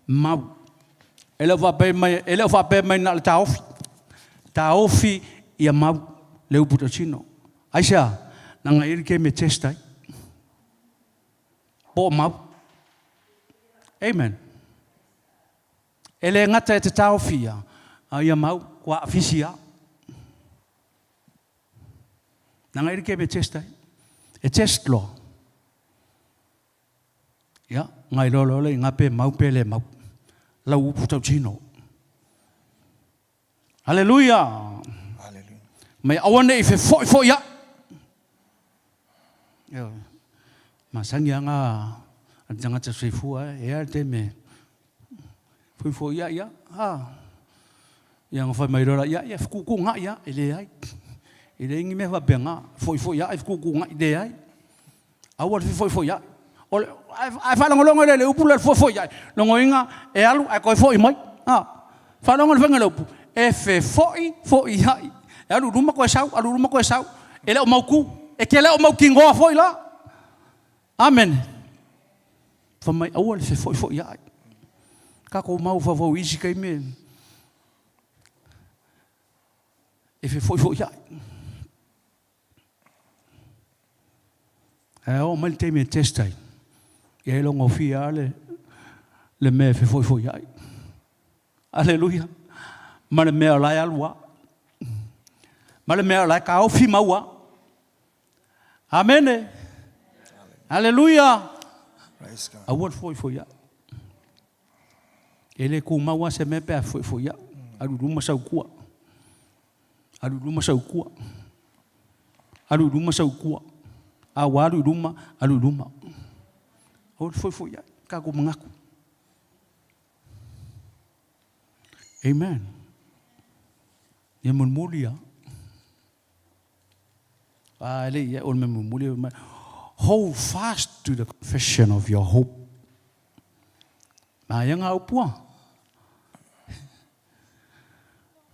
mau. Ele whape mai na le tāo fi. Tāo fi ia mau le upu tau tino. Aisha, nanga iri ke me testai. po mau. Amen. Ele ngata te tau fia. Ia mau kwa fisia. Nanga iri ke be testa. E test lo. Ya, ngai lo le ngape mau pele mau. Lau putau chino. Hallelujah. Hallelujah. Mai awane ife fo ya. Yo. Masang yang jangan tersifu ya teme. Fo ya Yang fa mai rola ya kuku nga ya ele ai. Ele ngi me va benga fo ya kuku nga ide ai. Awal fo ya. Ol ai fa longo le upula fo ya. Longo inga e alu ai ko fo i mai. Fa longo venga lo e fe fo ya. Alu ruma ko sau. Ele o mau ku. E que ele o mau kingo fo la. Amen. Fa mai awal fo ya. Kako mau fa isi kai me. E fo ya. O mal te me testai. E lo ngofia le me fo ya. Alleluia. Ma le me la ya lua. Ma le me la ka o fi maua. Amen. Alleluia. Praise God. Awal fo ya. Ele ku maua se me pe fo ya. Alu ruma sau kua. Alu ruma sau kua. Awalu ruma, alu ruma. Awal fo ya. Kaku mengaku. Amen. Yang mulia. Ele ya ol mulia. Hold fast to the confession of your hope. Nah, yang apa?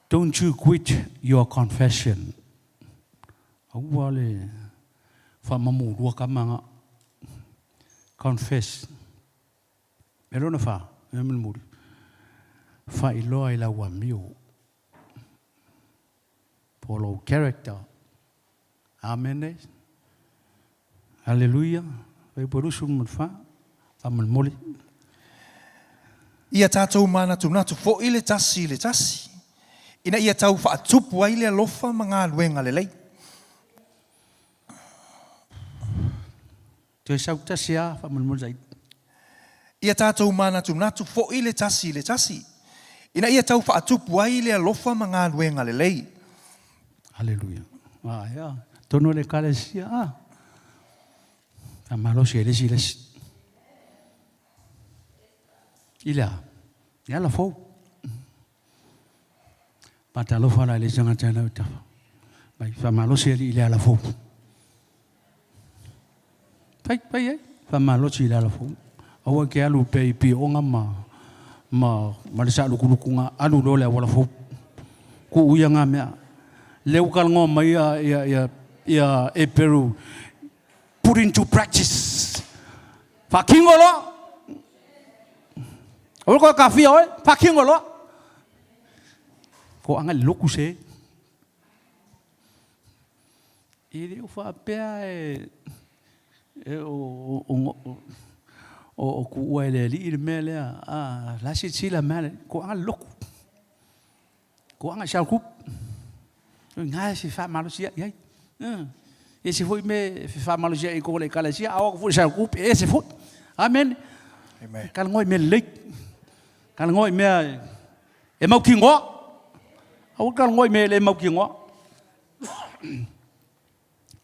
Don't you quit your confession. Awale, famamu dua kamanga confess. Merona fa, memul. Fa iloi la wamio. Follow character. Amen. Hallelujah. Vai porusum fa, amal moli. Ia tātou mana tunatu fo ile tasi. Ina ia tau fa tupu ai le lofa manga luenga le lei. Te sau tasia fa mal moli. Ia tātou mana tunatu fo ile tasi. Ina ia tau fa tupu ai le lofa manga luenga le lei. Hallelujah. Ya. Tono le kalesia. Amalo siles. Ila. Ya la fo. Patalo fala le jangan tala uta. Bai famalo siles ila la fo. Pai. Famalo siles la fo. Awa ke alu pe onga ma sa lu kulukunga alu lo le wala fo. Ku uyanga me. Leukal ngoma ya e Peru. Put into practice. Fakingolo. Ol ko kafi oi, fakingolo. Ko anga loku se. Ele fa pea o ku ele li mele la sila mele ko anga loku. Ko anga shalkup. Ngai si fa malusia yai. Esse foi me famalogia e cole calasia ao foi já cup esse foi amen Amen. Kal ngoi me lek kal ngoi me e mau kingo au kal ngoi me le mau kingo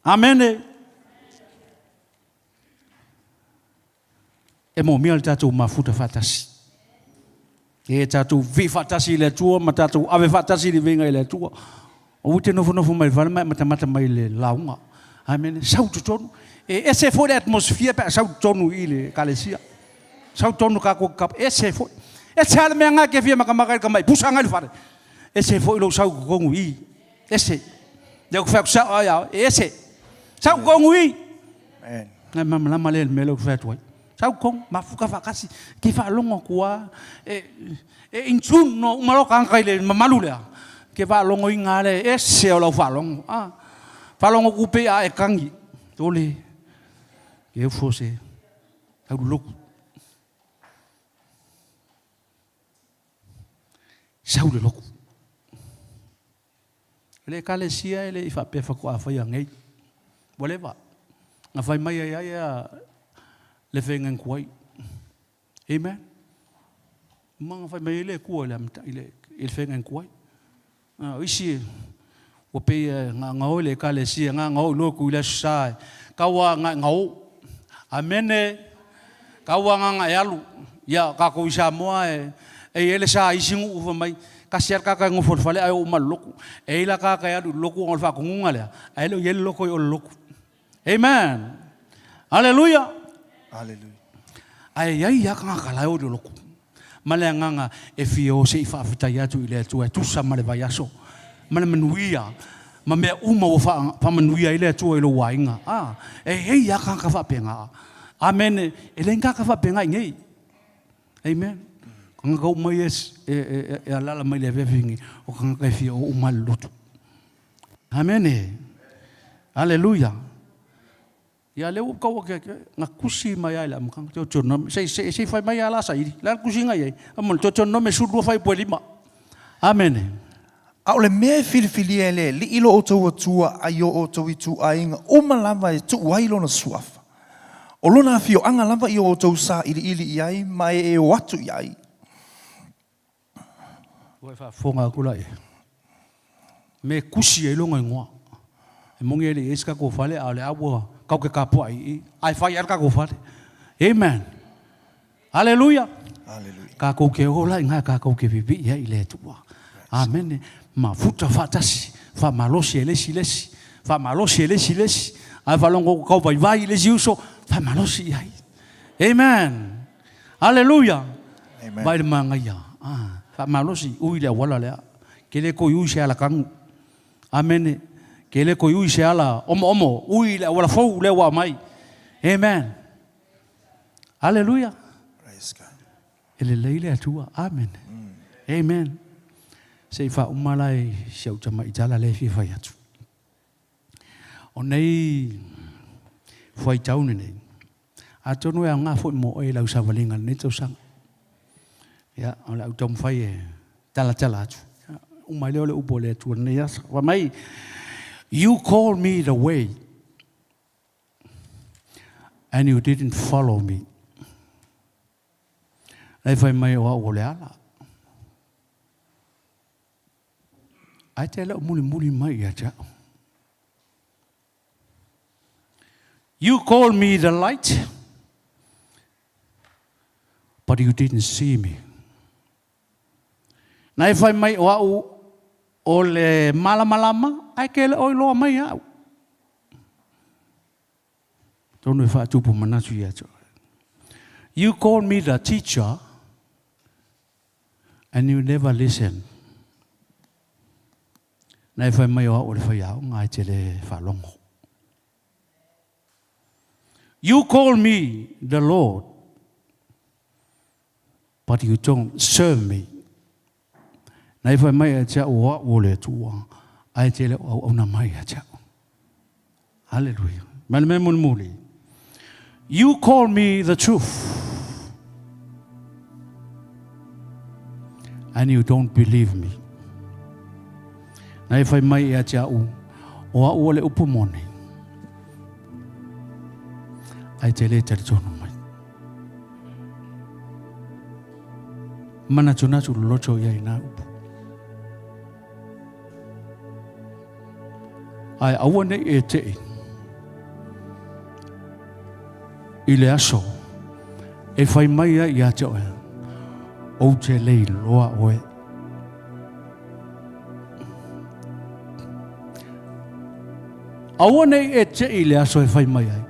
amen e mo mi alta tu mafuta fatasi e tatu vi fatasi le tua matatu ave fatasi le venga le tua o te no mai val mata mai le launga. Amen. Sau tonu. Esse foi a atmosfera para sau tonu ile kalesia. Sau tonu kako kap esse foi. Esse al menga que via makamaka kamai pusanga le fare. Esse foi lo sau kongu i. Esse. Deu que faz sau ya esse. Sau kongu i. Amen. Na mamla malel melo fat wai. Sau kong mafuka fakasi ki fa longo kwa inchun no malo kankai le mamalula. Que va longo ingale esse o lo fa longo. Falong okupe a e kangi. Tole. Eu fosse. Au loku. Sau le loku. Le kalesia le fa pe fa ko fa ya ngai. Boleh ba? Nga fai mai ya le fengen kuai. Amen. Mga fai mai le kuai le mta ile fengen kuai. Isi o pe nga o le kalesia nga o loku ile sai. Kawa nga o. Amene kawa nga yalu ya ka ko isa moa ele sa isingu fa mai kasiar ka ngo for fale ayo mal loku la ka ya du loku ngol fa ko ngale ay lo yel loko yo loku. Amen. Hallelujah. Hallelujah. Ay ya ka kala yo loku malanga nga efio se fa fita ya tu ile tu sa male va yaso male menuia me uma wo fa menuia ile tu ile wainga ya ka fa penga. Amen. Elenga ka fa penga ngai. Amen. Kanga kau mai ala mai le vevingi o kanga kai fi o mal lutu. Amen. Hallelujah. Ya le kau ke nga kusi mai ala mkang to chono sei fai mai ala sai la kusi ngai amol to chono me sudu fai polima. Amen. A ole me filifili ele li ilo o tau atua ayo o tau itu ainga o malama e tu wailo na suafa. O lona fio anga lava i o tau sa ili iai mai e watu iai. Wai fa fonga kula e. Me kusi e longa ngoa. E mongi ele eska ko fale ale awo kau ke kapo ai fai ar ka ko fale. Amen. Hallelujah. Hallelujah. Ka ko ke ola nga ka ko ke vivi ia ile tua. Amen. Ma futa fatasi fa malosi ele silesi. Fa malosi ele silesi. Ai fa longo kau vai ele jiuso fa malosi ai. Amen. Hallelujah. Amen. Vai manga ia. Fa malosi uile wala le. Kele ko yu se ala kang. Amen. Kele ko yu se ala omo uile wala fo le wa mai. Amen. Hallelujah. Praise God. Ele leile atua. Amen. Amen. Sei fa umalai siau tama itala le fi fa yatu. O nei foi taune nei. A tonu e nga foi mo e lau savalinga nei tau sang. Ya, ala utom fai tala atu. Umai le ole upo le atu nei asa. Wa mai, you called me the way and you didn't follow me. Nei fai mai o ole ala. Ai te la muli mai ya cha. You called me the light, but you didn't see me. Nai fai mai o le malama, ai ke le oi loa mai au. Tonu e wha tupu manatu ia cho. You called me the teacher, and you never listen. Nai fai mai o le whai au, ngai te le whalongo. You call me the Lord, but you don't serve me. Nai fai mai a tia ua o le tua, ai te le au na mai a tia. Hallelujah. Mane me muli. You call me the truth, and you don't believe me. Nai fai mai a tia o le upumone. Ai te le tonu mai. Mana tuna tu locho ia ina upu. Ai awane e te ile aso e fai mai ia te oe o te lei loa oe. Awane e te ile aso e fai mai ai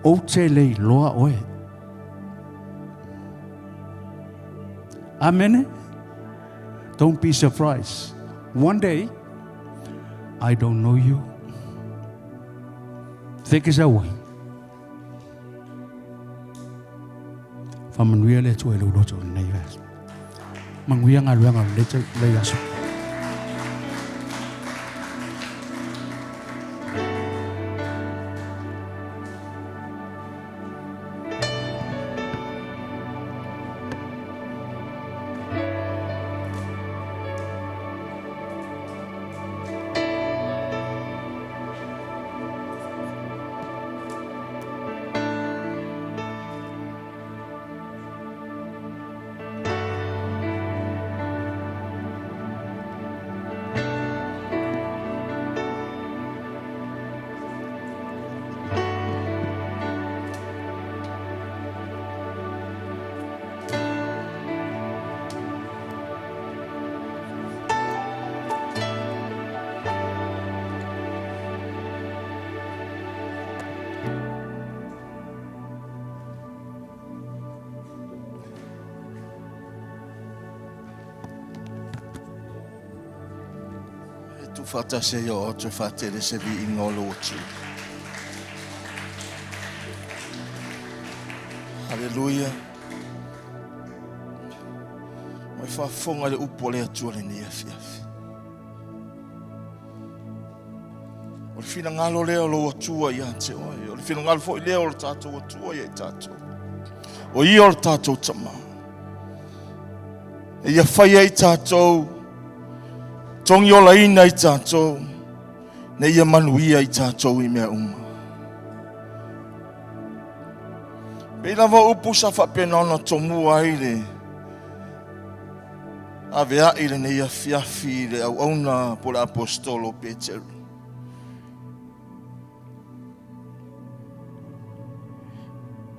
o te lei loa oe. Amen. Don't be surprised. One day, I don't know you. Think is away. Famanuia le tu elo loto nei vas. Manguia ngaluanga le te le yaso. Tu fata se yo tu fate de se vi ingolo tu. Hallelujah. Mai fa fonga le upo le atua le nia fiafi. O le fina ngalo leo lo atua ia te oi. O le fina ngalo fo i leo lo tato atua ia i tato. O ia o tato tama. E ia whaia i tato. Tongi o la ina i tato. Ne ia manuia i tato i mea uma. Pei lava upu sa whapena ona tomua ile. Avea ile ne ia fiafi ile au auna po le apostolo Peteru.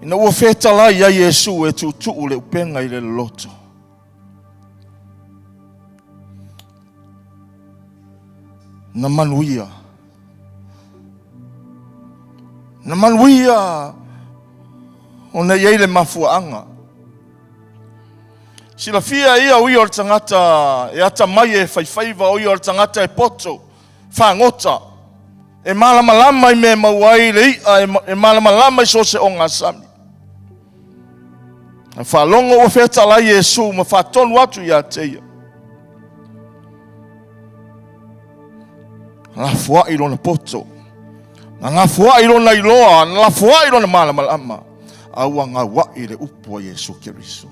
Ina ua whetala ia Yesu e tutu le upenga ile loto. Na manuia. Na manuia. Ona ia ile mafuanga. Sila fia ia ui o tangata e ata mai e whaifaiva ui o tangata e poto. Whangota. E malama lama i me mauai le ia e malama lama i sose o ngā sami. A whalongo o wheta la Yesu ma whatonu atu ia teia. Ngā fua i lona poto. Ngā fua i lona iloa. Ngā fua i lona malama lama. Aua ngā wai le upua Yesu Keriso.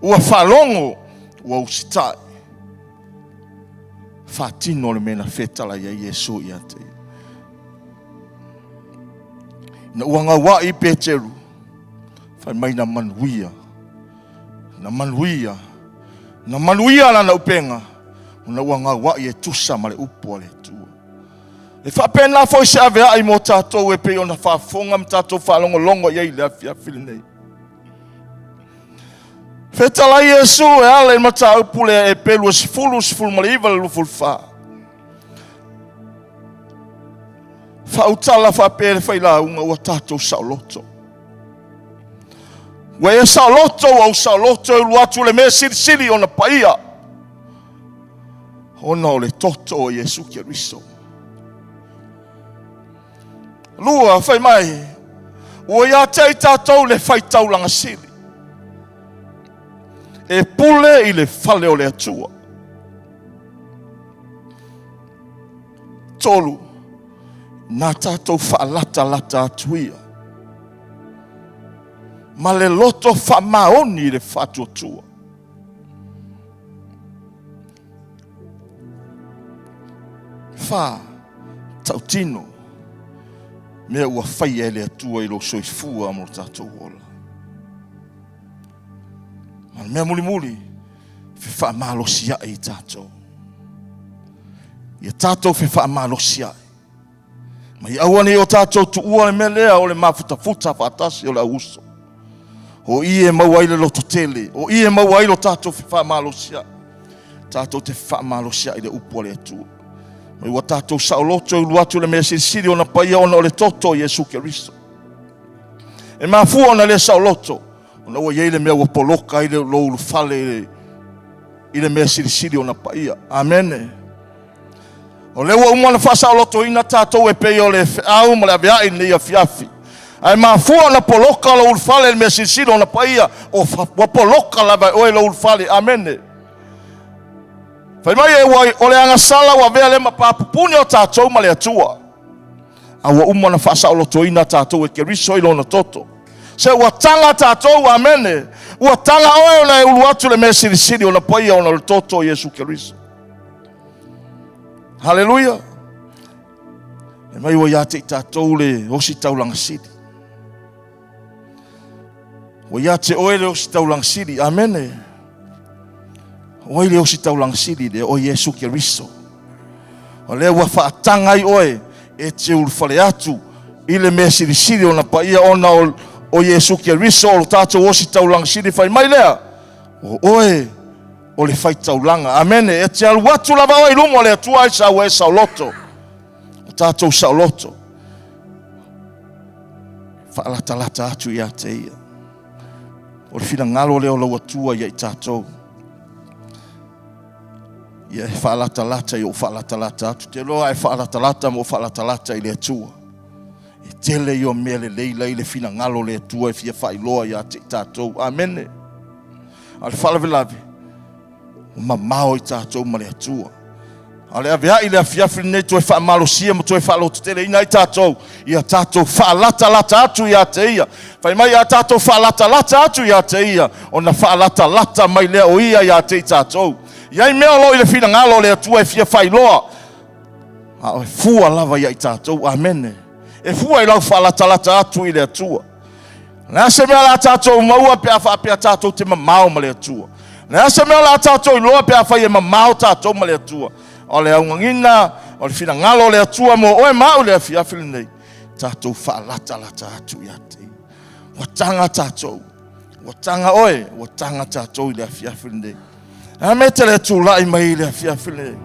Ua whalongo ua usitai. Whatino le mena whetala ia Yesu ia te. Na ua ngā wai Peteru. Whai mai na manuia. Na manuia. Na manuia la na upenga. Na ua ngā wai e tusa ma le upua le tua. E whapena fo se ave ai mo tātou e pe ona whafonga m tātou whalongo longo iei le afia while nei. Whetala Yesu e ale ma tā upule e pelu e sifulu ma le iwa le luful wha. Whautala whapere whaila unga ua tātou sauloto. Ua e sauloto au sauloto e luatu le me siri ona paia. Ona o le toto o Yesu Keriso. Lua, whai mai, ua ia tei tātou le whai taulanga siri. E pule i le whale o le atua. Tolu, nā tātou whaalata atuia. Ma le loto whamaoni le whatu atua. Wha, tautino. Mea ua whai e le atua i lo soifua mo tātou ola. Ma mea muli, whi wha i tātou. Ia tātou whi wha Ma i awane o tātou tu ua le mea lea o le mafuta whatasi o le auso. O i e maua i le loto tele, o i e maua i lo tātou whi wha Tātou te wha i le upua le atua. Mai wa tātou saoloto i luatu le mea siri ona paia ona o le toto Yesu Keriso. E mafua ona le saoloto. Ona ua iei le mea ua poloka i le loulu fale i le mea siri ona paia. Amen. O le ua umana wha saoloto ina tātou e pei o le au ma le avea i nei a fiafi. Ai mafua ona poloka loulu fale le mea siri ona paia. O wa poloka lava oe loulu fale. Amen. Whai mai e wai o le angasala wa vea le mapapupuni o tātou ma le atua. Awa umana whasa o loto ina tātou e Keriso i lona toto. Se ua tanga tātou, amene. Ua tanga oe o le uluatu le mea siri o na paia o na le toto Yesu Keriso. Hallelujah. E mai ua iate i tātou le osi taulanga siri. Ua iate oe le osi taulanga siri, amene. Oi leo si taulang siri de o Yesu Keriso. O leo wa whaatanga i oe e te ulwhale atu i le mea siri o na paia ona o Yesu Keriso o tātou o si taulang siri whai mai lea. O oe o le whai taulanga. Amene. E te alu atu lava oi lumo le atua i sa ue sauloto. O tātou sauloto. Whaalata atu i a te ia. O le whina ngalo leo lau atua i a i tātou. Ia e whaalatalata i o whaalatalata atu. Te loa e whaalatalata mo whaalatalata i le atua. E tele i o mea le leila i le fina ngalo le atua e fia whailoa i a te tātou. Amene. Ale whaalavilavi. O mamao i tātou ma le atua. Ale avea i le afiafi nei toi whaamalosia mo toi whaalotu tele ina i tātou. Ia tātou whaalatalata atu i a te ia. Whai mai a tātou whaalatalata atu i a te ia. O na whaalatalata mai lea o ia i a te tātou. Iai mea lo i le fina ngalo le atua e fia whailoa. A e fua lava i a i tātou. Amene. E fua i lau whaalatalata atu i le atua. Nea se mea la tātou maua pe a whaapea tātou te mamao ma le atua. Nea se mea la tātou i loa pe a whai e mamao tātou ma le atua. O le aungangina, o le fina ngalo le atua mo oe mau le afiafili nei. Tātou whaalatalata atu i a te. Watanga tātou. Watanga oe, watanga tātou i le afiafili nei. A me te le tūlai mai le afiafili nei.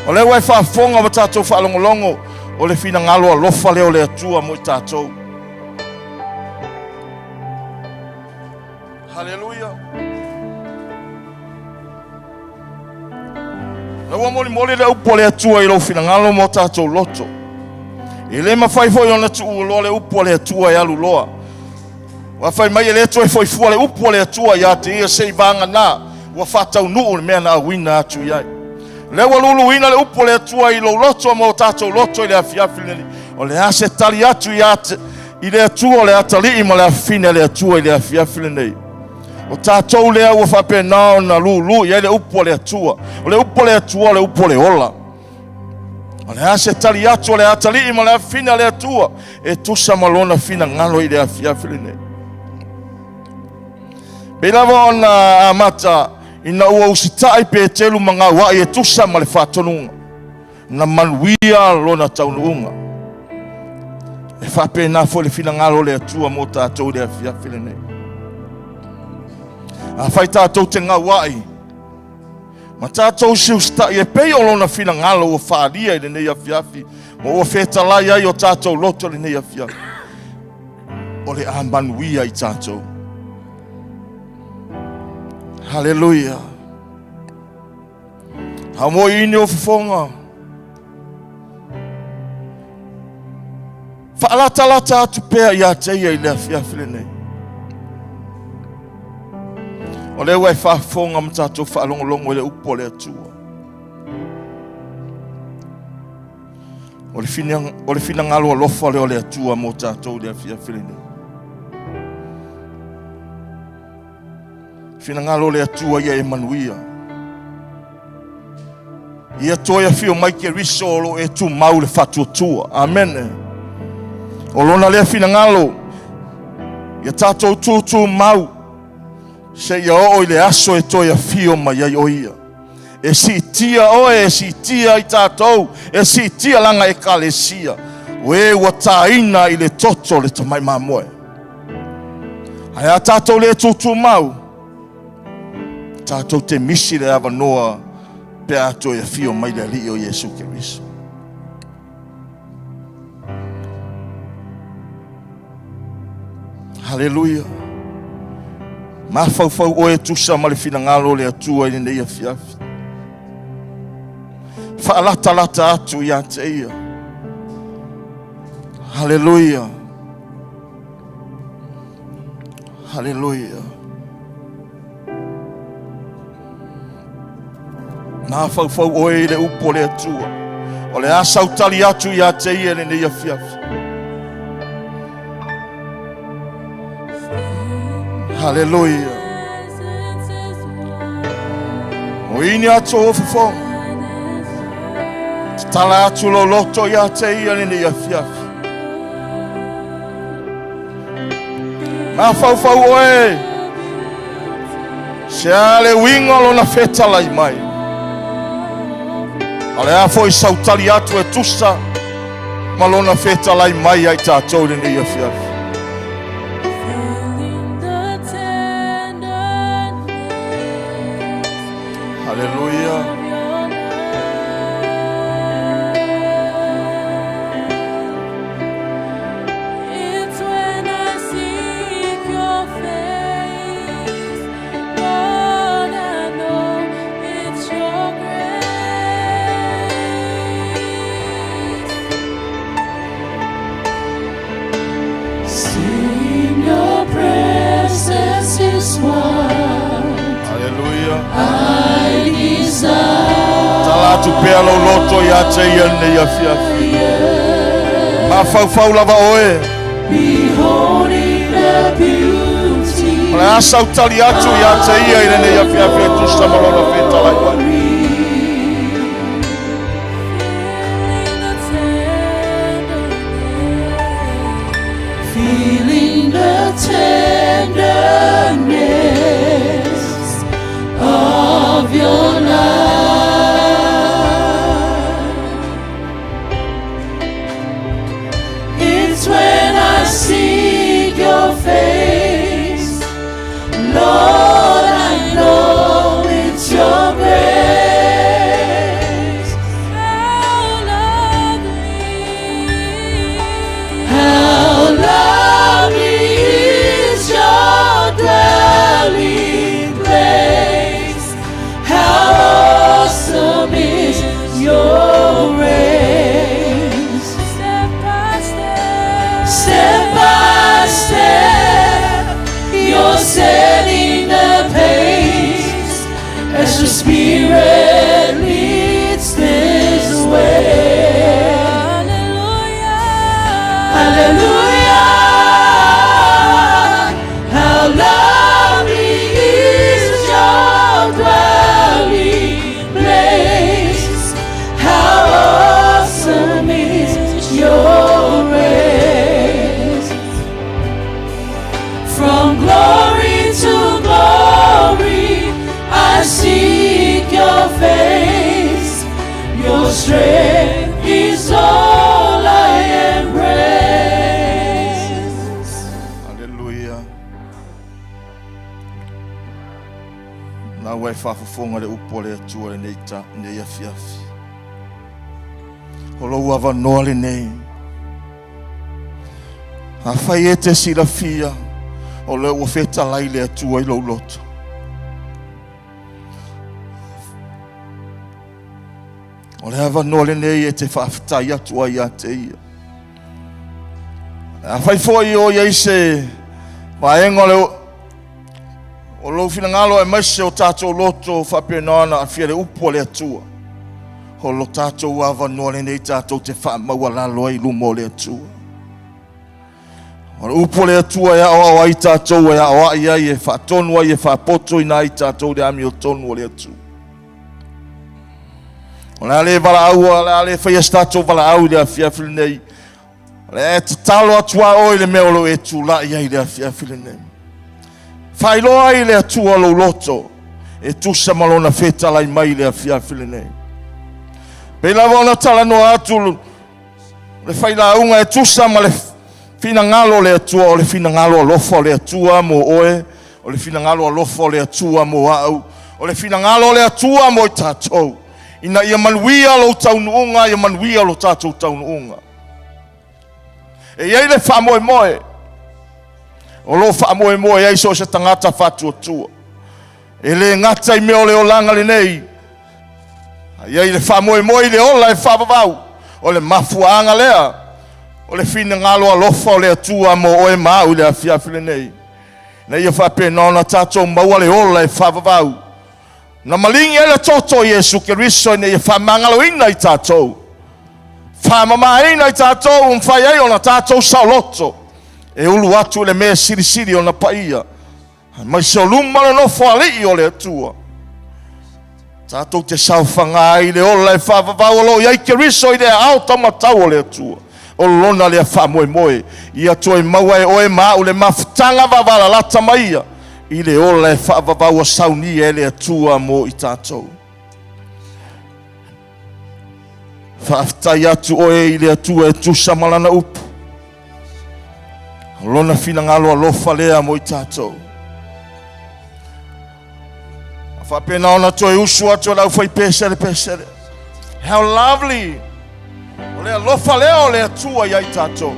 O le wai whaafonga wa tātou whaalongolongo, o le fina ngalo a lofa leo le atua mo i tātou. Hallelujah. Na wa moli le upo le atua i lo fina ngalo mo tātou loto. I le mawhai foi ona tu ulo le upo le atua i alu loa. Wa whai mai le atua i foi fua le upo le atua i a te ia sei vanga nā. Wa whatau nuu le mea na wina atu iai. Le wa lulu wina le upo le atua i lo loto mo tātou loto i le afiafili. O le ase tali atu i le atua o le atali i ma le afine le atua i le afiafili nei. O tātou lea ua whapenao na lulu i le upo le atua. O le upo le atua, le upo le ola. O le ase tali atu o le atali i ma le afina le atua. E tusa malona fina ngalo i le afiafili nei. Beilava ona amata ina ua usitai pe telu mga wai e tusa ma le whatonunga. Na manuia lona taunuunga. E whapena fo le fina ngalo le atua mo tātou le afiafili nei. A whai tātou te ngā wai. Ma tātou si usta i e pei o lona fina ngalo o whaaria i le nei afiafi. Mo o whetalai ai o tātou loto le nei afiafi. O le amanuia i tātou. Hallelujah. Ha mo ini o whawhonga. Whaalata atu pēr i a teia i le afiafi le nei. O le wai whaafonga ma tātou whaalongolongo i le upo le atua. O le fina ngalo a lofa leo le atua mo tātou le afiafili nei. Fina ngalo le atua ia Emanuia. Ia toia fio mai ke riso o e tu mau le whatuatua. Amen. O lona le fina ngalo. Ia tātou tūtū mau. Se ia o le aso e toia fio mai ai o ia. E si tia oe, e si tia i tātou, e si tia langa e kalesia. We ua tāina i le toto le tamai mamoe. Ai a tātou le tūtū mau. Tātou te misi le avanoa pe a toia fio mai le li o Yesu Keriso. Hallelujah. Ma fau oe tusa ma le fina ngalo le atua i nei afiafi. Whaalata atu i a te ia. Hallelujah. Hallelujah. Nā fau oe le upo le atua. O le asau tali atu i a te ia le nei afiafi. Hallelujah. O ini atu o whawhonga. Tala atu lo loto i a te ia le nei afiafi. Nā fau oe. Se ale winga lo na fetala i mai. Ale a foi sautali atu e tusa. Malona fetala i mai ai tātou le nei afiafi. Hallelujah. It's when I seek your face, Lord, I know it's your grace. just one Hallelujah. I desire. Tala tu pea lo loto ya te yene ya fiafi. Ma fau lava oe. Beholding the beauty. Ala asa utali atu ya te ia yene ya fiafi tu samalona feta lai wai. Feeling the tenderness of your love. It's when I seek your face, Lord, I know it's your grace. How lovely, how lovely is your dwelling place. How awesome is your grace. Step by step, you're setting the pace as your spirit leads this way. Hallelujah, how lovely is your dwelling place. How awesome is your grace. From glory to glory, I seek your face. Your strength is all I embrace. Hallelujah. Na wai whafafonga le upo le atua le neita ne ia fiafi. Holo uawa noa le nei. A whai e te sila fia. O le ua feta lai le atua I lo loto. O le hawa noa le nei e te whaafitai atua I a te ia. A whai fwoi o iei se maenga le o lo fina ngalo e maise o tātou loto whapenana a fia le upo le atua. Ho lo tātou awa noa le nei tātou te wha maua lalo I lumo le atua. O le upo le atua ea o ai tātou ea o ai ai e wha tonu ai e wha poto I nai tātou le ami o tonu o le atua. O le ale wala au o le ale whaias tātou wala au le a fia fili nei. Le te talo atua oi le meolo e tu la I ai le a fia fili nei. Whailoa I le atua lo loto e tu sa malona feta lai mai le a fia fili nei. Pela wana tala no atu le whaila unga e tu sa ma le fina ngalo le atua o le fina ngalo lofo le atua mo oe o le fina ngalo lofo le atua mo au o le fina ngalo le atua mo I tātou. Ina ia manuia lo taunuunga, ia manuia lo tātou taunuunga. E iei le wha moe moe. O lo wha moe moe, iei so se tangata whatu atua. E le ngata I meo le o langa le nei. Iei le wha moe moe le ola e wha vavau. O le mafuanga lea. O le fina ngalo alofa o le atua mo oe mau le a fiafile nei. Na ia wha penona tātou maua le ola e wha vavau. Na malingi ele toto Yesu Keriso ne fa mangalo ina I tātou. Fa mama ina I tātou umfai ai ona tātou sauloto. E ulu atu le mea siri ona paia. Mai se o lumana no whali o le atua. Tātou te sauwhanga ai le ola e whawawau lo iai Keriso I le au tamatau o le atua. O lona le wha moe moe. Ia toi maua e oe maa le mafutanga wavala lata maia. I le ola e whaavavau a Sauniga e le atua mo I tātou. Whaaftai atu oe I le atua e tusa malana upu. Lona fina ngalo a lofa lea mo I tātou. Whapena ona toi usu atu lau whai pesere pesere. How lovely. O lea lofa lea o le atua I tātou.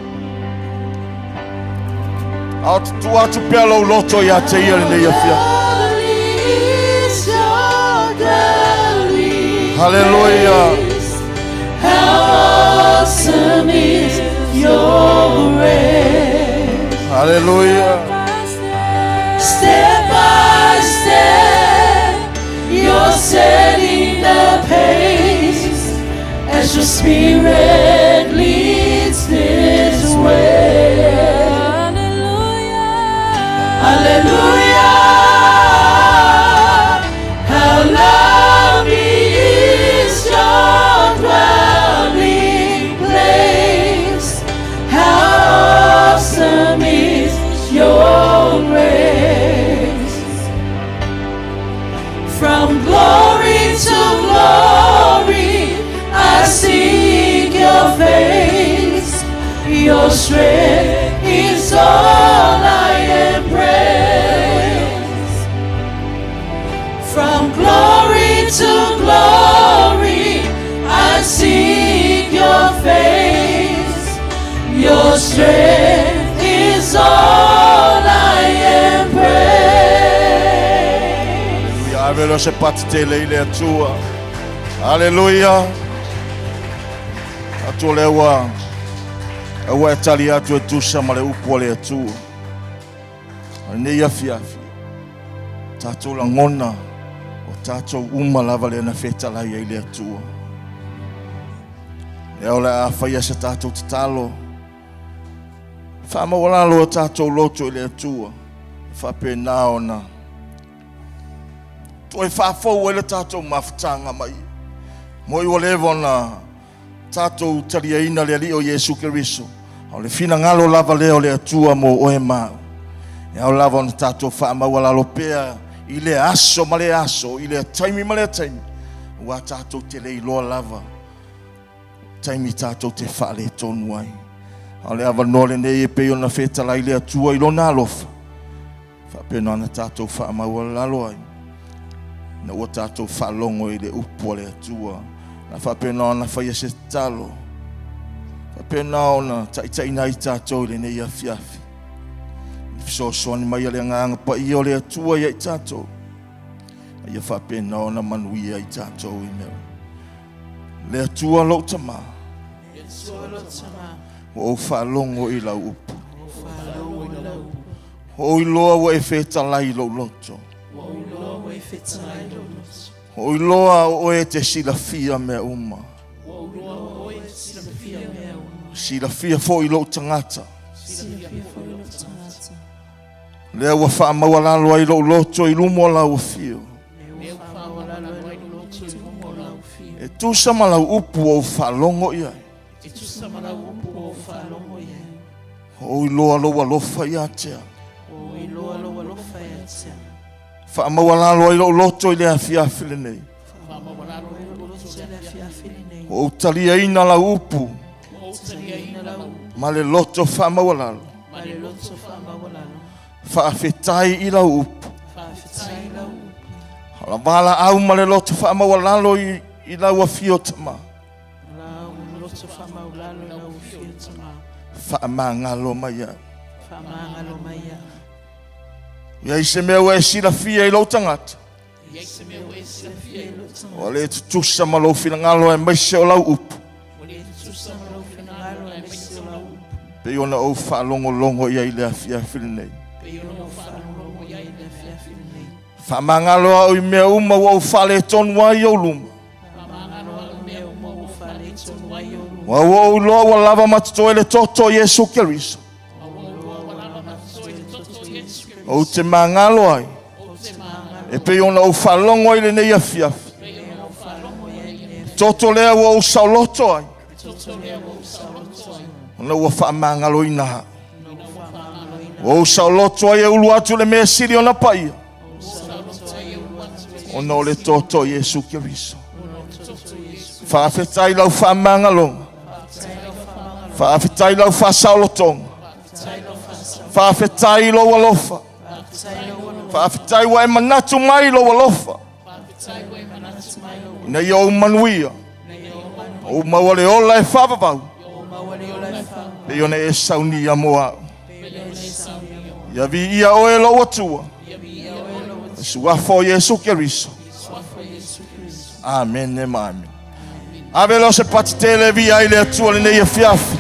Au tu atu pelo loto ia te ia le ia fia. Hallelujah. How awesome is your grace. Hallelujah. Step by Avelo se patitele ile atua. Hallelujah. Atua lewa. Awa tali atu tusa male upo le atua. Nei afiafi. Tato la ngona. O tato uma lava le na feta la ia ile atua. E ola a faia se tato tatalo. Fama wala lo tato loto ile atua. Fa pena ona. Toi fa fo ele tato mafutanga mai. Moi walevo na tato taliaina le ali o Yesu Keriso. O le fina ngalo lava leo le atua mo oe mau. E au lava na tato fa ma wala lopea ile aso male aso ile taimi male taimi. Wa tato te le ilo lava. Taimi tato te fa le tonu ai. O le ava nole ne e pe ona feta la ile atua ilo na alofa. Fa pena na tato fa ma wala lo ai. Na o tato fa longo i le upo le atua. Na fa pena na fa se talo. Fa pena ona tai nai tato le nei afiafi. So ni mai le nganga pa i o le atua i tato. Ia fa pena ona manui i tato i me. Le atua lo tama. O fa longo i la upo. O i loa wa e feta lai lo loto. O i loa o e te silafia me uma. Silafia fo i lo tangata. Lea wa wha mawalalo ai lo loto i lumo la ufio. E tu sama la upu o whalongo ia. O i loa lo walofa ia tea. Wha mawalalo ai lo loto i lea fiafile nei. O talia ina la upu. Ma le loto wha mawalalo. Whaafetai i la upu. Hala wala au ma le loto wha mawalalo i la wafio tama. Wha mangalo maya. Ia se mea e sila fia i lo tangata. O le tutusa ma lo fina ngalo e maise o lau upu. Pe ona o wha longo longo ia i lea fia whilinei. Wha mangalo au i mea uma wau whale tonu ai o luma. Wau loa wa lava matuto ele toto Yesu Keriso. O te mangalo ai. E pe ona o whalongo i le nei a fiafi. Toto lea wa o sauloto ai. Ona ua wha mangalo i naha. O sauloto ai e ulu atu le mea siri ona paia. Ona o le toto Yesu Keriso. Whaafetai lau wha mangalonga. Whaafetai lau wha saulotonga. Whaafetai lau alofa. Whaafetai wa e manatu mai lau alofa. Ina i au manuia. O mawale ola e whavavau. Pe ona e Sauniga moa. Ia vi ia oe lau atua. Suafo Yesu Keriso. Amen e amen. Avelo se patitele via ile atua le nei fiafi.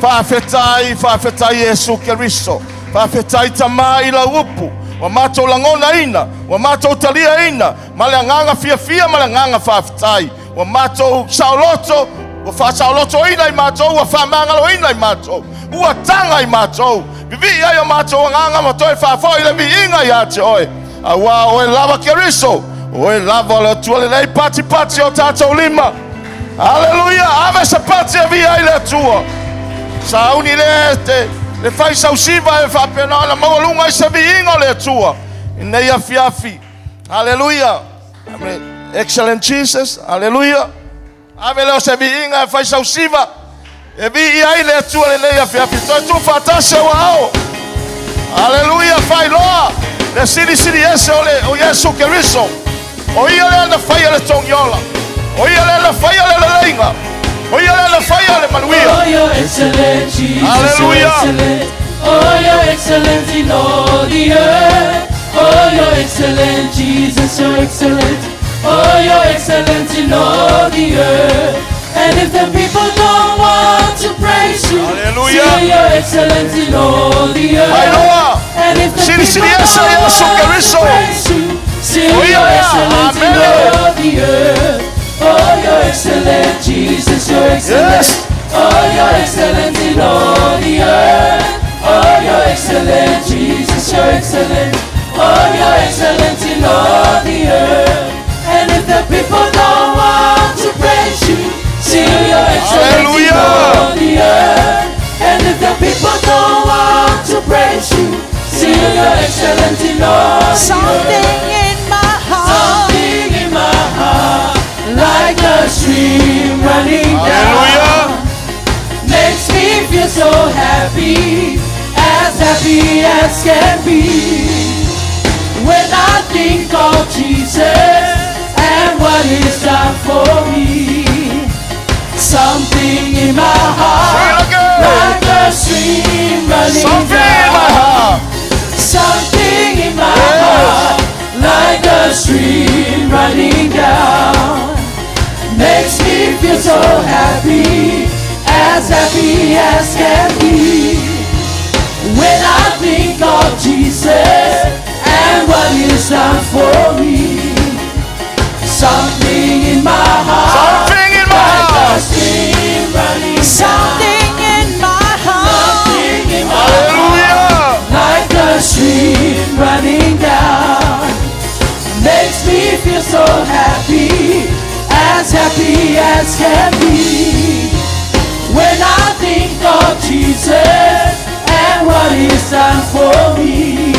Whaafetai Yesu Keriso. Whaafetai tamai la upu. Wa mato langona ina. Wa mato talia ina. Malanganga fia malanganga whaafetai. Wa mato sauloto. Wa wha sauloto ina i mato. Wa wha mangalo ina i mato. Ua tanga i mato. Vivi ayo mato nganga mato e whaafo ile vi inga ya te oe. Awa oe lava Keriso. Oe lava le tua le nei pati o tatou lima. Aleluia. Ave se pati a via ile tua. Sauni le fai sausiva e whapena na mawalunga i se vi inga le tua. Nei a fiafi. Aleluia. Excellent Jesus. Aleluia. Ave leo se vi inga e fai sausiva. E vi ia ile tua le nei a fiafi. Toi tu fatase wa ao. Aleluia. Fai loa. Le siri ese o Yesu Keriso. O ia le na fai le tongiola. O ia le na fai le leinga. O ia le na fai le manuia. Oh, you're excellent, Jesus. Hallelujah. You're excellent. Oh, you're excellent in all the earth. Oh, Oh, you're excellent, Jesus, you're excellent. Oh, you're excellent in all the earth. And if the people don't want to praise you, Hallelujah. say you're excellent in all the earth. Hallelujah. And if the Siri, people siri, yes, don't yes, want to Keriso. praise you, say Oh, you're yeah. excellent in Amen. all the earth. Oh, you're excellent, Jesus, you're excellent. Yes. Oh, you're excellent in all the earth. Oh, you're excellent, Jesus, you're excellent. Oh, you're excellent in all the earth. And if the people don't want to praise you, say you're excellent in Hallelujah. all the earth. And if the people don't want to praise you, say you're excellent in all the earth. Something in my heart. Something in my heart, like a stream running down, Hallelujah. makes me feel so happy as can be. When I think of Jesus and what He's done for me, something in my heart, like a stream running Something in my down. heart. Something in my heart, like a stream running down, makes me feel so happy as can be. When I think of Jesus and what He's done for me, something in my heart, Something in my like a heart. stream running down. Something in my heart. Something in my heart, Hallelujah. like a stream running down, makes me feel so happy as can be. When I think of Jesus and what He's done for me,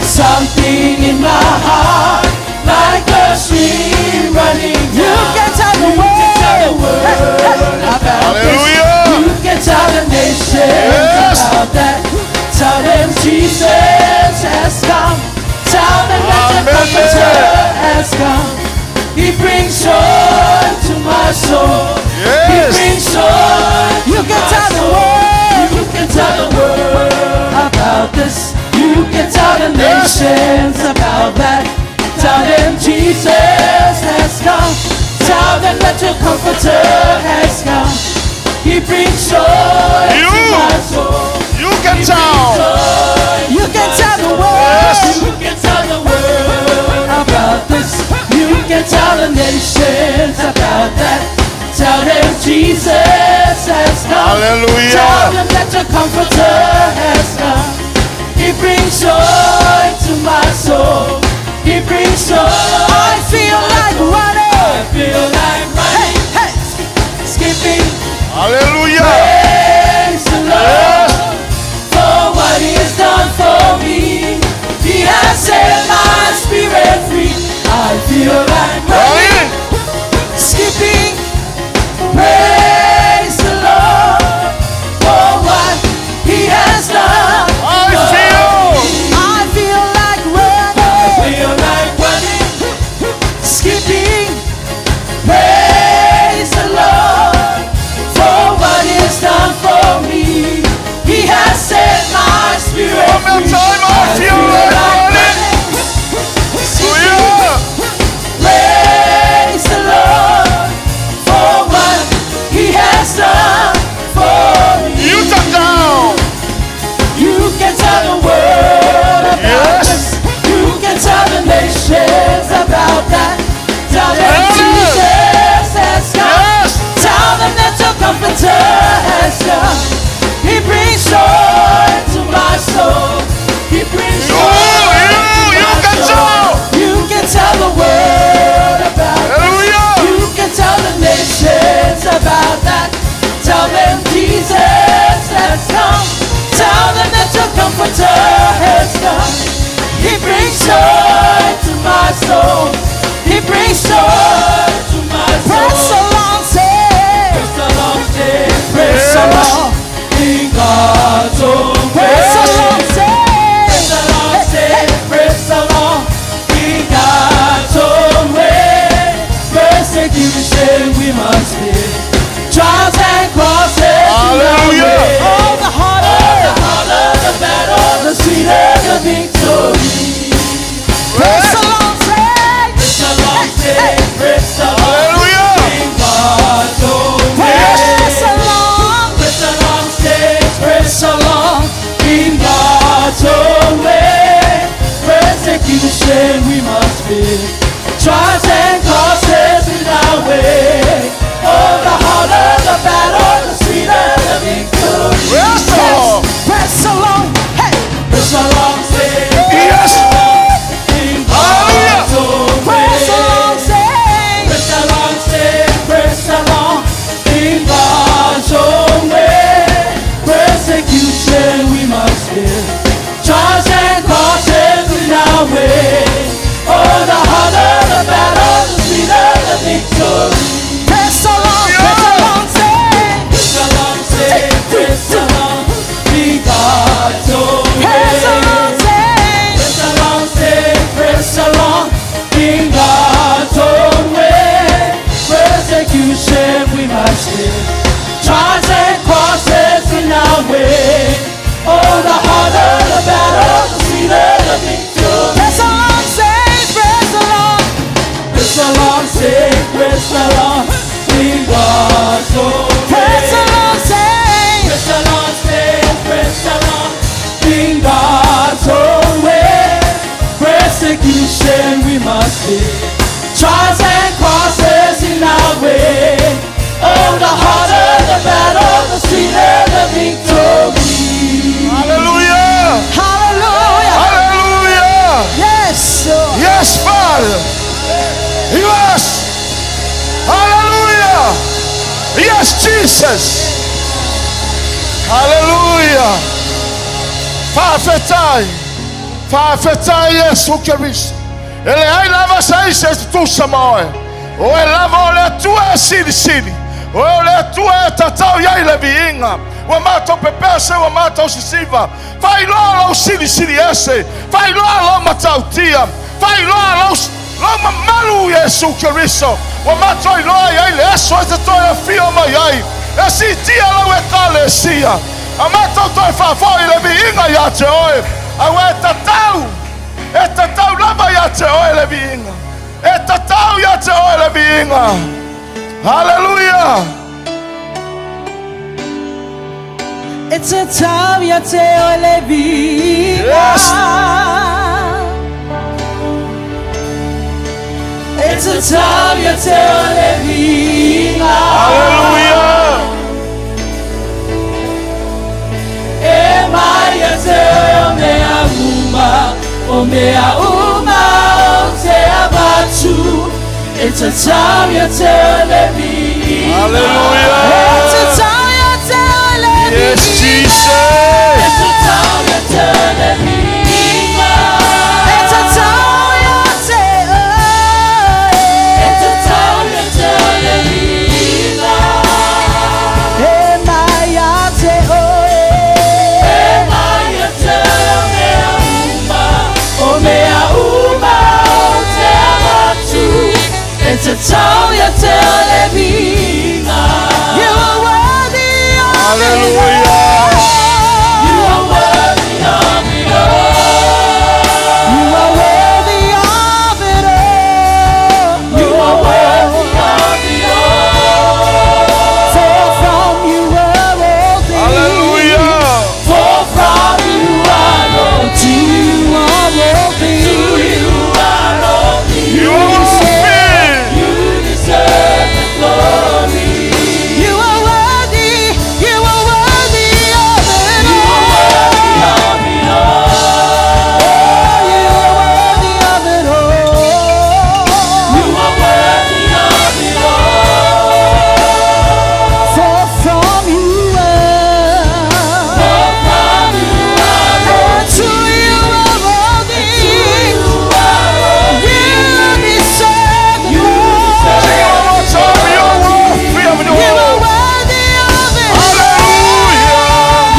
something in my heart, like a stream running down. You can tell the world about this. Hallelujah. You can tell the nations Yes. about that. Tell them Jesus has come. Tell them that the Amen. Comforter has come. He brings joy to my soul. He Yes. brings joy. You can tell the world. You can tell the world about this. You can tell the nations about that. Tell them Jesus has come. Tell them that your Comforter has come. He brings joy You. to my soul. You can tell. You can tell the world. You can tell the world about this. You can tell the nations about that. Tell them Jesus has come. Hallelujah. Tell them that your Comforter has come. He brings joy to my soul. He brings joy. I feel like running. I feel like running, Hey, skipping. Hallelujah. Praise the Lord for what He has done for me. He has set my spirit free. I feel like running, skipping. Praise the Lord for what He has done. I feel. I feel like I running. feel like running, Lord, say, praise the Lord, in God's own way. Praise the Lord, say. Praise the Lord, say, praise the Lord, in God's own way. Persecution we must face, trials and crosses in our way. Oh, the harder the battle, the sweeter the victory. Hallelujah. Hallelujah. Hallelujah. Yes, Lord. Yes, Father. Yes. Hallelujah. Yes, Jesus. Hallelujah. Fafetai Yesu Kristo. Ele ai lava saísse tu samoe. O ele lava ole tua siri. O ele tua tatau ya ile vinga. O mato pepese o mato sisiva. Fai lo siri esse. Fai lo matautia. Fai lo mamalu Yesu Kristo. O mato lo ya ile eso te toia fio mai. Esse dia lo etalesia. A mato to fa foi ile vinga ya te oi. A etatau lava ya te oi ile vinga. Etatau ya te oi ile vinga. Hallelujah. It's a time ya te ole vinga. Yes. It's a time ya te ole vinga. Hallelujah. Ema ya te o mea uma o te abatu. It's a time ya te ole vinga. Hallelujah. It's a time ya te ole vinga. Yes, Jesus. It's a time ya te ole vinga. It's a time ya te ole. It's a time ya te ole vinga. Ema ya te ole. Ema ya te o mea uma o te abatu. It's a time ya te ole vinga. You are worthy of it. Hallelujah. You are worthy of it all. You are worthy of it all. You are worthy of it all. For from you are all things. Hallelujah. For from you are all To you are all things. you are all things. You are worthy. You deserve the glory. You are worthy. You are worthy of it You are worthy all. of it all. You are worthy of it all. You are worthy of it all. For from you For are. from you are all And to you are all things. you are all You deserve the You glory. Tell me you're worthy of it You are all. worthy of it. Hallelujah.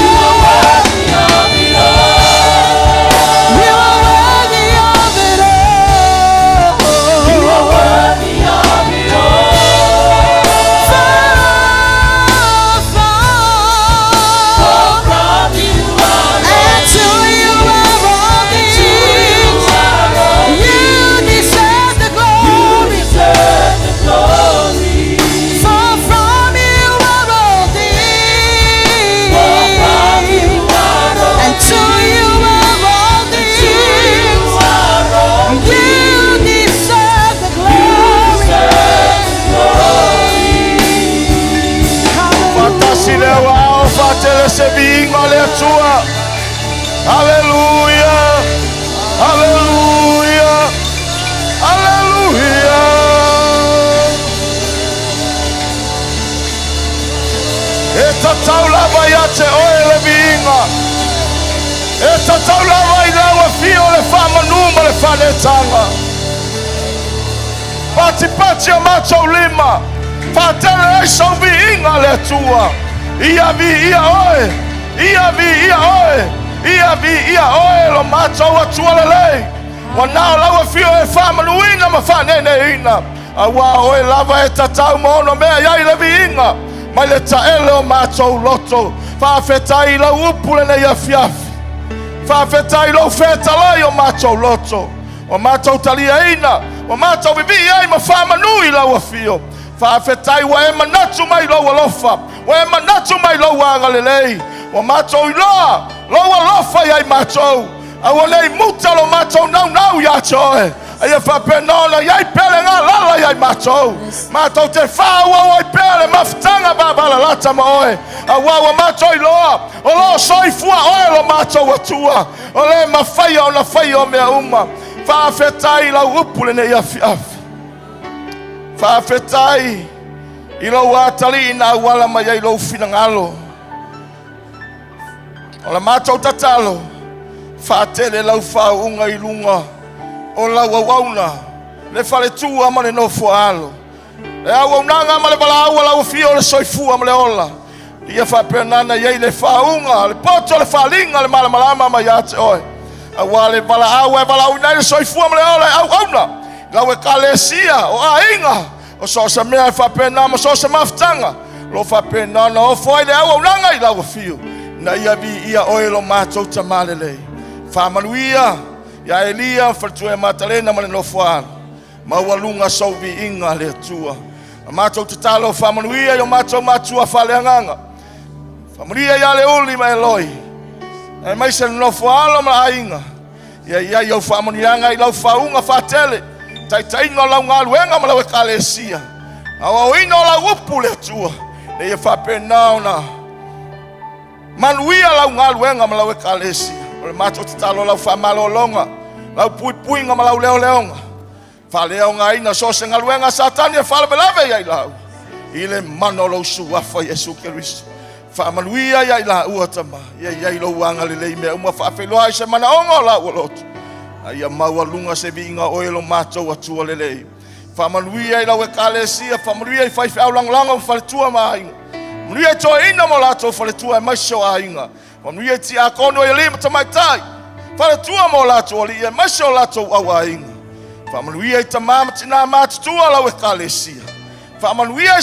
You are worthy of it all. You are worthy of it all. You are worthy of it all. For from you are And to you are all things. You deserve the glory. deserve the glory. For from you are all For from things. you are all And to you are all things. you are all You deserve the glory. deserve the glory. Fatasi le wao fatele se vinga le tua. Hallelujah. Hallelujah. Hallelujah. Eta taula vaya te oe le vinga. Eta taula vaya wa fio le fama numa le fane tanga. Pati o macho lima. Fatele so vinga le tua. Ia vi ia oe. Ia vi ia oe. Ia vi ia oe lo macho wa tua le lei. Wana la fio e fama nuina ma fane ne ina. Awa oe lava e tatau mono mea ia le vinga. Mai le taele o macho loto. Fafetai la upule ne ia fiafi. Fafetai lo feta lai o macho loto. o mātou taliaina, o mātou vivi ai ma whamanui lau afio. Whaafetai wa e manatu mai lau alofa, wa e manatu mai lau angalelei, o mātou iloa, lau alofa iai mātou, au lei muta lo mātou nau ia toe, ai e whapenona iai pele ngā lala iai mātou, mātou te whaua oi pele mawhtanga babala lata ma oe, au wa mātou iloa, o lo soifua oe lo mātou atua, o le mawhaia o na whaia o mea uma, whaafetai lau upule ne ia fiafi. Whaafetai i lau atali ina wala mai ai lau finangalo. O la mātou tatalo, whaatele lau whaunga i lunga, o lau awauna, le whale tua ma le nofo alo. Le awaunanga ma le wala awa lau fio le soifua ma le ola. Ia whapenana iei le whaunga, le poto le whalinga le malamalama ma iate oe. Awa le wala awa e wala unai le soifua ma le ola e awauna. Lau e kalesia o ainga o so sa mea e whapena ma so sa maftanga lo whapena na o foi le au nanga i lau fio na ia vi ia oe lo mātou tamalelei whamanuia ia Elia whatue matalena ma le no whaala mawalunga sau vi inga le tua mātou tatalo whamanuia i o mātou mātua whaleanganga whamanuia ia le uli ma eloi e mai se no whaala ma ainga ia i au whamanuianga i lau whaunga whatele tai no lau ngā luenga ma lau e kalesia. Awa ino lau upu le tua. Ne e whapena na. Manuia lau ngā luenga ma lau e kalesia. O le mātou te talo lau whamalo longa. Lau puinga ma lau leo leonga. Whaleonga ina so se ngā luenga satani e whalabelave iai lau. I le mano lau suafa Jesu Keristo. Whamanuia iai lau uatama. Iai lau wanga le lei mea uma whawheloa i se mana ongo lau alotu. Ai maua lunga se vinga o elo mātou atua lelei. Whamanuia i lau e kalesia, whamanuia i whaiwhi au langlanga o whaletua māinga. Manuia i toa ina mo lātou whaletua e maisho ainga. Manuia i ti a kono e lima tamaitai. Whaletua mo lātou ali e maisho lātou au ainga. Whamanuia i tamama tina mātutua lau e kalesia. Whamanuia i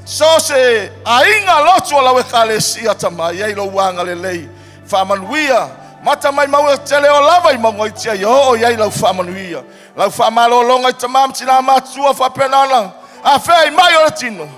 so se ainga lotu lau e kalesia tamai, ei lo wanga lelei. Whamanuia mata mai mau tele o lava i mau i tia o iai lau whamanuia. Lau whamalo longa i tamam tina mātua whapenana. A whai mai o tino.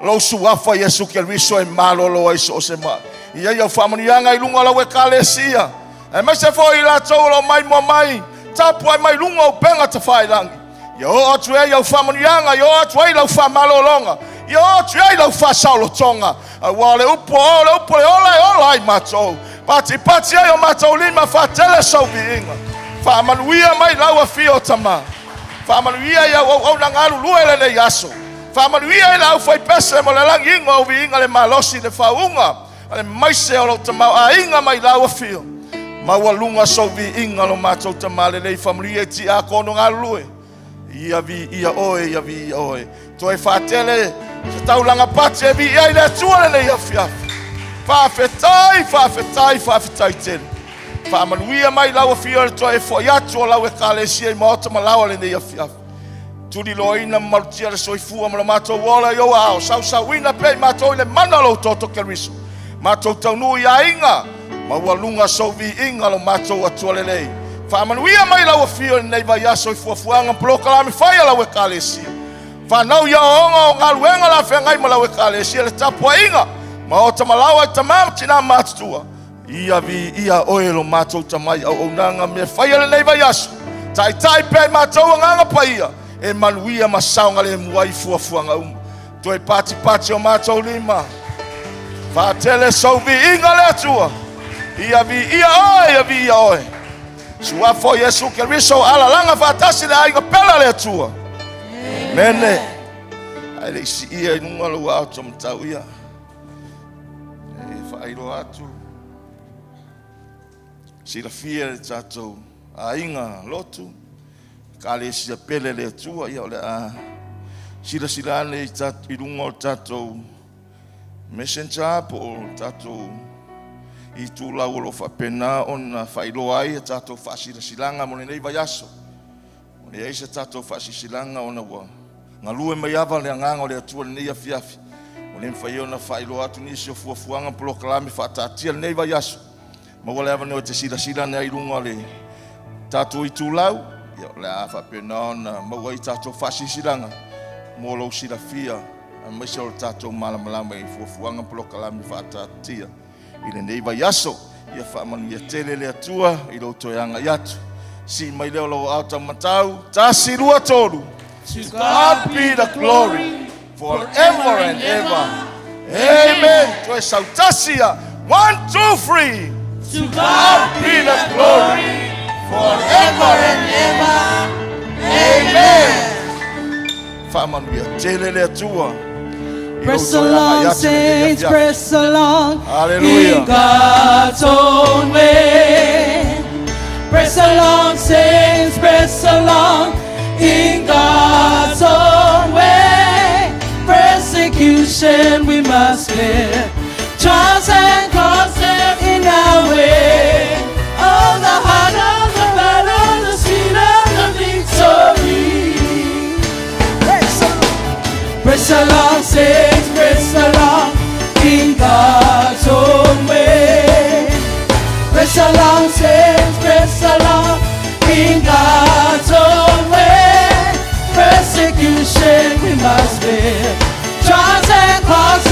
Lau suafa Jesu Keristo e malolo ai so se ma. Iai au whamanuianga i lunga lau e kalesia. E mai se fo i la tau lo mai mo mai. Tapu ai mai lunga o penga ta whai langi. Ia o atu e au whamanuianga, ia o atu e lau whamalo longa. Ia o atu e lau whasaulo tonga. A wale upo le ola i matou. Pati ai o mātou lima whatele sau viinga. Whamanuia mai lau a fio tama. Whamanuia ia au na ngaru luele le yaso. Whamanuia i lau whai pese mo le langi inga o viinga le malosi le whaunga. Ale maise o lo tamau a inga mai lau a fio. Maua lunga sau viinga lo mātou tama le lei whamanuia i ti a kono ngaru lue. Ia vi oe. Toi whatele se taulanga pati e vi ai le tua le ia fiafi. Whawhetai tele. Whamanuia mai lau a fio le toa e fo iatu o lau e kalesia I maota ma lau le nei a fiafi. Turi loina marutia le soifua ma la mātou wola I o ao. Sau ina pei mātou I le mana lau toto Keriso. Mātou taunui a inga. Maua lunga sauvi inga lo mātou atua le lei. Whamanuia mai lau a fio le nei vai a soifuafuanga plokalami whaia lau e kalesia. Whanau ia onga o ngā luenga la whengai ma lau e kalesia le tapua inga. Ma o tamalawa I tamam tina mātutua. Ia oelo mātou tamai au nanga me whaia le neiva yasu. Tai pe mātou nganga paia. E manuia ma saunga le muai fuafuanga Toi pati o mātou lima. Whatele sauvi inga le atua. Ia oe. Suafo Jesu Keriso ala langa whatasi le ainga pela le atua. Mene. Ai le isi ia inunga lo au tamtau ia. Whairo atu. Sila fia le tatou. A inga lotu. Kale sia pele le atua ia ole a. Sila ane I lunga o tatou. Messenger po o tatou. I tu lau lo whapena o na whairo ai. Tatou whasilasilanga mo nei vaiaso. O le eisa tatou whasisilanga o na wa. Ngā lue mai awa le anganga o le atua le nei a fiafi. O le mwhai o na whailo atu nisi o fuafuanga polokalami whaatatia le nei vai aso. Ma wale awa neo te sila nei runga le tātou I tūlau, ia le a whapena na maua I tātou whasisilanga, mō lau sila fia, a maise o tātou malamalama I fuafuanga polokalami whātātia. I le nei vai aso, ia whamanu ia tele le atua, I lau toianga I atu. Si mai leo lau au tamatau, tāsi rua tōru. To God be the glory, forever and ever. Amen. Toi sautasia, 1, 2, 3. To God be the glory, forever and ever. Amen. Whamanu ia tele le atua. Press along, saints, press along. Hallelujah. In God's own way. Press along, saints, press along. In God's own way. Persecution we must bear. Trials and constant in our way. Oh, the heart of the battle, the sweet of the victory. Press along, saints, press along, in God's own way. Press along, saints, press along, in God's own way. Persecution we must bear. Trials and crosses